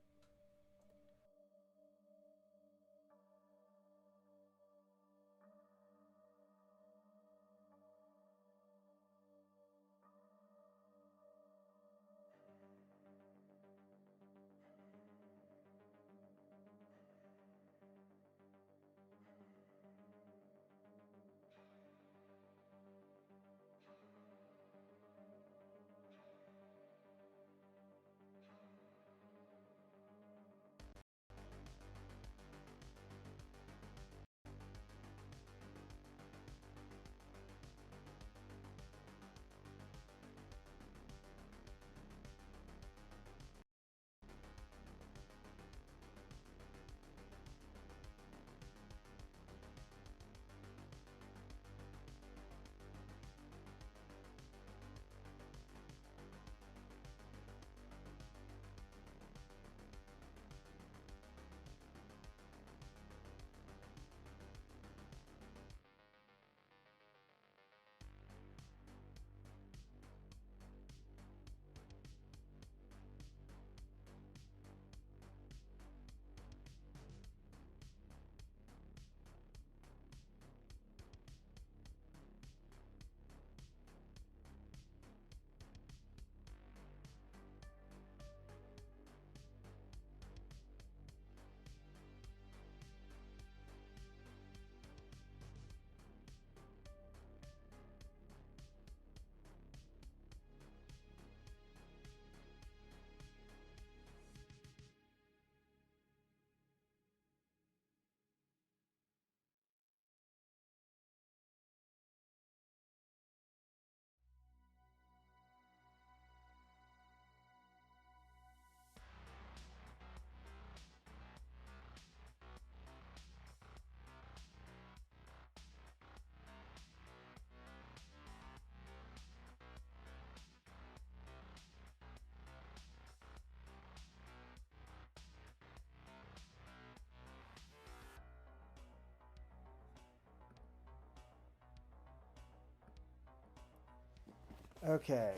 [SPEAKER 1] Okay,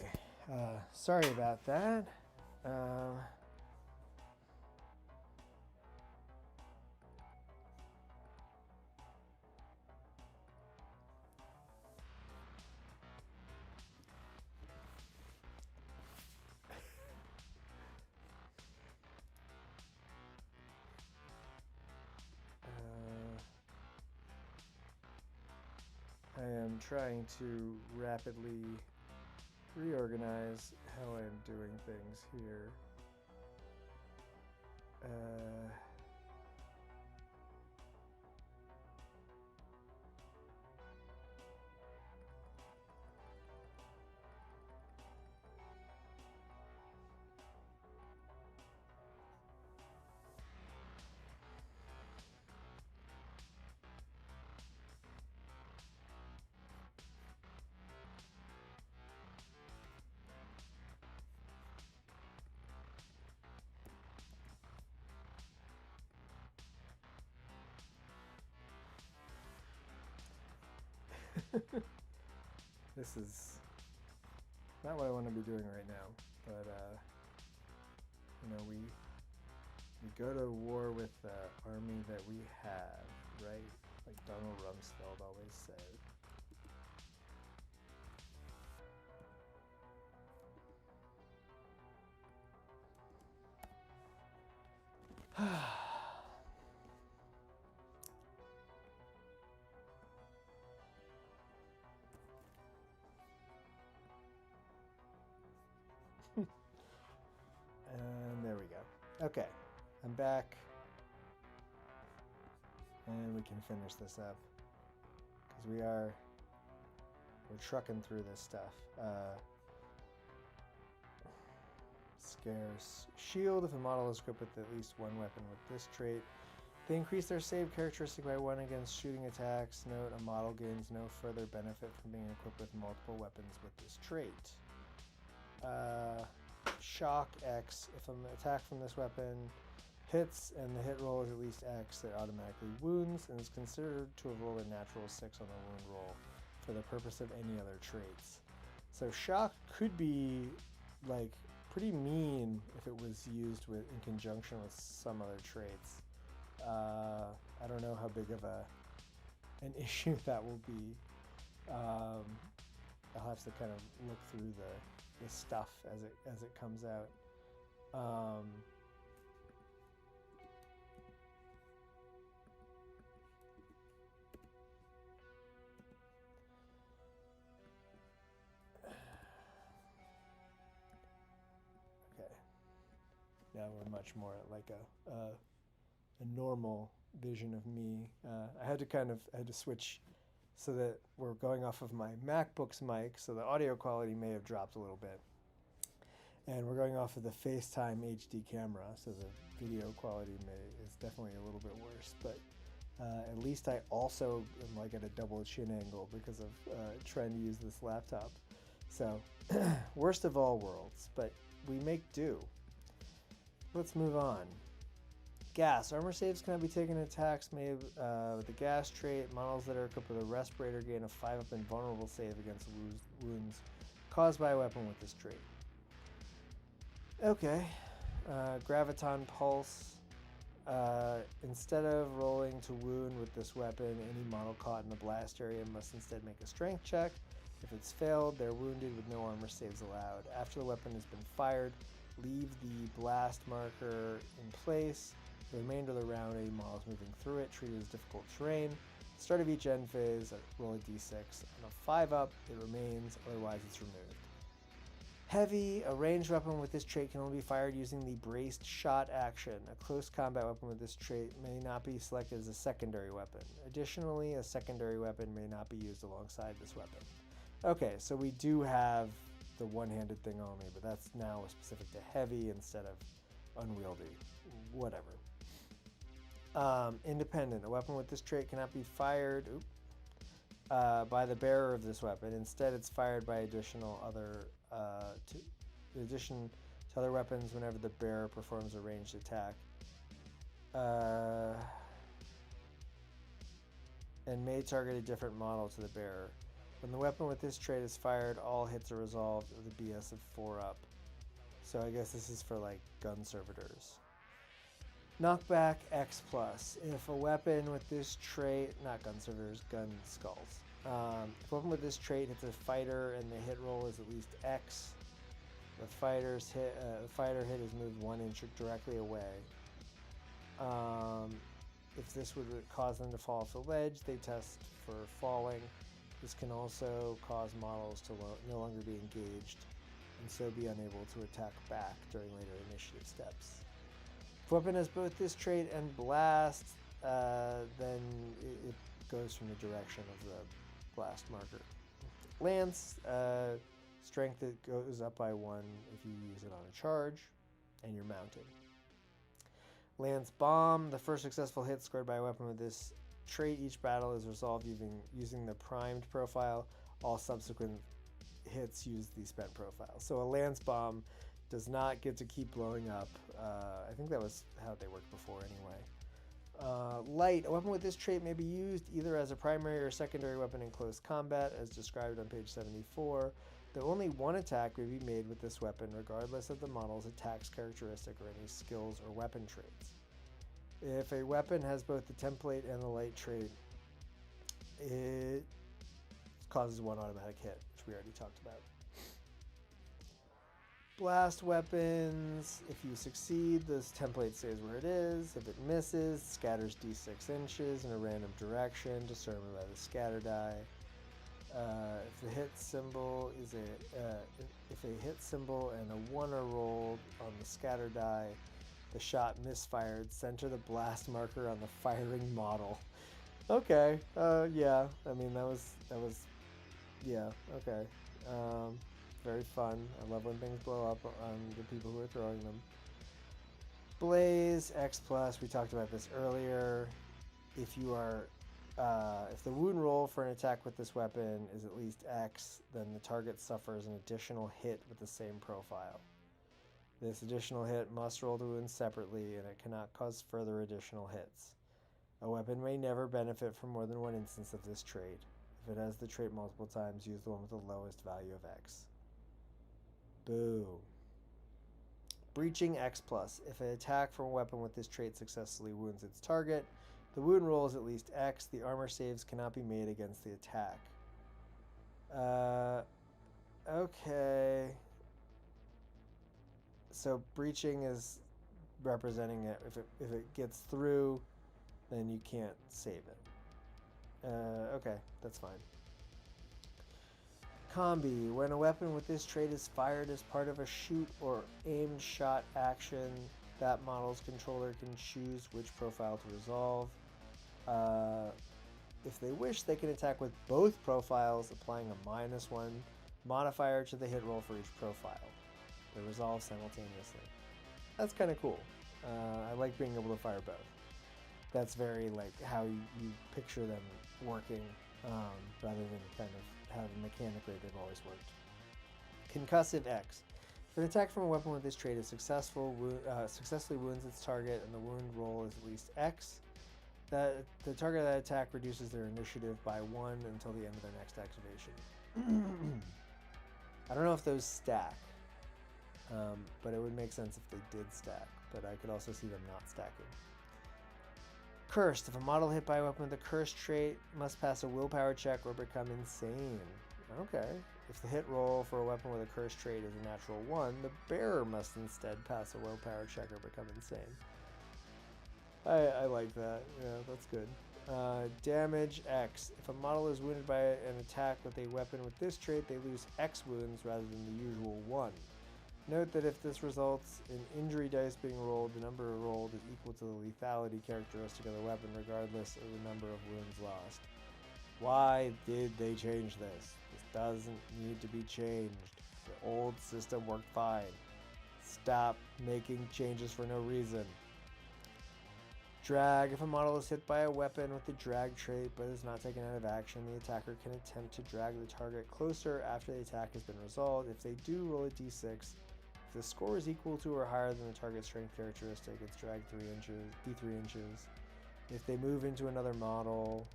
[SPEAKER 1] sorry about that. I am trying to rapidly reorganize how I'm doing things here. This is not what I want to be doing right now, but we go to war with the army that we have, right? Like Donald Rumsfeld always said. And there we go. Okay, I'm back. And we can finish this up. Because we're trucking through this stuff. scarce. Shield, if a model is equipped with at least one weapon with this trait. They increase their save characteristic by 1 against shooting attacks. Note, a model gains no further benefit from being equipped with multiple weapons with this trait. Shock X, if an attack from this weapon hits and the hit roll is at least X, it automatically wounds and is considered to have rolled a natural 6 on the wound roll for the purpose of any other traits. So shock could be like pretty mean if it was used in conjunction with some other traits. I don't know how big of an issue that will be. I'll have to kind of look through the stuff as it comes out. Okay. Now we're much more like a normal vision of me. I had to switch so that we're going off of my MacBook's mic, so the audio quality may have dropped a little bit. And we're going off of the FaceTime HD camera, so the video quality is definitely a little bit worse. But at least I also am like at a double chin angle because of trying to use this laptop. So worst of all worlds, but we make do. Let's move on. Gas. Armor saves cannot be taken in attacks made with the gas trait. Models that are equipped with a respirator gain a 5-up invulnerable save against wounds caused by a weapon with this trait. Okay. Graviton Pulse. Instead of rolling to wound with this weapon, any model caught in the blast area must instead make a strength check. If it's failed, they're wounded with no armor saves allowed. After the weapon has been fired, leave the blast marker in place. The remainder of the round, any models moving through it treated as difficult terrain. Start of each end phase, roll a d6. On a 5-up, it remains, otherwise it's removed. Heavy, a ranged weapon with this trait can only be fired using the braced shot action. A close combat weapon with this trait may not be selected as a secondary weapon. Additionally, a secondary weapon may not be used alongside this weapon. Okay, so we do have the one-handed thing only, but that's now specific to heavy instead of unwieldy. Whatever. Independent. A weapon with this trait cannot be fired by the bearer of this weapon. Instead, it's fired by addition to other weapons whenever the bearer performs a ranged attack. And may target a different model to the bearer. When the weapon with this trait is fired, all hits are resolved with a BS of 4-up. So I guess this is for like gun servitors. Knockback X+. If a weapon with this trait, not gun servitors, gun skulls. If a weapon with this trait hits a fighter and the hit roll is at least X, the fighter hit is moved 1 inch directly away. If this would cause them to fall off the ledge, they test for falling. This can also cause models to no longer be engaged and so be unable to attack back during later initiative steps. If a weapon has both this trait and blast, then it goes from the direction of the blast marker. Lance, strength that goes up by 1 if you use it on a charge and you're mounted. Lance Bomb, the first successful hit scored by a weapon with this trait each battle is resolved using the primed profile. All subsequent hits use the spent profile. So a Lance Bomb does not get to keep blowing up. I think that was how they worked before anyway. Light, a weapon with this trait may be used either as a primary or secondary weapon in close combat, as described on page 74. Though only one attack may be made with this weapon, regardless of the model's attacks characteristic or any skills or weapon traits. If a weapon has both the template and the light trait, it causes 1 automatic hit, which we already talked about. Blast weapons, if you succeed, this template stays where it is. If it misses, scatters d6 inches in a random direction, determined by the scatter die. If the hit symbol is if a hit symbol and a 1 are rolled on the scatter die, the shot misfired. Center the blast marker on the firing model. Okay. Yeah. I mean that was. Yeah. Okay. Very fun. I love when things blow up on the people who are throwing them. Blaze, X+, we talked about this earlier. If you are, if the wound roll for an attack with this weapon is at least X, then the target suffers an additional hit with the same profile. This additional hit must roll the wound separately, and it cannot cause further additional hits. A weapon may never benefit from more than one instance of this trait. If it has the trait multiple times, use the one with the lowest value of X. Boo. Breaching X+. If an attack from a weapon with this trait successfully wounds its target, the wound roll is at least X. The armor saves cannot be made against the attack. Okay. So breaching is representing it. If it gets through, then you can't save it. Okay, that's fine. Combi. When a weapon with this trait is fired as part of a shoot or aimed shot action, that model's controller can choose which profile to resolve. If they wish, they can attack with both profiles, applying a -1 modifier to the hit roll for each profile. They resolve simultaneously. That's kind of cool. I like being able to fire both. That's very like how you picture them working, rather than kind of how mechanically they've always worked. Concussive X. If an attack from a weapon with this trait is successfully wounds its target and the wound roll is at least X, the target of that attack reduces their initiative by 1 until the end of their next activation. I don't know if those stack, but it would make sense if they did stack, but I could also see them not stacking. Cursed. If a model hit by a weapon with a cursed trait must pass a willpower check or become insane. Okay. If the hit roll for a weapon with a cursed trait is a natural 1, the bearer must instead pass a willpower check or become insane. I like that. Yeah, that's good. Damage X. If a model is wounded by an attack with a weapon with this trait, they lose X wounds rather than the usual 1. Note that if this results in injury dice being rolled, the number rolled is equal to the lethality characteristic of the weapon, regardless of the number of wounds lost. Why did they change this? This doesn't need to be changed. The old system worked fine. Stop making changes for no reason. Drag. If a model is hit by a weapon with the drag trait but is not taken out of action, the attacker can attempt to drag the target closer after the attack has been resolved. If they do, roll a d6. If the score is equal to or higher than the target strength characteristic, it's dragged d3 inches. If they move into another model,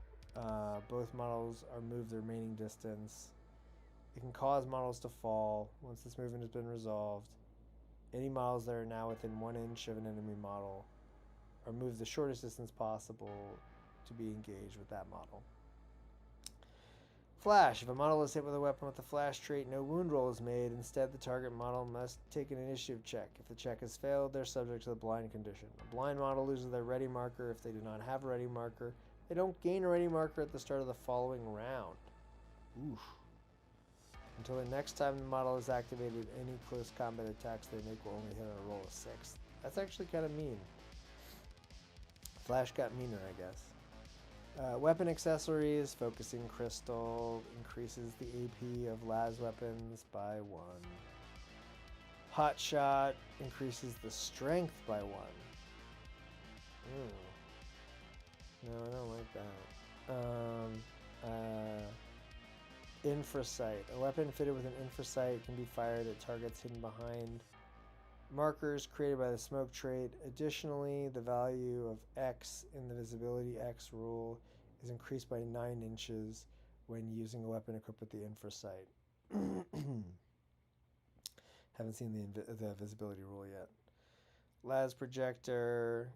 [SPEAKER 1] both models are moved the remaining distance. It can cause models to fall once this movement has been resolved. Any models that are now within 1 inch of an enemy model are moved the shortest distance possible to be engaged with that model. Flash. If a model is hit with a weapon with the flash trait, no wound roll is made. Instead, the target model must take an initiative check. If the check has failed, they're subject to the blind condition. A blind model loses their ready marker. If they do not have a ready marker, they don't gain a ready marker at the start of the following round. Oof. Until the next time the model is activated, any close combat attacks they make will only hit on a roll of 6. That's actually kind of mean. Flash got meaner, I guess. Weapon accessories. Focusing crystal increases the AP of las weapons by 1. Hot shot increases the strength by 1. No, I don't like that. Infrasight. A weapon fitted with an infrasight can be fired at targets hidden behind markers created by the smoke trait. Additionally, the value of X in the visibility X rule is increased by 9 inches when using a weapon equipped with the infrasight. Haven't seen the visibility rule yet. Las projector.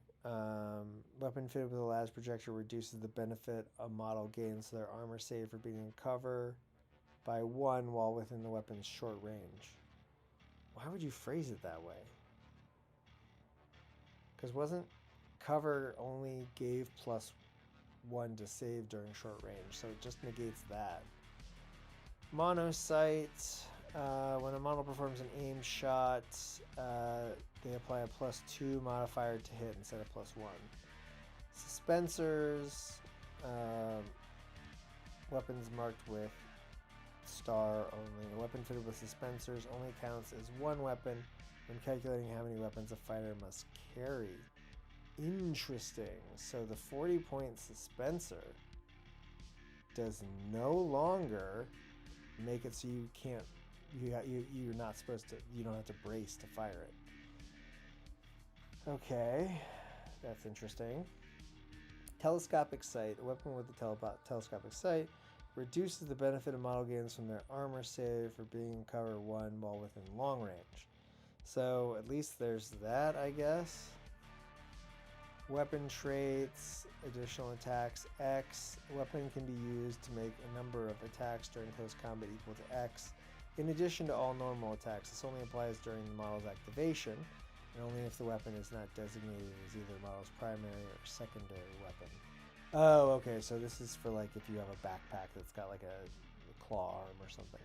[SPEAKER 1] Weapon fitted with a las projector reduces the benefit a model gains to their armor save for being in cover by 1 while within the weapon's short range. Why would you phrase it that way? Because wasn't cover only gave +1 to save during short range, so it just negates that. Monosight. When a model performs an aim shot, they apply a +2 modifier to hit instead of +1. Suspensors. Weapons marked with star only. A weapon fitted with suspensors only counts as one weapon when calculating how many weapons a fighter must carry. Interesting. So the 40-point suspensor does no longer make it so you can't, you're not supposed to, you don't have to brace to fire it. Okay, that's interesting. Telescopic sight. A weapon with a telescopic sight reduces the benefit of model gains from their armor save for being in cover 1 while within long range. So at least there's that, I guess. Weapon traits, additional attacks, X. A weapon can be used to make a number of attacks during close combat equal to X. In addition to all normal attacks, this only applies during the model's activation, and only if the weapon is not designated as either model's primary or secondary weapon. Oh, okay, so this is for like if you have a backpack that's got like a claw arm or something.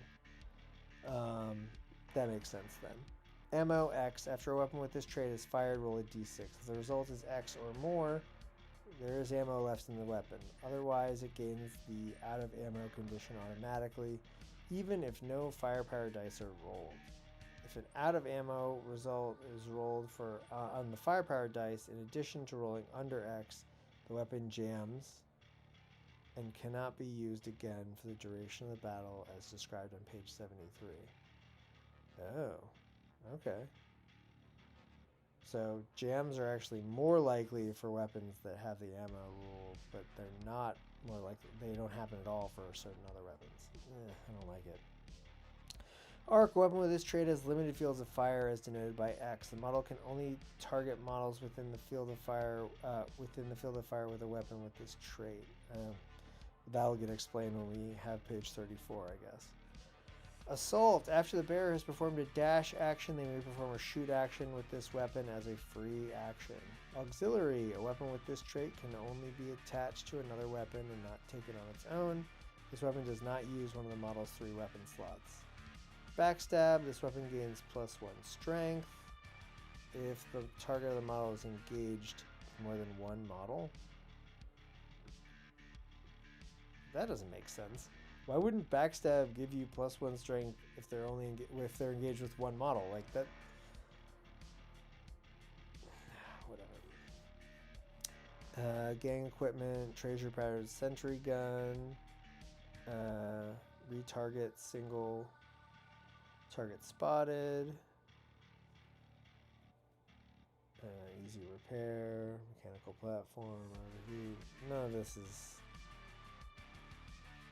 [SPEAKER 1] That makes sense then. Ammo X. After a weapon with this trait is fired, roll a d6. If the result is X or more, there is ammo left in the weapon. Otherwise, it gains the out of ammo condition automatically, even if no firepower dice are rolled. If an out of ammo result is rolled for on the firepower dice, in addition to rolling under X, the weapon jams and cannot be used again for the duration of the battle as described on page 73. Oh. Okay. So jams are actually more likely for weapons that have the ammo rule, but they're not more likely. They don't happen at all for certain other weapons. I don't like it. Arc. Weapon with this trait has limited fields of fire as denoted by X. The model can only target models within the field of fire with a weapon with this trait. That'll get explained when we have page 34, I guess. Assault. After the bearer has performed a dash action, they may perform a shoot action with this weapon as a free action. Auxiliary. A weapon with this trait can only be attached to another weapon and not taken on its own. This weapon does not use one of the model's 3 weapon slots. Backstab. This weapon gains +1 strength if the target of the model is engaged with more than one model. That doesn't make sense. Why wouldn't backstab give you +1 strength if they're engaged with one model like that? Whatever. Gang equipment, treasure powdered sentry gun, retarget single target spotted, easy repair, mechanical platform, overheat. None of this is.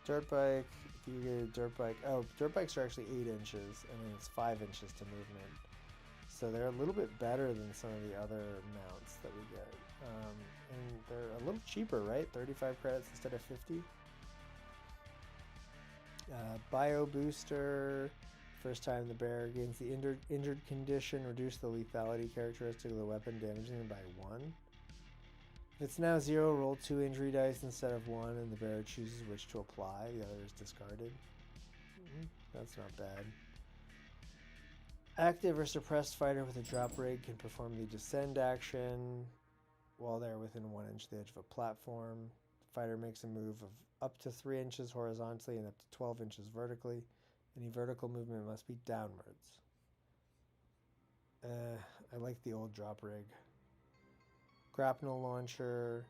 [SPEAKER 1] Dirt bike, if you get a dirt bike, dirt bikes are actually 8 inches, and then it's 5 inches to movement. So they're a little bit better than some of the other mounts that we get. And they're a little cheaper, right? 35 credits instead of 50. Bio booster, first time the bearer gains the injured condition, reduce the lethality characteristic of the weapon, damaging them by 1. If it's now 0, roll 2 injury dice instead of 1, and the bearer chooses which to apply. The other is discarded. That's not bad. Active or suppressed fighter with a drop rig can perform the descend action while they're within 1 inch of the edge of a platform. The fighter makes a move of up to 3 inches horizontally and up to 12 inches vertically. Any vertical movement must be downwards. I like the old drop rig. Grapnel launcher.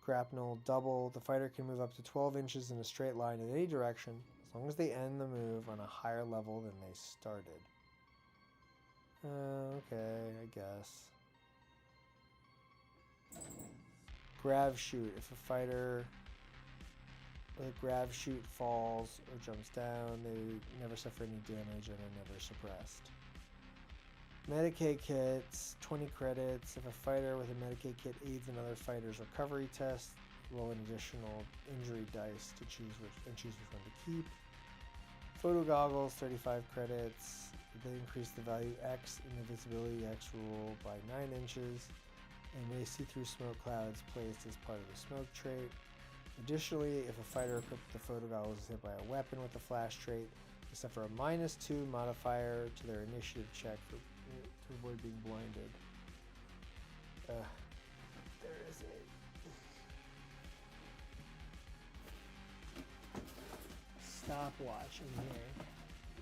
[SPEAKER 1] Grapnel double. The fighter can move up to 12 inches in a straight line in any direction, as long as they end the move on a higher level than they started. Okay, I guess. Grav shoot. If a fighter with a grav shoot falls or jumps down, they never suffer any damage and are never suppressed. Medicaid kits, 20 credits. If a fighter with a Medicaid kit aids another fighter's recovery test, roll an additional injury dice to choose which one to keep. Photo goggles, 35 credits. They increase the value X in the visibility X rule by 9 inches and may see through smoke clouds placed as part of the smoke trait. Additionally, if a fighter equipped with the photo goggles is hit by a weapon with the flash trait, they suffer a -2 modifier to their initiative check to avoid being blinded. There is a stopwatch in here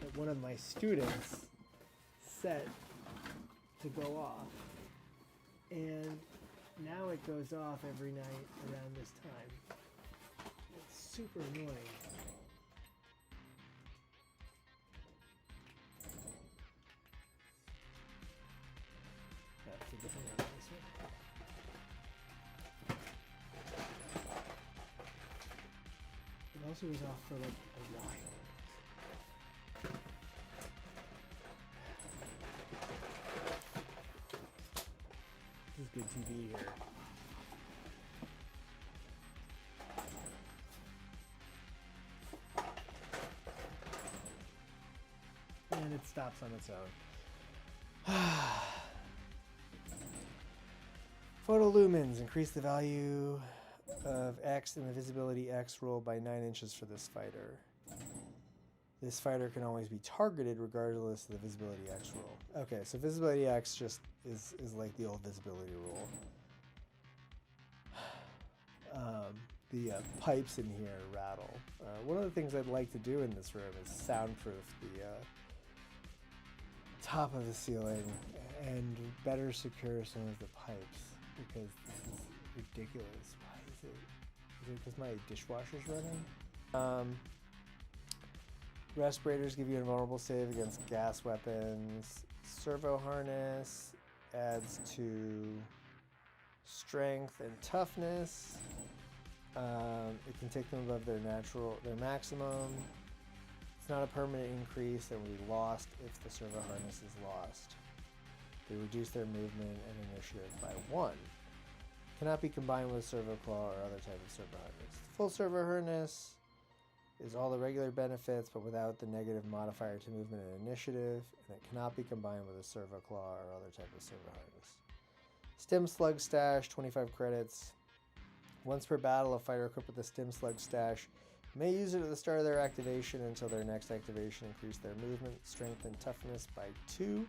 [SPEAKER 1] that one of my students set to go off. And now it goes off every night around this time. It's super annoying. That's a different one. This one. It also was off for like a while. This is good TV here. And it stops on its own. Photolumens increase the value of X in the visibility X roll by 9 inches for this fighter. This fighter can always be targeted regardless of the visibility X roll. Okay, so visibility X just is like the old visibility roll. The pipes in here rattle. One of the things I'd like to do in this room is soundproof the top of the ceiling and better secure some of the pipes, because this is ridiculous. Why is it? Is it because my dishwasher's running? Respirators give you an invulnerable save against gas weapons. Servo harness adds to strength and toughness. It can take them above their maximum. It's not a permanent increase and will be lost if the servo harness is lost. They reduce their movement and initiative by 1. Cannot be combined with servo claw or other type of servo harness. Full servo harness is all the regular benefits, but without the negative modifier to movement and initiative, and it cannot be combined with a servo claw or other type of servo harness. Stim slug stash, 25 credits. Once per battle, a fighter equipped with a stim slug stash may use it at the start of their activation until their next activation. Increase their movement, strength, and toughness by 2.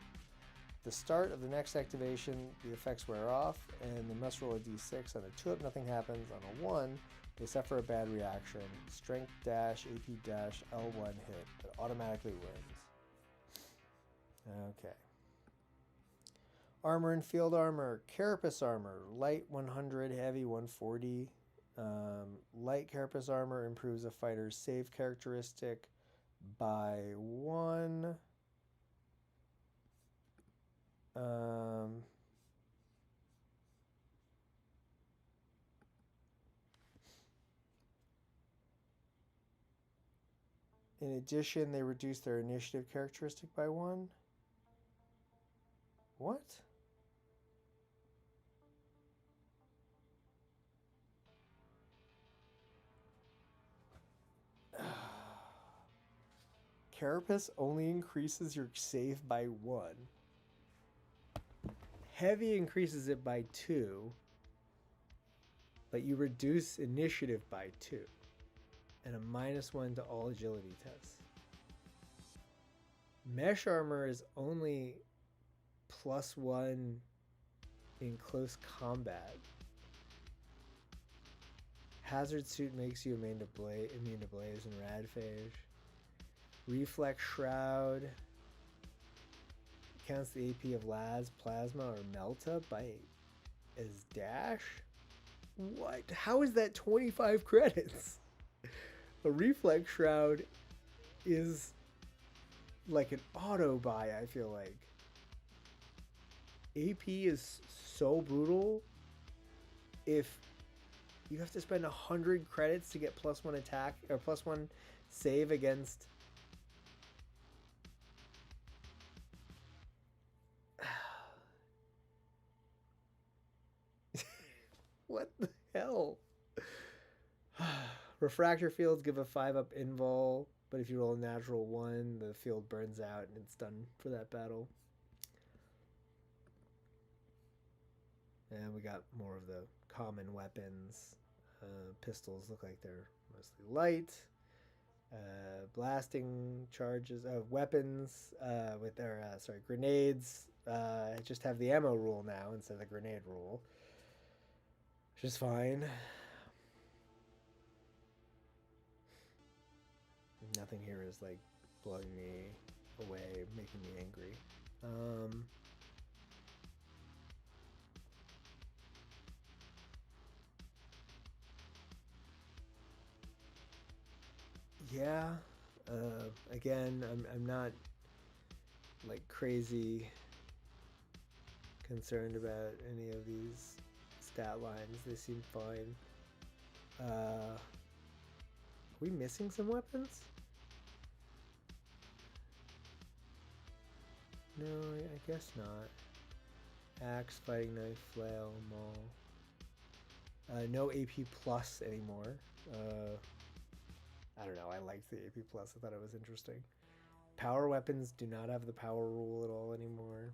[SPEAKER 1] At the start of the next activation, the effects wear off, and they must roll a d6. On a 2-up, nothing happens. On a 1, they suffer a bad reaction. Strength dash, AP dash, L1 hit that automatically wins. Okay. Armor and field armor. Carapace armor. Light 100, heavy 140. Light carapace armor improves a fighter's save characteristic by 1. In addition, they reduce their initiative characteristic by 1. What? Carapace only increases your save by 1. Heavy increases it by 2, but you reduce initiative by 2. And a -1 to all agility tests. Mesh armor is only +1 in close combat. Hazard suit makes you immune to blaze and radphage. Reflex shroud counts the AP of Laz, Plasma, or Melta by as dash. What? How is that 25 credits? A reflex shroud is like an auto buy, I feel like. AP is so brutal. If you have to spend 100 credits to get +1 attack or +1 save against what the hell? Refractor fields give a 5-up invul, but if you roll a natural 1, the field burns out and it's done for that battle. And we got more of the common weapons. Pistols look like they're mostly light. Blasting charges of weapons with their grenades just have the ammo rule now instead of the grenade rule, which is fine. No nothing here is like blowing me away, making me angry. Yeah. Again, I'm not like crazy concerned about any of these stat lines. They seem fine. Are we missing some weapons? No, I guess not. Axe, fighting knife, flail, maul. No AP plus anymore. I don't know. I liked the AP plus. I thought it was interesting. Power weapons do not have the power rule at all anymore.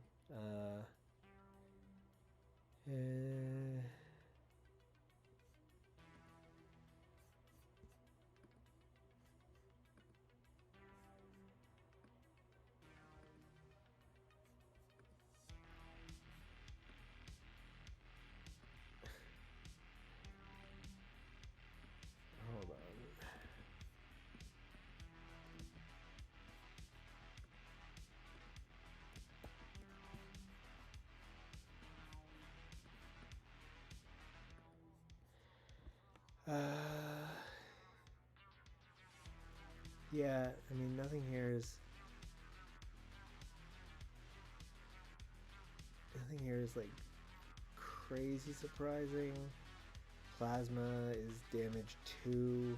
[SPEAKER 1] Hold on. Yeah, I mean, nothing here is like crazy surprising. Plasma is damage 2.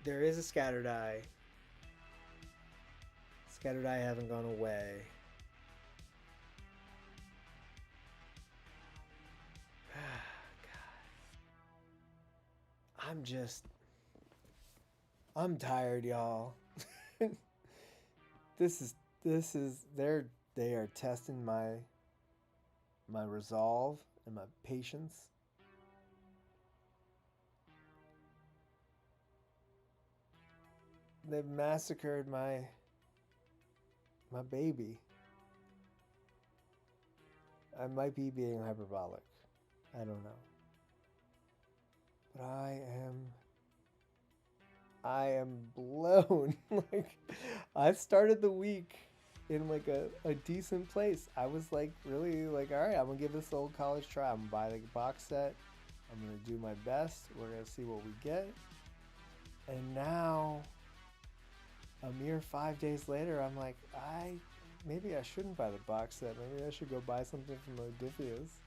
[SPEAKER 1] There is a scatter die. Scatter die haven't gone away. God. I'm tired, y'all. This is they are testing my resolve and my patience. They've massacred my baby. I might be being hyperbolic. I don't know. But I am blown. Like, I started the week in like a decent place. I was like really like, all right, I'm gonna give this old college try. I'm gonna buy the box set. I'm gonna do my best. We're gonna see what we get. And now, a mere 5 days later, I'm like, maybe I shouldn't buy the box set. Maybe I should go buy something from Odysseus.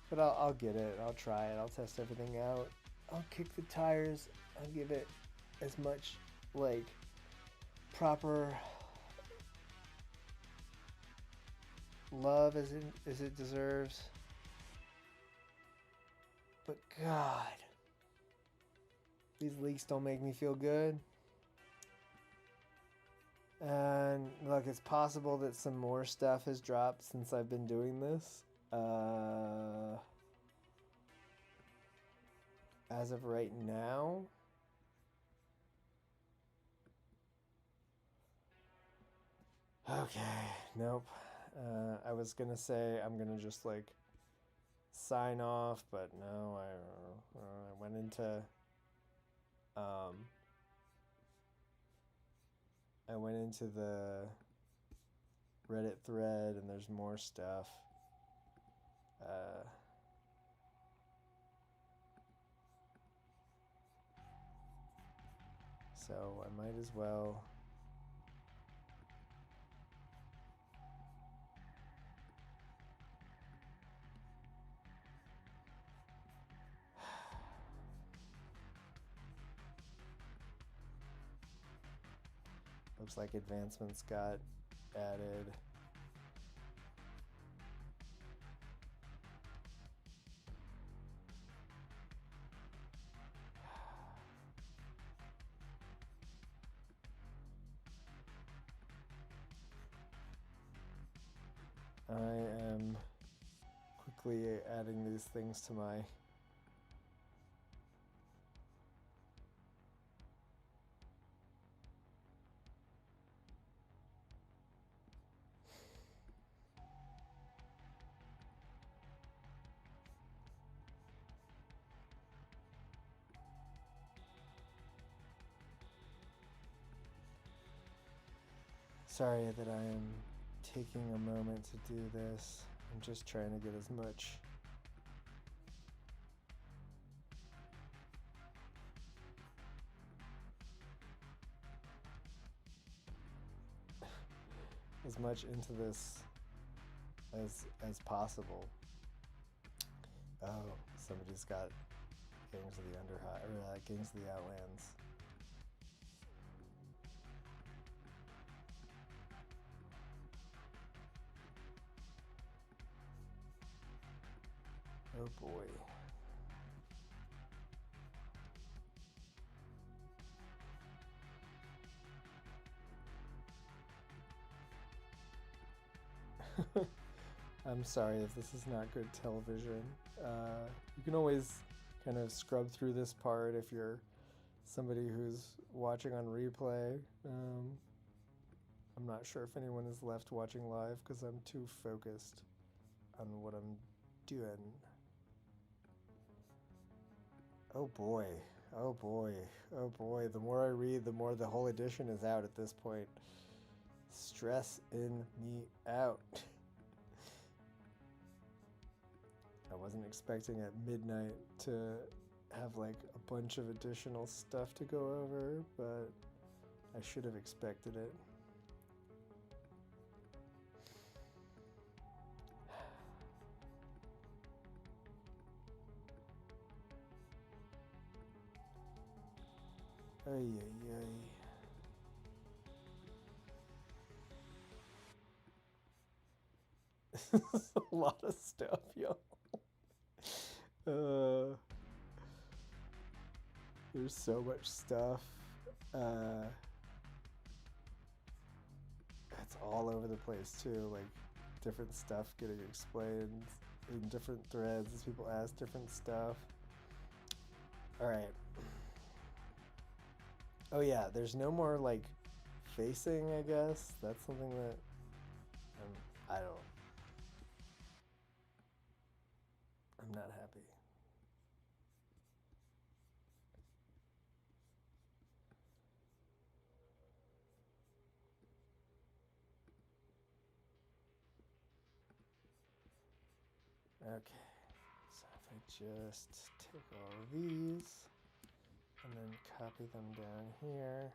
[SPEAKER 1] But I'll get it. I'll try it. I'll test everything out. I'll kick the tires. I'll give it as much like proper love as it deserves. But God, these leaks don't make me feel good. And look, it's possible that some more stuff has dropped since I've been doing this. As of right now, okay, nope. I was gonna say I'm gonna just like sign off, but no, I went into the Reddit thread and there's more stuff. So I might as well looks like advancements got added. I am quickly adding these things to my Sorry that I am taking a moment to do this. I'm just trying to get as much into this as possible. Oh, somebody's got Gangs of the Underhigh, or Gangs of the Outlands. Oh boy. I'm sorry if this is not good television. You can always kind of scrub through this part if you're somebody who's watching on replay. I'm not sure if anyone is left watching live because I'm too focused on what I'm doing. Oh boy, oh boy, oh boy. The more I read, the more the whole edition is out at this point. Stressing me out. I wasn't expecting at midnight to have like a bunch of additional stuff to go over, but I should have expected it. Ay, ay, ay. This is a lot of stuff, yo. There's so much stuff. It's all over the place too, like different stuff getting explained in different threads as people ask different stuff. Alright. Oh yeah, there's no more like facing, I guess. That's something that I'm not happy. Okay, so if I just take all of these and then copy them down here,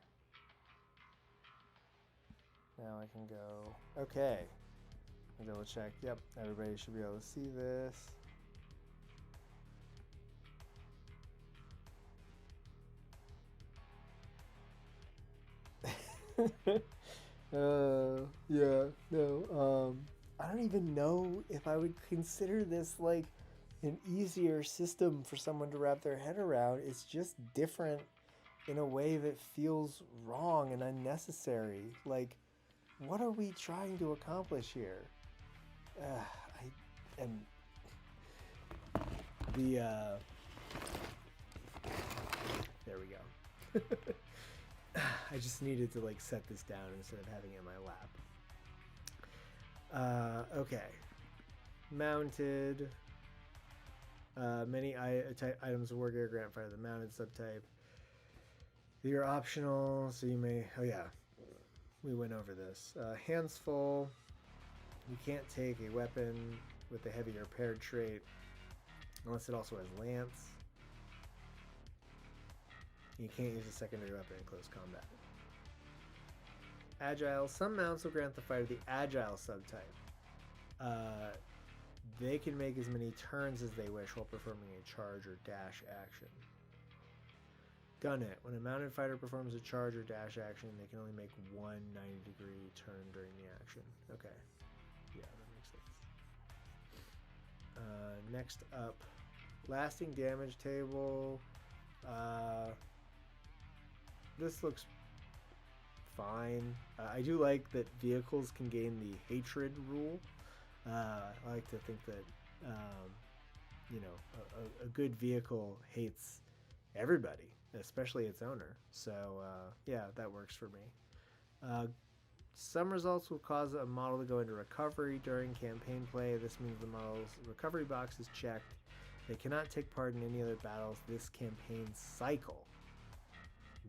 [SPEAKER 1] now I can go, okay, I'll double check, yep, everybody should be able to see this. Yeah, no, I don't even know if I would consider this like an easier system for someone to wrap their head around. It's just different in a way that feels wrong and unnecessary. Like, what are we trying to accomplish here? I am there we go. I just needed to like set this down instead of having it in my lap. Okay. Mounted. Many items of wargear grant fire the mounted subtype. They're optional, so you may... Oh yeah, we went over this. Hands full. You can't take a weapon with a heavier paired trait unless it also has lance. You can't use a secondary weapon in close combat. Agile. Some mounts will grant the fighter the agile subtype. They can make as many turns as they wish while performing a charge or dash action. Gun it. When a mounted fighter performs a charge or dash action, they can only make one 90-degree turn during the action. Okay. Yeah, that makes sense. Next up, lasting damage table. This looks fine. I do like that vehicles can gain the hatred rule. I like to think that, you know, a good vehicle hates everybody, especially its owner. So, yeah, that works for me. Some results will cause a model to go into recovery during campaign play. This means the model's recovery box is checked. They cannot take part in any other battles this campaign cycle,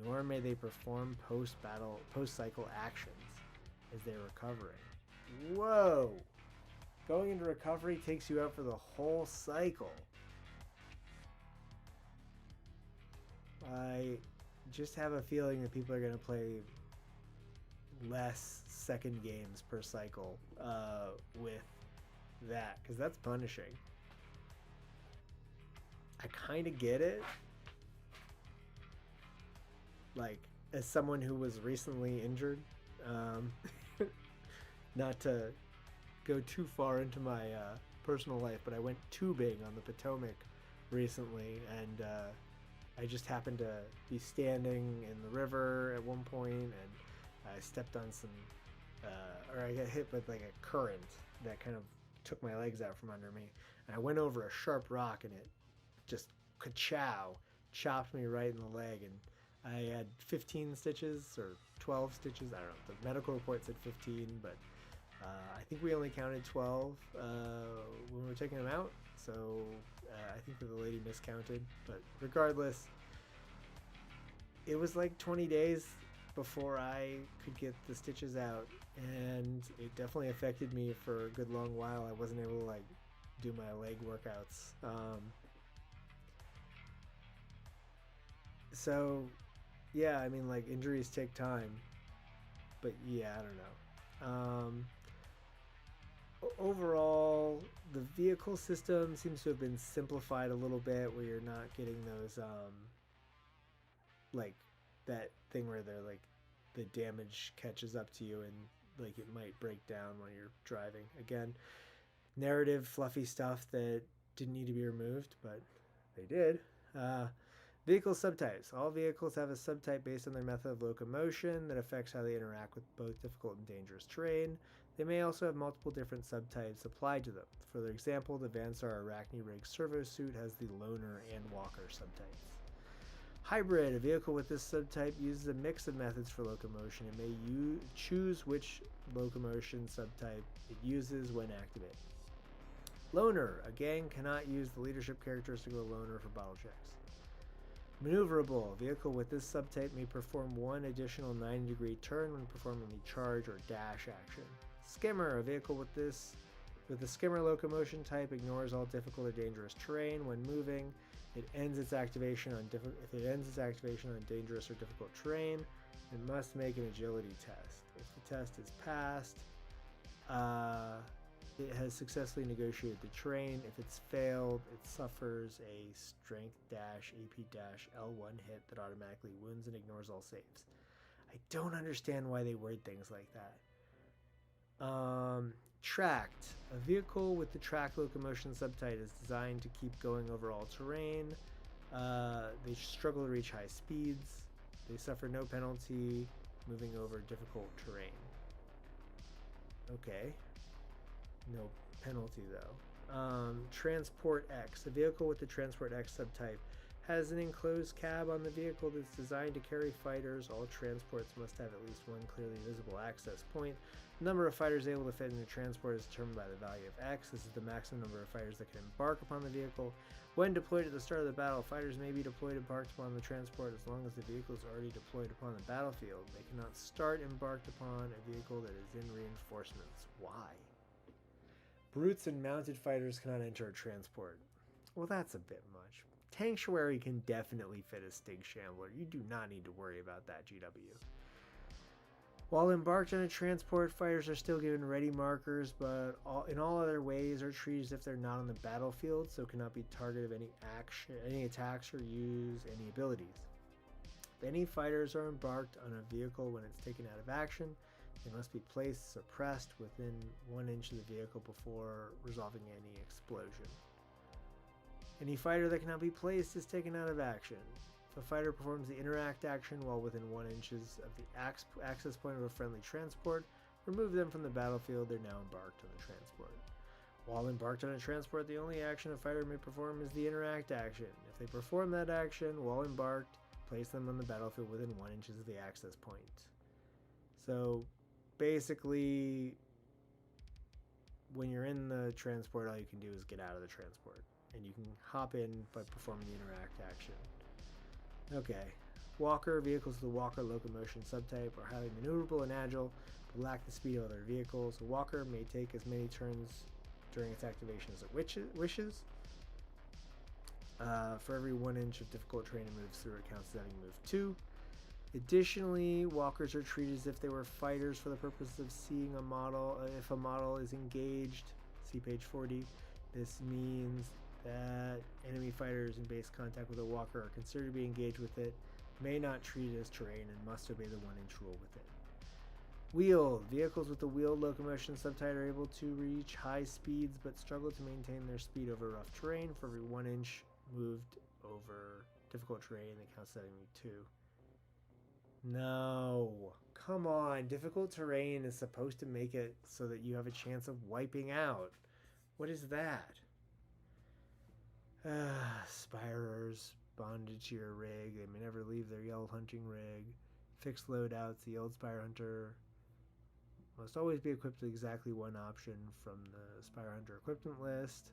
[SPEAKER 1] nor may they perform post-cycle actions. as they're recovering. Whoa! Going into recovery takes you out for the whole cycle. I just have a feeling that people are going to play less second games per cycle with that, because that's punishing. I kind of get it. Like, as someone who was recently injured, not to go too far into my personal life, but I went tubing on the Potomac recently, and I just happened to be standing in the river at one point, and I stepped on some, or I got hit with like a current that kind of took my legs out from under me, and I went over a sharp rock, and it just ka-chow, chopped me right in the leg, and I had 15 stitches or 12 stitches. I don't know. The medical report said 15, but I think we only counted 12 when we were taking them out. So I think that the lady miscounted. But regardless, it was like 20 days before I could get the stitches out, and it definitely affected me for a good long while. I wasn't able to like do my leg workouts. So yeah, I mean, like, injuries take time, but yeah, I don't know. Overall, the vehicle system seems to have been simplified a little bit, where you're not getting those like that thing where they're like the damage catches up to you and like it might break down when you're driving. Again, narrative fluffy stuff that didn't need to be removed, but they did. Vehicle subtypes. All vehicles have a subtype based on their method of locomotion that affects how they interact with both difficult and dangerous terrain. They may also have multiple different subtypes applied to them. For example, the Vansar Arachne Rig servo suit has the loner and walker subtypes. Hybrid. A vehicle with this subtype uses a mix of methods for locomotion. It may choose which locomotion subtype it uses when activated. Loner. A gang cannot use the leadership characteristic of a loner for battle checks. Maneuverable. A vehicle with this subtype may perform one additional 90-degree turn when performing the charge or dash action. Skimmer. A vehicle with the skimmer locomotion type ignores all difficult or dangerous terrain when moving. It ends its activation on if it ends its activation on dangerous or difficult terrain, it must make an agility test. If the test is passed, it has successfully negotiated the terrain. If it's failed, it suffers a strength-AP-L1 hit that automatically wounds and ignores all saves. I don't understand why they word things like that. Tracked. A vehicle with the track locomotion subtype is designed to keep going over all terrain. They struggle to reach high speeds. They suffer no penalty moving over difficult terrain. Okay. No penalty though. Transport X. A vehicle with the Transport X subtype has an enclosed cab on the vehicle that's designed to carry fighters. All transports must have at least one clearly visible access point. The number of fighters able to fit in the transport is determined by the value of X. This is the maximum number of fighters that can embark upon the vehicle. When deployed at the start of the battle, fighters may be deployed embarked upon the transport as long as the vehicle is already deployed upon the battlefield. They cannot start embarked upon a vehicle that is in reinforcements. Why? Brutes and mounted fighters cannot enter a transport. Well, that's a bit much. Tanctuary can definitely fit a Stig Shambler. You do not need to worry about that, GW. While embarked on a transport, fighters are still given ready markers, but in all other ways are treated as if they're not on the battlefield, so cannot be target of any attacks or use any abilities. If any fighters are embarked on a vehicle when it's taken out of action, they must be placed suppressed within 1 inch of the vehicle before resolving any explosion. Any fighter that cannot be placed is taken out of action. If a fighter performs the interact action while within 1 inch of the access point of a friendly transport, remove them from the battlefield. They're now embarked on the transport. While embarked on a transport, the only action a fighter may perform is the interact action. If they perform that action while embarked, place them on the battlefield within 1 inch of the access point. So basically, when you're in the transport, all you can do is get out of the transport. And you can hop in by performing the interact action. Okay. Walker. Vehicles with the Walker locomotion subtype are highly maneuverable and agile, but lack the speed of other vehicles. A Walker may take as many turns during its activation as it wishes. For every 1 inch of difficult terrain it moves through, it counts as having moved 2. Additionally, walkers are treated as if they were fighters for the purpose of seeing a model. If a model is engaged, see page 40, this means that enemy fighters in base contact with a walker are considered to be engaged with it, may not treat it as terrain, and must obey the 1 inch rule with it. Wheeled. Vehicles with the wheeled locomotion subtype are able to reach high speeds but struggle to maintain their speed over rough terrain. For every 1 inch moved over difficult terrain, that counts as having 2. No. Come on. Difficult terrain is supposed to make it so that you have a chance of wiping out. What is that? Spirers bonded to your rig. They may never leave their yellow hunting rig. Fixed loadouts. The old Spire Hunter must always be equipped with exactly one option from the Spire Hunter equipment list.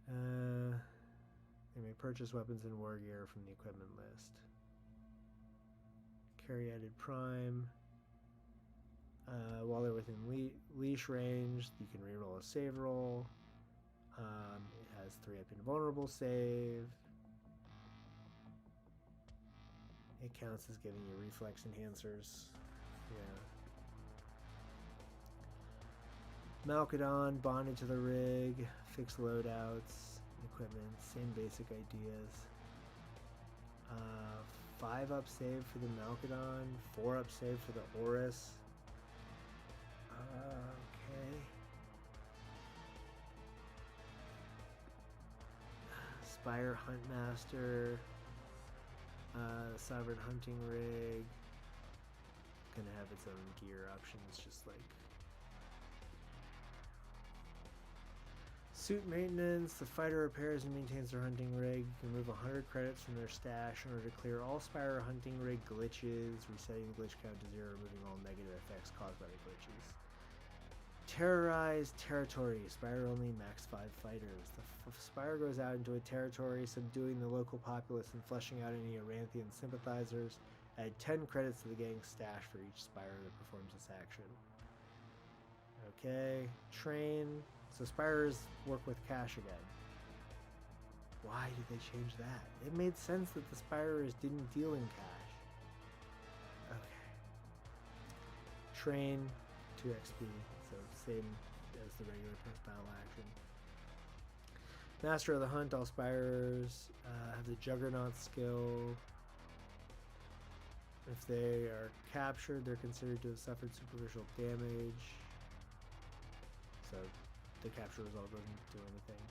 [SPEAKER 1] They may purchase weapons and war gear from the equipment list. Caryatid Prime. While they're within leash range, you can reroll a save roll. It has 3 up invulnerable save. It counts as giving you reflex enhancers. Yeah. Malkadon, bonded to the rig, fixed loadouts, equipment, same basic ideas. 5 up save for the Malkadon, 4 up save for the Oris. Okay. Spire Huntmaster, Sovereign Hunting Rig. Gonna have its own gear options, just like Suit Maintenance. The fighter repairs and maintains their hunting rig. You can remove 100 credits from their stash in order to clear all Spire hunting rig glitches, resetting the glitch count to 0, removing all negative effects caused by the glitches. Terrorize territory. Spire only max 5 fighters. The Spire goes out into a territory, subduing the local populace and flushing out any Aranthian sympathizers. Add 10 credits to the gang's stash for each Spire that performs this action. Okay. Train. So Spires work with cash again. Why did they change that? It made sense that the Spires didn't deal in cash. Okay. Train, 2 XP. So same as the regular post-battle action. Master of the Hunt. All Spires have the Juggernaut skill. If they are captured, they're considered to have suffered superficial damage. So the capture result doesn't do anything.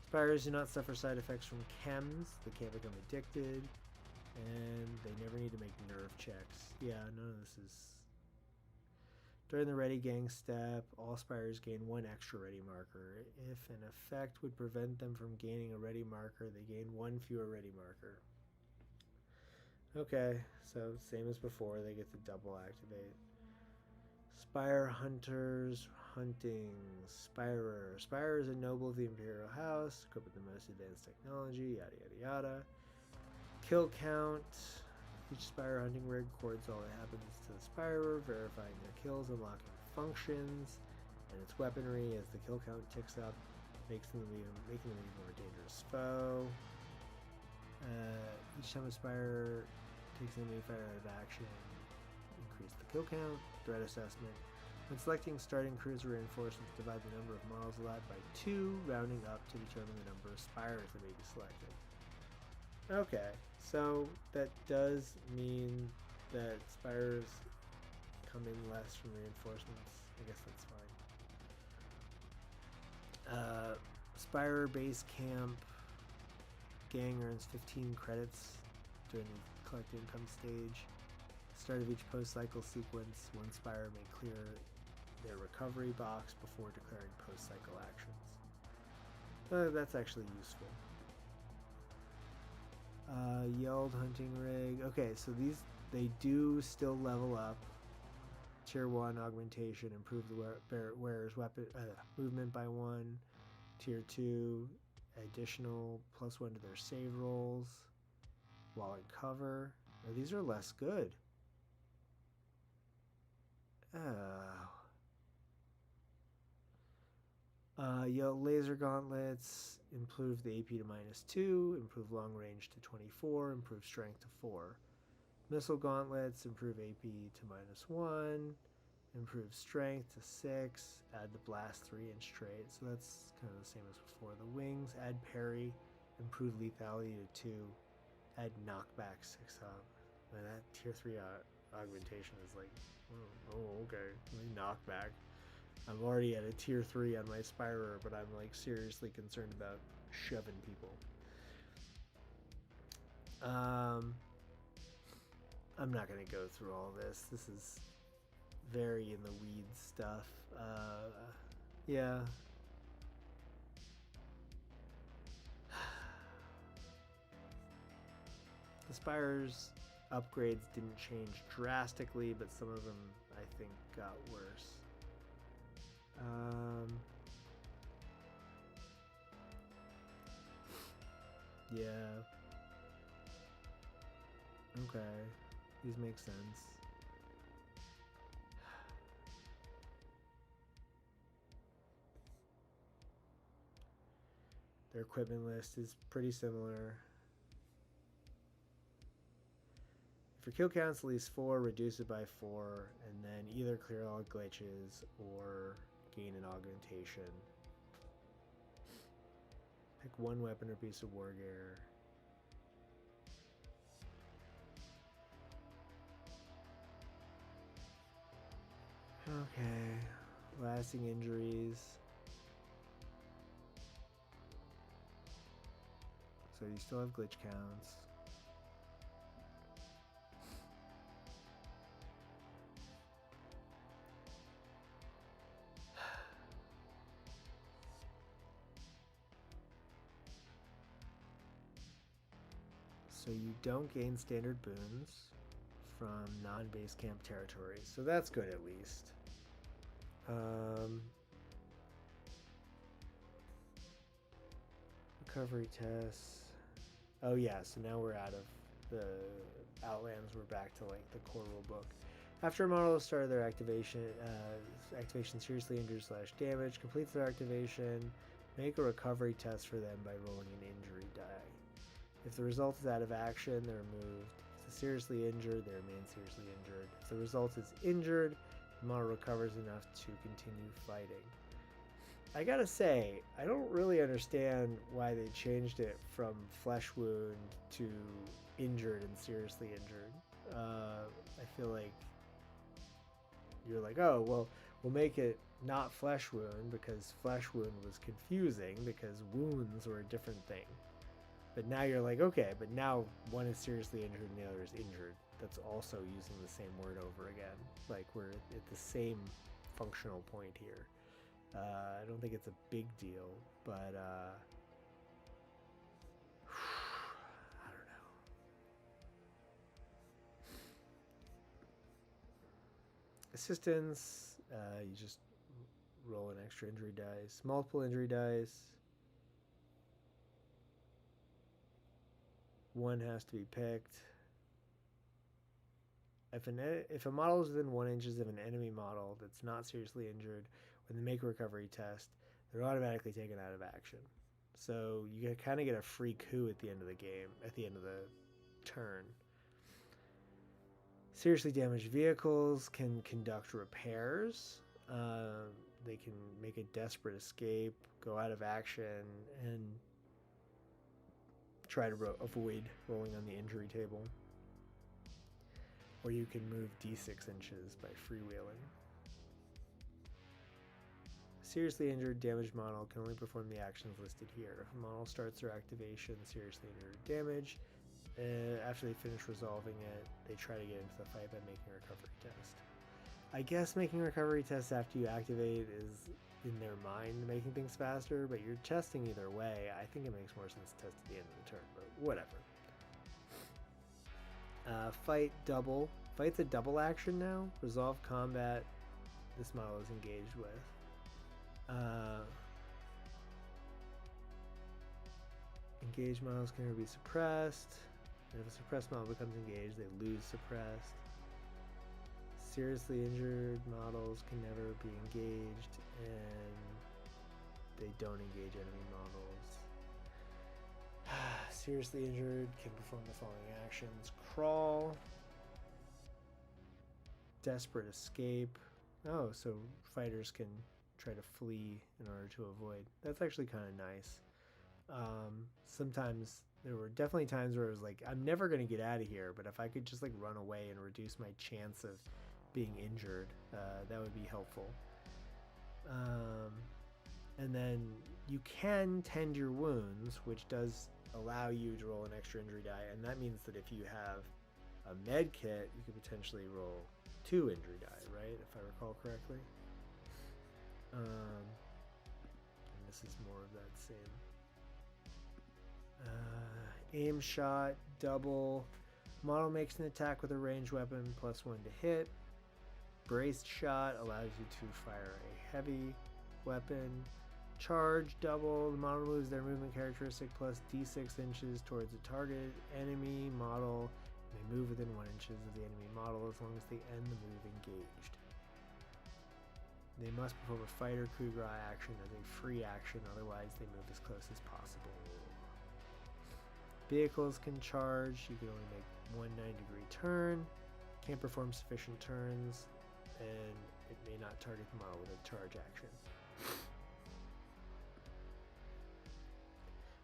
[SPEAKER 1] Spires do not suffer side effects from chems. They can't become addicted. And they never need to make nerve checks. Yeah, none of this is... During the Ready Gang step, all Spires gain 1 extra Ready marker. If an effect would prevent them from gaining a Ready marker, they gain 1 fewer Ready marker. Okay, so same as before, they get to double activate. Spire Hunters, Hunting, Spirer. Spire is a noble of the Imperial House, equipped with the most advanced technology, yada yada yada. Kill count. Each Spire hunting rig records all that happens to the Spirer, verifying their kills, unlocking functions, and its weaponry as the kill count ticks up, making them even more dangerous foe. Each time a Spire takes an enemy fighter out of action, increase the kill count. Threat assessment. When selecting starting cruiser reinforcements, divide the number of models allowed by 2, rounding up to determine the number of Spires that may be selected. Okay, so that does mean that Spires come in less from reinforcements. I guess that's fine. Spire base camp gang earns 15 credits during the collect income stage. Start of each post-cycle sequence, 1 Spire may clear their recovery box before declaring post-cycle actions. That's actually useful. Yelled hunting rig. Okay, so they do still level up. Tier 1 augmentation, improve the wearer's weapon movement by 1. Tier 2, additional +1 to their save rolls. while in cover. Oh, these are less good. Laser gauntlets, improve the AP to -2, improve long range to 24, improve strength to 4. Missile gauntlets, improve AP to -1, improve strength to 6, add the blast 3-inch straight. So that's kind of the same as before. The wings, add parry, improve lethality to 2, add knockback 6 up. Man, that tier 3 augmentation is like, oh okay, knockback. I'm already at a tier 3 on my Spyrer, but I'm like seriously concerned about shoving people. I'm not gonna go through all this. This is very in the weeds stuff. Yeah. The Spyre's upgrades didn't change drastically, but some of them I think got worse. Yeah. Okay. These make sense. Their equipment list is pretty similar. If your kill count's at least 4, reduce it by 4, and then either clear all glitches or gain an augmentation. Pick one weapon or piece of war gear. Okay. Lasting injuries. So you still have glitch counts. So you don't gain standard boons from non-base camp territories. So that's good at least. Recovery tests. Oh yeah, so now we're out of the Outlands. We're back to like the core rule book. After a model has started their activation, activation seriously injures / damage, completes their activation, make a recovery test for them by rolling an injury die. If the result is out of action, they're removed. If they're seriously injured, they remain seriously injured. If the result is injured, the model recovers enough to continue fighting. I gotta say, I don't really understand why they changed it from flesh wound to injured and seriously injured. I feel like you're like, oh, well, we'll make it not flesh wound because flesh wound was confusing because wounds were a different thing. But now you're like, okay, but now one is seriously injured and the other is injured. That's also using the same word over again. Like we're at the same functional point here. I don't think it's a big deal, but I don't know. Assistance, you just roll an extra injury dice, multiple injury dice. One has to be picked. If a model is within 1 inch of an enemy model that's not seriously injured, when they make a recovery test, they're automatically taken out of action. So you kind of get a free coup at the end of the game, at the end of the turn. Seriously damaged vehicles can conduct repairs. They can make a desperate escape, go out of action, and try to avoid rolling on the injury table. Or you can move d6 inches by freewheeling. Seriously injured damaged model can only perform the actions listed here. If a model starts their activation seriously injured or damaged, after they finish resolving it, they try to get into the fight by making a recovery test. I guess making recovery tests after you activate is in their mind making things faster, but you're testing either way. I think it makes more sense to test at the end of the turn, but whatever. Fight double. Fight's a double action now. Resolve combat. This model is engaged with. Engaged models can never be suppressed. And if a suppressed model becomes engaged, they lose suppressed. Seriously injured models can never be engaged, and they don't engage enemy models. Seriously injured can perform the following actions: crawl, desperate escape. Oh, so fighters can try to flee in order to avoid. That's actually kind of nice. Sometimes there were definitely times where it was like, I'm never going to get out of here, but if I could just like run away and reduce my chance of being injured, that would be helpful. And then you can tend your wounds, which does allow you to roll an extra injury die, and that means that if you have a med kit, you could potentially roll 2 injury die, right? If I recall correctly. And this is more of that same. Aim shot, double. Model makes an attack with a ranged weapon, +1 to hit. Braced shot allows you to fire a heavy weapon. Charge, double. The model moves their movement characteristic plus d6 inches towards a target enemy model. They move within 1 inch of the enemy model as long as they end the move engaged. They must perform a fighter coup de grace action as a free action, otherwise they move as close as possible. Vehicles can charge. You can only make 1 90-degree turn. Can't perform sufficient turns, and it may not target the model with a charge action.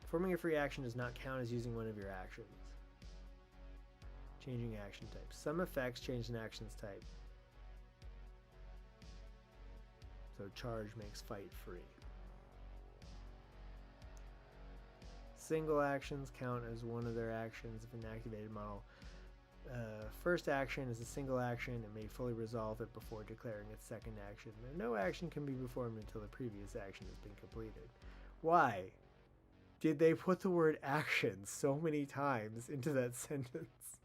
[SPEAKER 1] Performing a free action does not count as using one of your actions. Changing action type. Some effects change an action's type. So charge makes fight free. Single actions count as one of their actions if an activated model. First action is a single action. It may fully resolve it before declaring its second action. No action can be performed until the previous action has been completed. Why did they put the word action so many times into that sentence?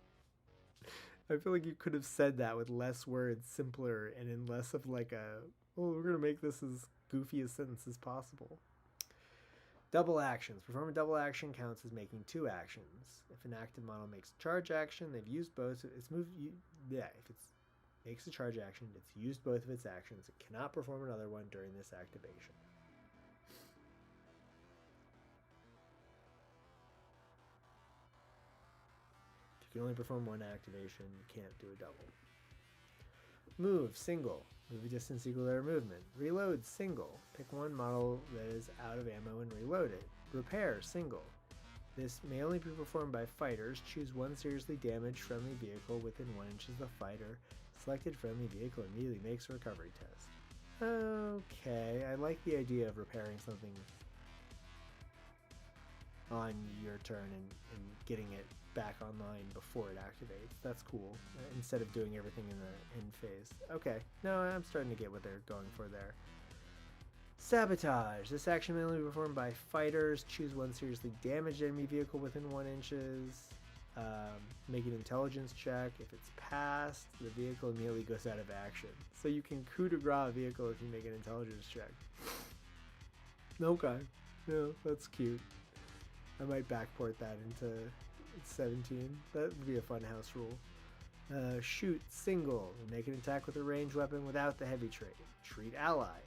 [SPEAKER 1] I feel like you could have said that with less words, simpler, and in less of like a, oh, we're going to make this as goofy a sentence as possible. Double actions. Perform a double action counts as making 2 actions. If an active model makes a charge action, they've used both. If it makes a charge action, it's used both of its actions. It cannot perform another one during this activation. If you can only perform 1 activation, you can't do a double. Move, single. Move a distance equal to their movement. Reload, single. Pick 1 model that is out of ammo and reload it. Repair, single. This may only be performed by fighters. Choose 1 seriously damaged friendly vehicle within 1 inch of the fighter. Selected friendly vehicle immediately makes a recovery test. Okay, I like the idea of repairing something on your turn and getting it back online before it activates. That's cool. Instead of doing everything in the end phase. Okay, no, I'm starting to get what they're going for there. Sabotage. This action may only be performed by fighters. Choose 1 seriously damaged enemy vehicle within 1 inches. Make an intelligence check. If it's passed, the vehicle immediately goes out of action. So you can coup de grace a vehicle if you make an intelligence check. Okay. Yeah, that's cute. I might backport that into 17. That would be a fun house rule. Shoot, single. Make an attack with a ranged weapon without the heavy trait. Treat ally.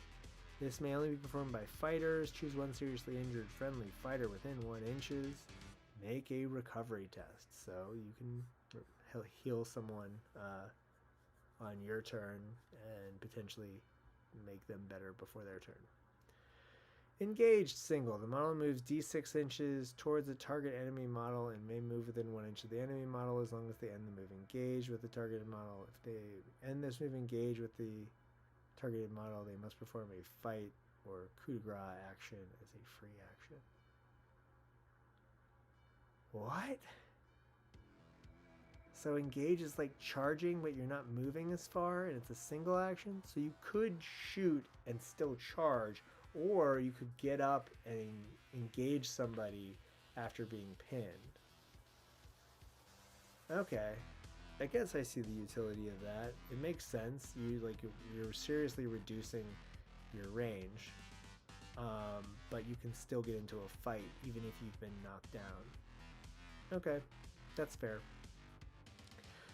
[SPEAKER 1] This may only be performed by fighters. Choose 1 seriously injured friendly fighter within 1 inches. Make a recovery test. So you can heal someone on your turn and potentially make them better before their turn. Engaged, single. The model moves d6 inches towards a target enemy model and may move within 1 inch of the enemy model as long as they end the move engaged with the targeted model. If they end this move engaged with the targeted model, they must perform a fight or coup de grace action as a free action. What? So engage is like charging, but you're not moving as far, and it's a single action? So you could shoot and still charge, or you could get up and engage somebody after being pinned. Okay. I guess I see the utility of that. It makes sense. You're seriously reducing your range, but you can still get into a fight even if you've been knocked down. Okay. That's fair.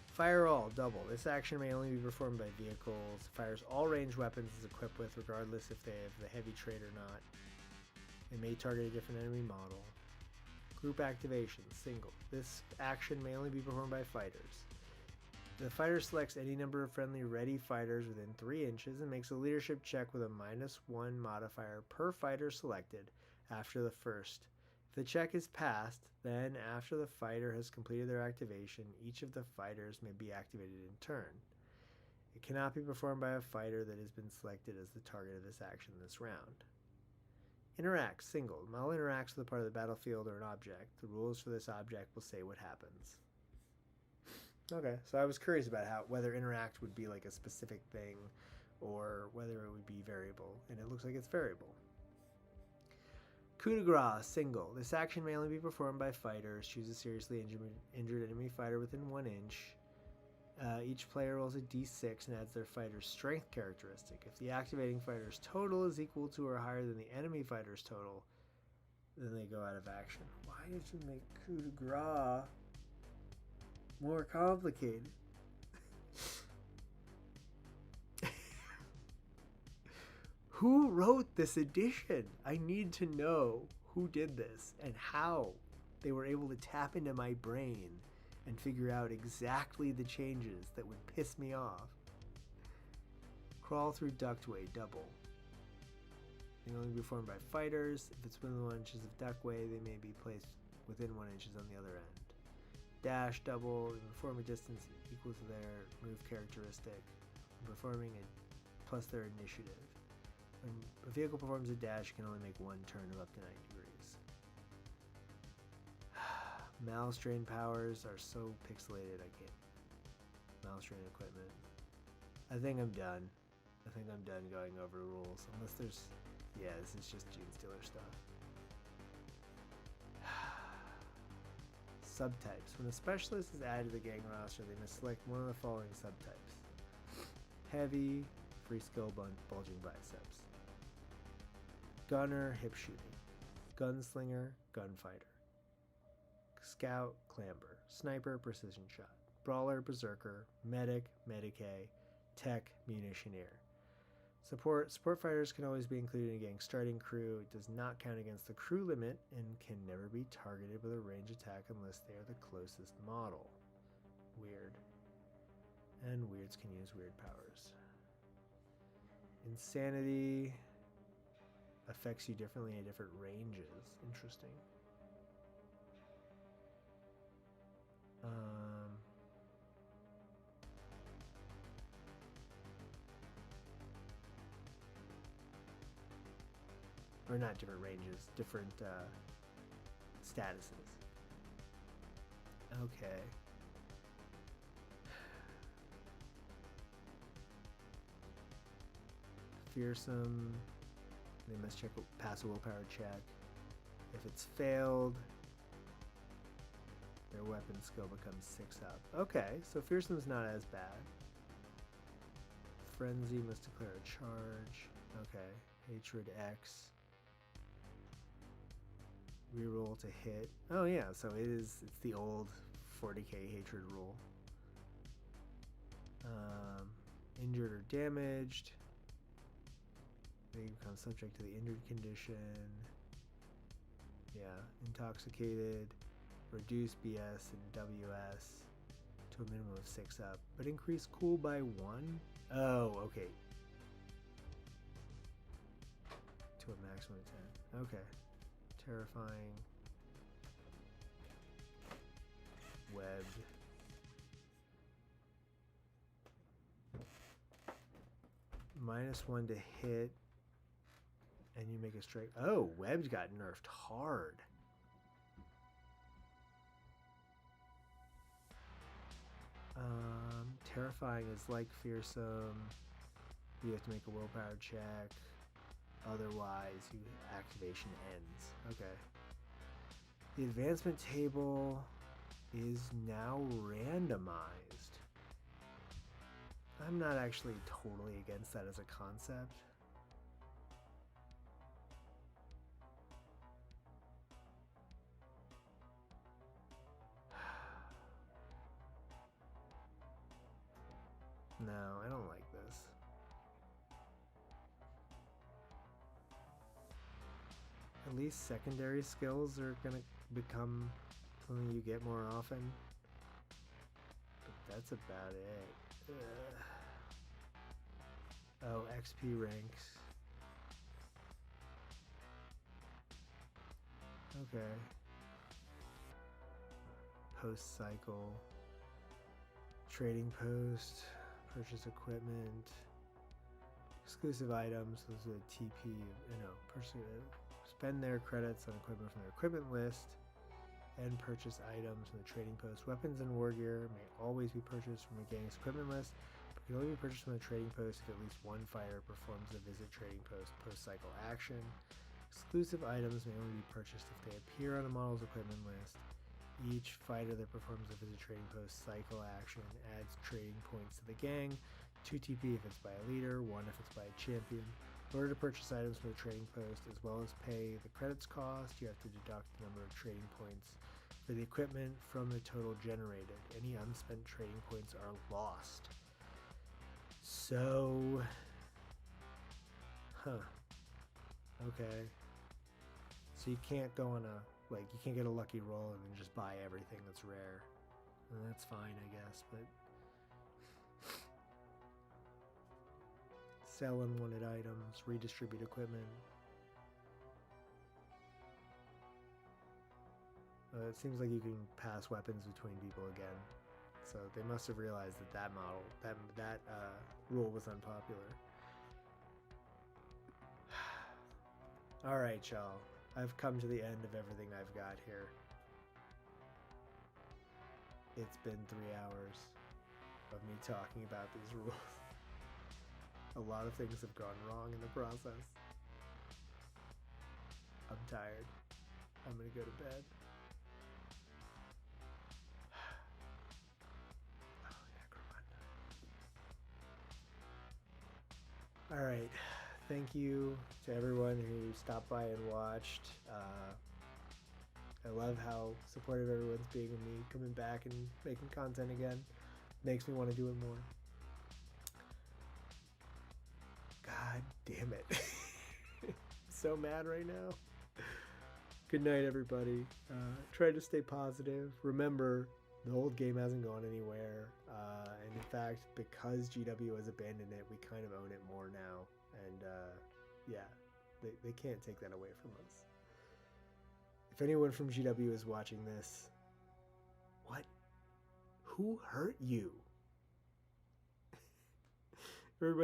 [SPEAKER 1] Fire all, double. This action may only be performed by vehicles. Fires all ranged weapons it's equipped with, regardless if they have the heavy trait or not. It may target a different enemy model. Group activation, single. This action may only be performed by fighters. The fighter selects any number of friendly ready fighters within 3 inches and makes a leadership check with a -1 modifier per fighter selected after the first. If the check is passed, then after the fighter has completed their activation, each of the fighters may be activated in turn. It cannot be performed by a fighter that has been selected as the target of this action this round. Interact, single. The model interacts with a part of the battlefield or an object. The rules for this object will say what happens. Okay, so I was curious about whether interact would be like a specific thing or whether it would be variable, and it looks like it's variable. Coup de grace, single. This action may only be performed by fighters. Choose a seriously injured enemy fighter within 1 inch. Each player rolls a d6 and adds their fighter's strength characteristic. If the activating fighter's total is equal to or higher than the enemy fighter's total, then they go out of action. Why did you make coup de grace more complicated? Who wrote this edition? I need to know who did this and how they were able to tap into my brain and figure out exactly the changes that would piss me off. Crawl through ductway, double. They can only be performed by fighters. If it's within 1 inches of ductway, they may be placed within 1 inches on the other end. Dash, double. They perform a distance equal to their move characteristic. Performing it plus their initiative. When a vehicle performs a dash, you can only make 1 turn of up to 90 degrees. Mouse drain powers are so pixelated, I can't. Mouse drain equipment. I think I'm done. I think I'm done going over rules. Unless there's... Yeah, this is just Gene Stealer stuff. Subtypes. When a specialist is added to the gang roster, they must select one of the following subtypes. Heavy, free skill, bulging biceps. Gunner, hip shooting. Gunslinger, gunfighter. Scout, clamber. Sniper, precision shot. Brawler, berserker. Medic, medicae. Tech, munitioneer. Support fighters can always be included in a gang starting crew. It does not count against the crew limit and can never be targeted with a range attack unless they are the closest model. Weird. And weirds can use weird powers. Insanity affects you differently at different ranges. Interesting. Or not different ranges, different statuses. Okay. Fearsome. They must pass a willpower check. If it's failed, their weapon skill becomes 6 up. Okay, so fearsome's not as bad. Frenzy must declare a charge. Okay. Hatred X. Reroll to hit. Oh yeah, so it's the old 40k hatred rule. Injured or damaged. They become subject to the injured condition. Yeah, intoxicated. Reduce BS and WS to a minimum of 6 up, but increase cool by 1. Oh, okay. To a maximum of 10. Okay. Terrifying. Webbed. -1 to hit. And you make a strike. Oh, Webbed got nerfed hard. Terrifying is like fearsome. You have to make a willpower check. Otherwise, activation ends. Okay. The advancement table is now randomized. I'm not actually totally against that as a concept. No, I don't like this. At least secondary skills are gonna become something you get more often. But that's about it. Oh, XP ranks. Okay. Post cycle. Trading post. Purchase equipment. Exclusive items. Those are the TP. Spend their credits on equipment from their equipment list. And purchase items from the trading post. Weapons and war gear may always be purchased from the gang's equipment list, but can only be purchased from the trading post if at least one fighter performs the visit trading post post-cycle action. Exclusive items may only be purchased if they appear on a model's equipment list. Each fighter that performs the visit trading post cycle action adds trading points to the gang, 2 TP if it's by a leader, 1 if it's by a champion. In order to purchase items from the trading post, as well as pay the credits cost, you have to deduct the number of trading points for the equipment from the total generated. Any unspent trading points are lost. So, okay. So you can't go on you can't get a lucky roll and then just buy everything that's rare. And that's fine, I guess, but sell unwanted items, redistribute equipment. It seems like you can pass weapons between people again. So they must have realized that rule was unpopular. All right, y'all. I've come to the end of everything I've got here. It's been 3 hours of me talking about these rules. A lot of things have gone wrong in the process. I'm tired. I'm gonna go to bed. Oh, Necromunda. Alright. Thank you to everyone who stopped by and watched. I love how supportive everyone's being of me coming back and making content again. Makes me want to do it more. God damn it. I'm so mad right now. Good night, everybody. Try to stay positive. Remember, the old game hasn't gone anywhere. And in fact, because GW has abandoned it, we kind of own it more now. And yeah, they can't take that away from us. If anyone from GW is watching this, what? Who hurt you? Everybody